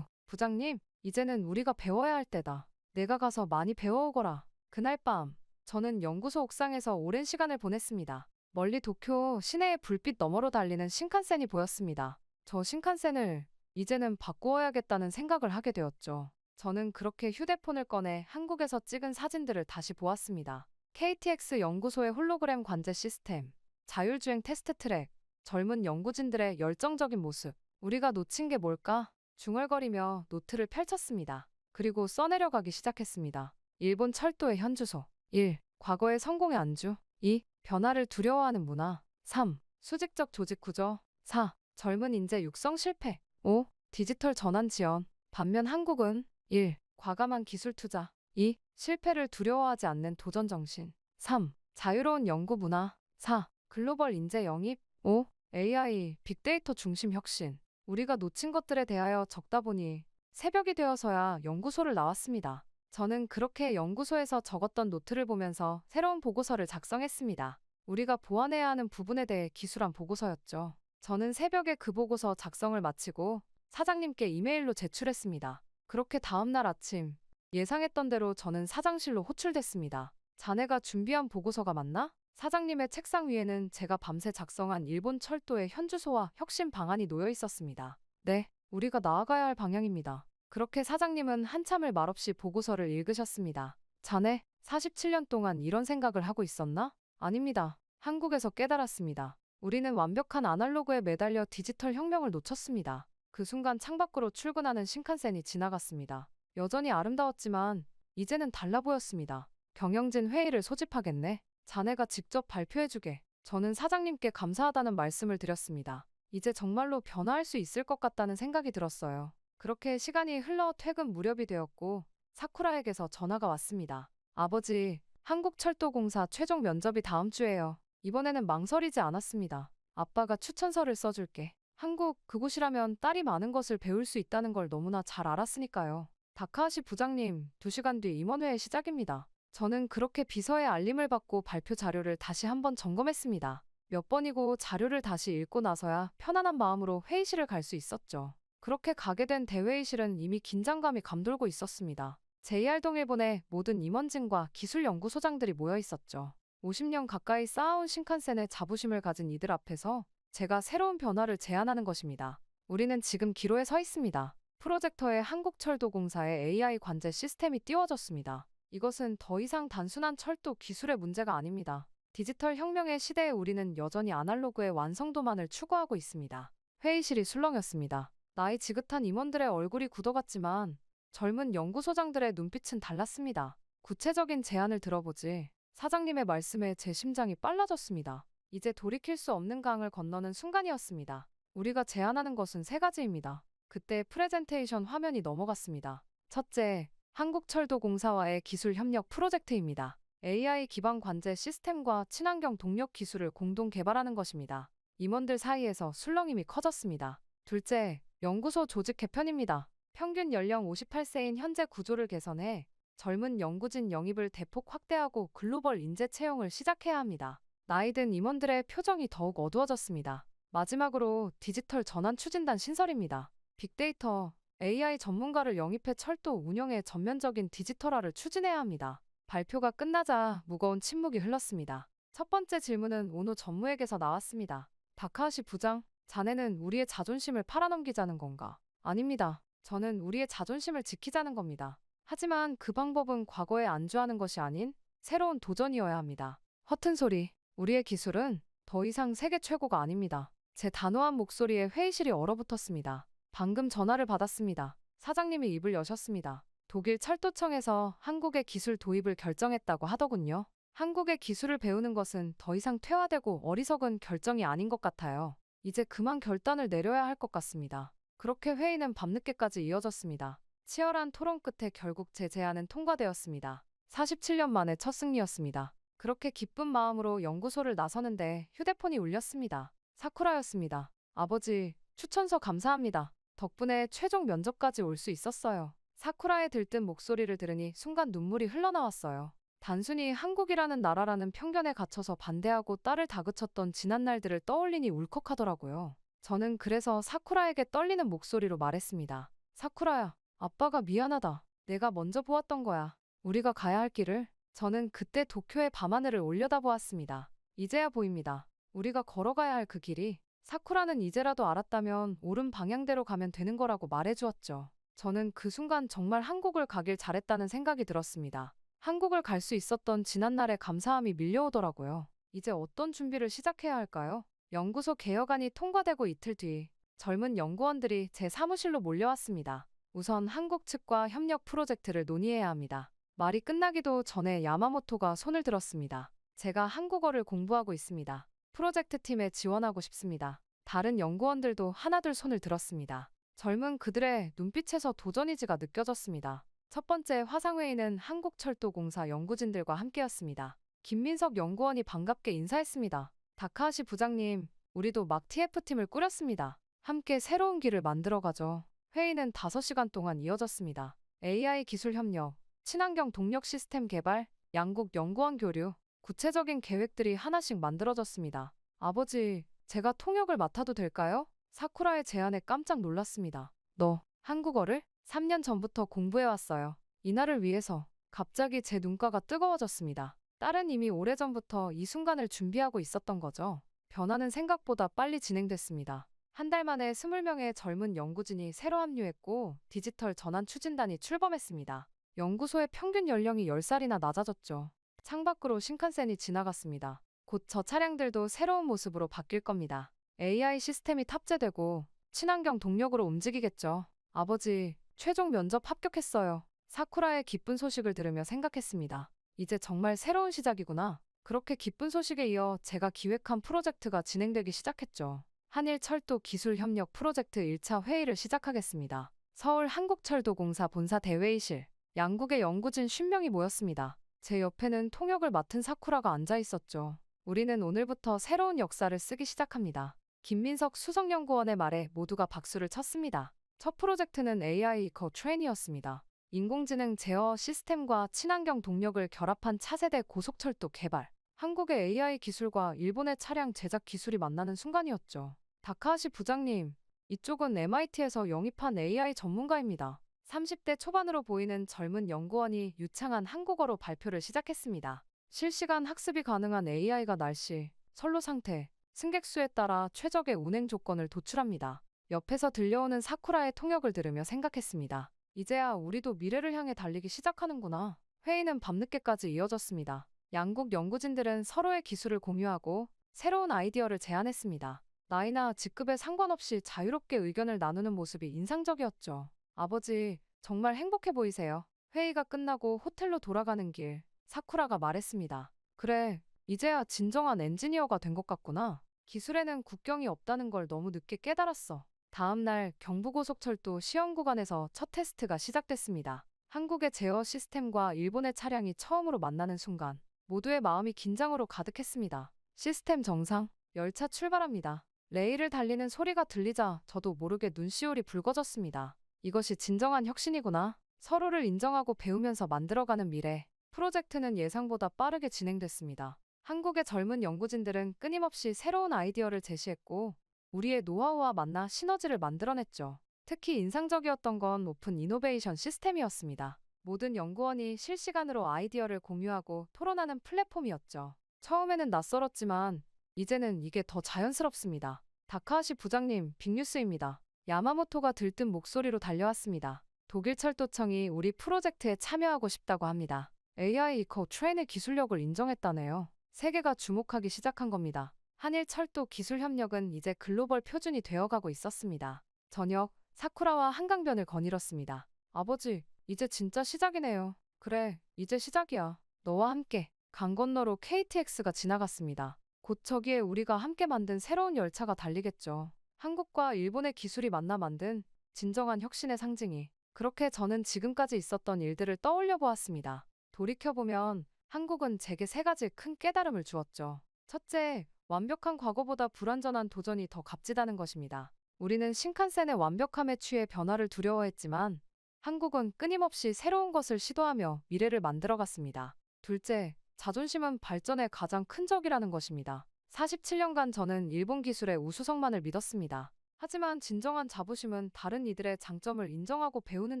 부장님, 이제는 우리가 배워야 할 때다. 내가 가서 많이 배워오거라. 그날 밤, 저는 연구소 옥상에서 오랜 시간을 보냈습니다. 멀리 도쿄 시내의 불빛 너머로 달리는 신칸센이 보였습니다. 저 신칸센을 이제는 바꾸어야겠다는 생각을 하게 되었죠. 저는 그렇게 휴대폰을 꺼내 한국에서 찍은 사진들을 다시 보았습니다. KTX 연구소의 홀로그램 관제 시스템, 자율주행 테스트 트랙, 젊은 연구진들의 열정적인 모습. 우리가 놓친 게 뭘까? 중얼거리며 노트를 펼쳤습니다. 그리고 써내려가기 시작했습니다. 일본 철도의 현주소. 1. 과거의 성공의 안주. 2. 변화를 두려워하는 문화. 3. 수직적 조직 구조. 4. 젊은 인재 육성 실패. 5. 디지털 전환 지원. 반면 한국은 1. 과감한 기술 투자. 2. 실패를 두려워하지 않는 도전 정신. 3. 자유로운 연구 문화. 4. 글로벌 인재 영입. 5. AI, 빅데이터 중심 혁신. 우리가 놓친 것들에 대하여 적다 보니 새벽이 되어서야 연구소를 나왔습니다. 저는 그렇게 연구소에서 적었던 노트를 보면서 새로운 보고서를 작성했습니다. 우리가 보완해야 하는 부분에 대해 기술한 보고서였죠. 저는 새벽에 그 보고서 작성을 마치고 사장님께 이메일로 제출했습니다. 그렇게 다음날 아침, 예상했던 대로 저는 사장실로 호출됐습니다. 자네가 준비한 보고서가 맞나? 사장님의 책상 위에는 제가 밤새 작성한 일본 철도의 현주소와 혁신 방안이 놓여 있었습니다. 네, 우리가 나아가야 할 방향입니다. 그렇게 사장님은 한참을 말없이 보고서를 읽으셨습니다. 자네, 47년 동안 이런 생각을 하고 있었나? 아닙니다. 한국에서 깨달았습니다. 우리는 완벽한 아날로그에 매달려 디지털 혁명을 놓쳤습니다. 그 순간 창밖으로 출근하는 신칸센이 지나갔습니다. 여전히 아름다웠지만 이제는 달라 보였습니다. 경영진 회의를 소집하겠네. 자네가 직접 발표해주게. 저는 사장님께 감사하다는 말씀을 드렸습니다. 이제 정말로 변화할 수 있을 것 같다는 생각이 들었어요. 그렇게 시간이 흘러 퇴근 무렵이 되었고 사쿠라에게서 전화가 왔습니다. 아버지, 한국철도공사 최종 면접이 다음 주예요. 이번에는 망설이지 않았습니다. 아빠가 추천서를 써줄게. 한국, 그곳이라면 딸이 많은 것을 배울 수 있다는 걸 너무나 잘 알았으니까요. 다카하시 부장님, 2시간 뒤 임원회의 시작입니다. 저는 그렇게 비서의 알림을 받고 발표 자료를 다시 한번 점검했습니다. 몇 번이고 자료를 다시 읽고 나서야 편안한 마음으로 회의실을 갈 수 있었죠. 그렇게 가게 된 대회의실은 이미 긴장감이 감돌고 있었습니다. JR-동일본의 모든 임원진과 기술연구소장들이 모여 있었죠. 50년 가까이 쌓아온 신칸센의 자부심을 가진 이들 앞에서 제가 새로운 변화를 제안하는 것입니다. 우리는 지금 기로에 서 있습니다. 프로젝터에 한국철도공사의 AI 관제 시스템이 띄워졌습니다. 이것은 더 이상 단순한 철도 기술의 문제가 아닙니다. 디지털 혁명의 시대에 우리는 여전히 아날로그의 완성도만을 추구하고 있습니다. 회의실이 술렁였습니다. 나이 지긋한 임원들의 얼굴이 굳어갔지만 젊은 연구소장들의 눈빛은 달랐습니다. 구체적인 제안을 들어보지. 사장님의 말씀에 제 심장이 빨라졌습니다. 이제 돌이킬 수 없는 강을 건너는 순간이었습니다. 우리가 제안하는 것은 3가지입니다. 그때 프레젠테이션 화면이 넘어갔습니다. 첫째, 한국철도공사와의 기술 협력 프로젝트입니다. AI 기반 관제 시스템과 친환경 동력 기술을 공동 개발하는 것입니다. 임원들 사이에서 술렁임이 커졌습니다. 둘째, 연구소 조직 개편입니다. 평균 연령 58세인 현재 구조를 개선해 젊은 연구진 영입을 대폭 확대하고 글로벌 인재 채용을 시작해야 합니다. 나이든 임원들의 표정이 더욱 어두워졌습니다. 마지막으로 디지털 전환 추진단 신설입니다. 빅데이터, AI 전문가를 영입해 철도 운영의 전면적인 디지털화를 추진해야 합니다. 발표가 끝나자 무거운 침묵이 흘렀습니다. 첫 번째 질문은 오노 전무에게서 나왔습니다. 다카하시 부장, 자네는 우리의 자존심을 팔아넘기자는 건가? 아닙니다. 저는 우리의 자존심을 지키자는 겁니다. 하지만 그 방법은 과거에 안주하는 것이 아닌 새로운 도전이어야 합니다. 허튼 소리. 우리의 기술은 더 이상 세계 최고가 아닙니다. 제 단호한 목소리에 회의실이 얼어붙었습니다. 방금 전화를 받았습니다. 사장님이 입을 여셨습니다. 독일 철도청에서 한국의 기술 도입을 결정했다고 하더군요. 한국의 기술을 배우는 것은 더 이상 퇴화되고 어리석은 결정이 아닌 것 같아요. 이제 그만 결단을 내려야 할 것 같습니다. 그렇게 회의는 밤늦게까지 이어졌습니다. 치열한 토론 끝에 결국 제 제안은 통과되었습니다. 47년 만에 첫 승리였습니다. 그렇게 기쁜 마음으로 연구소를 나서는데 휴대폰이 울렸습니다. 사쿠라였습니다. 아버지, 추천서 감사합니다. 덕분에 최종 면접까지 올 수 있었어요. 사쿠라의 들뜬 목소리를 들으니 순간 눈물이 흘러나왔어요. 단순히 한국이라는 나라라는 편견에 갇혀서 반대하고 딸을 다그쳤던 지난 날들을 떠올리니 울컥하더라고요. 저는 그래서 사쿠라에게 떨리는 목소리로 말했습니다. 사쿠라야, 아빠가 미안하다. 내가 먼저 보았던 거야. 우리가 가야 할 길을. 저는 그때 도쿄의 밤하늘을 올려다보았습니다. 이제야 보입니다. 우리가 걸어가야 할 그 길이. 사쿠라는 이제라도 알았다면 옳은 방향대로 가면 되는 거라고 말해주었죠. 저는 그 순간 정말 한국을 가길 잘했다는 생각이 들었습니다. 한국을 갈 수 있었던 지난날의 감사함이 밀려오더라고요. 이제 어떤 준비를 시작해야 할까요? 연구소 개혁안이 통과되고 이틀 뒤 젊은 연구원들이 제 사무실로 몰려왔습니다. 우선 한국 측과 협력 프로젝트를 논의해야 합니다. 말이 끝나기도 전에 야마모토가 손을 들었습니다. 제가 한국어를 공부하고 있습니다. 프로젝트 팀에 지원하고 싶습니다. 다른 연구원들도 하나둘 손을 들었습니다. 젊은 그들의 눈빛에서 도전의지가 느껴졌습니다. 첫 번째 화상회의는 한국철도공사 연구진들과 함께였습니다. 김민석 연구원이 반갑게 인사했습니다. 다카하시 부장님, 우리도 막 TF팀을 꾸렸습니다. 함께 새로운 길을 만들어가죠. 회의는 5시간 동안 이어졌습니다. AI 기술 협력, 친환경 동력 시스템 개발, 양국 연구원 교류, 구체적인 계획들이 하나씩 만들어졌습니다. 아버지, 제가 통역을 맡아도 될까요? 사쿠라의 제안에 깜짝 놀랐습니다. 너, 한국어를? 3년 전부터 공부해왔어요. 이날을 위해서. 갑자기 제 눈가가 뜨거워졌습니다. 딸은 이미 오래전부터 이 순간을 준비하고 있었던 거죠. 변화는 생각보다 빨리 진행됐습니다. 한 달 만에 20명의 젊은 연구진이 새로 합류했고 디지털 전환 추진단이 출범했습니다. 연구소의 평균 연령이 10살이나 낮아졌죠. 창밖으로 신칸센이 지나갔습니다. 곧 저 차량들도 새로운 모습으로 바뀔 겁니다. AI 시스템이 탑재되고 친환경 동력으로 움직이겠죠. 아버지, 최종 면접 합격했어요. 사쿠라의 기쁜 소식을 들으며 생각했습니다. 이제 정말 새로운 시작이구나. 그렇게 기쁜 소식에 이어 제가 기획한 프로젝트가 진행되기 시작했죠. 한일철도 기술협력 프로젝트 1차 회의를 시작하겠습니다. 서울 한국철도공사 본사 대회의실. 양국의 연구진 50명이 모였습니다. 제 옆에는 통역을 맡은 사쿠라가 앉아 있었죠. 우리는 오늘부터 새로운 역사를 쓰기 시작합니다. 김민석 수석연구원의 말에 모두가 박수를 쳤습니다. 첫 프로젝트는 AI 이커 트레인이었습니다. 인공지능 제어 시스템과 친환경 동력을 결합한 차세대 고속철도 개발. 한국의 AI 기술과 일본의 차량 제작 기술이 만나는 순간이었죠. 다카하시 부장님, 이쪽은 MIT에서 영입한 AI 전문가입니다. 30대 초반으로 보이는 젊은 연구원이 유창한 한국어로 발표를 시작했습니다. 실시간 학습이 가능한 AI가 날씨, 선로 상태, 승객 수에 따라 최적의 운행 조건을 도출합니다. 옆에서 들려오는 사쿠라의 통역을 들으며 생각했습니다. 이제야 우리도 미래를 향해 달리기 시작하는구나. 회의는 밤늦게까지 이어졌습니다. 양국 연구진들은 서로의 기술을 공유하고 새로운 아이디어를 제안했습니다. 나이나 직급에 상관없이 자유롭게 의견을 나누는 모습이 인상적이었죠. 아버지, 정말 행복해 보이세요. 회의가 끝나고 호텔로 돌아가는 길, 사쿠라가 말했습니다. 그래, 이제야 진정한 엔지니어가 된 것 같구나. 기술에는 국경이 없다는 걸 너무 늦게 깨달았어. 다음 날 경부고속철도 시험 구간에서 첫 테스트가 시작됐습니다. 한국의 제어 시스템과 일본의 차량이 처음으로 만나는 순간 모두의 마음이 긴장으로 가득했습니다. 시스템 정상, 열차 출발합니다. 레일을 달리는 소리가 들리자 저도 모르게 눈시울이 붉어졌습니다. 이것이 진정한 혁신이구나. 서로를 인정하고 배우면서 만들어가는 미래. 프로젝트는 예상보다 빠르게 진행됐습니다. 한국의 젊은 연구진들은 끊임없이 새로운 아이디어를 제시했고 우리의 노하우와 만나 시너지를 만들어냈죠. 특히 인상적이었던 건 오픈 이노베이션 시스템이었습니다. 모든 연구원이 실시간으로 아이디어를 공유하고 토론하는 플랫폼이었죠. 처음에는 낯설었지만 이제는 이게 더 자연스럽습니다. 다카하시 부장님, 빅뉴스입니다. 야마모토가 들뜬 목소리로 달려왔습니다. 독일 철도청이 우리 프로젝트에 참여하고 싶다고 합니다. AI 이커 트레인의 기술력을 인정했다네요. 세계가 주목하기 시작한 겁니다. 한일 철도 기술 협력은 이제 글로벌 표준이 되어가고 있었습니다. 저녁, 사쿠라와 한강변을 거닐었습니다. 아버지, 이제 진짜 시작이네요. 그래, 이제 시작이야. 너와 함께. 강 건너로 KTX가 지나갔습니다. 곧 저기에 우리가 함께 만든 새로운 열차가 달리겠죠. 한국과 일본의 기술이 만나 만든 진정한 혁신의 상징이. 그렇게 저는 지금까지 있었던 일들을 떠올려 보았습니다. 돌이켜보면 한국은 제게 세 가지 큰 깨달음을 주었죠. 첫째, 완벽한 과거보다 불완전한 도전이 더 값지다는 것입니다. 우리는 신칸센의 완벽함에 취해 변화를 두려워했지만 한국은 끊임없이 새로운 것을 시도하며 미래를 만들어갔습니다. 둘째, 자존심은 발전의 가장 큰 적이라는 것입니다. 47년간 저는 일본 기술의 우수성만을 믿었습니다. 하지만 진정한 자부심은 다른 이들의 장점을 인정하고 배우는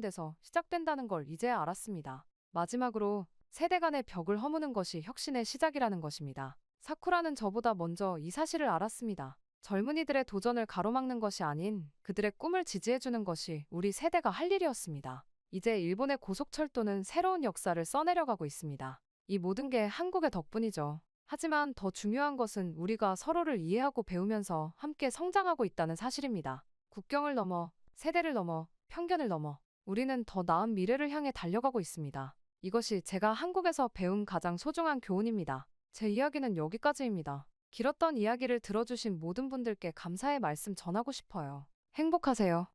데서 시작된다는 걸 이제야 알았습니다. 마지막으로 세대 간의 벽을 허무는 것이 혁신의 시작이라는 것입니다. 사쿠라는 저보다 먼저 이 사실을 알았습니다. 젊은이들의 도전을 가로막는 것이 아닌 그들의 꿈을 지지해주는 것이 우리 세대가 할 일이었습니다. 이제 일본의 고속철도는 새로운 역사를 써내려가고 있습니다. 이 모든 게 한국의 덕분이죠. 하지만 더 중요한 것은 우리가 서로를 이해하고 배우면서 함께 성장하고 있다는 사실입니다. 국경을 넘어, 세대를 넘어, 편견을 넘어 우리는 더 나은 미래를 향해 달려가고 있습니다. 이것이 제가 한국에서 배운 가장 소중한 교훈입니다. 제 이야기는 여기까지입니다. 길었던 이야기를 들어주신 모든 분들께 감사의 말씀 전하고 싶어요. 행복하세요.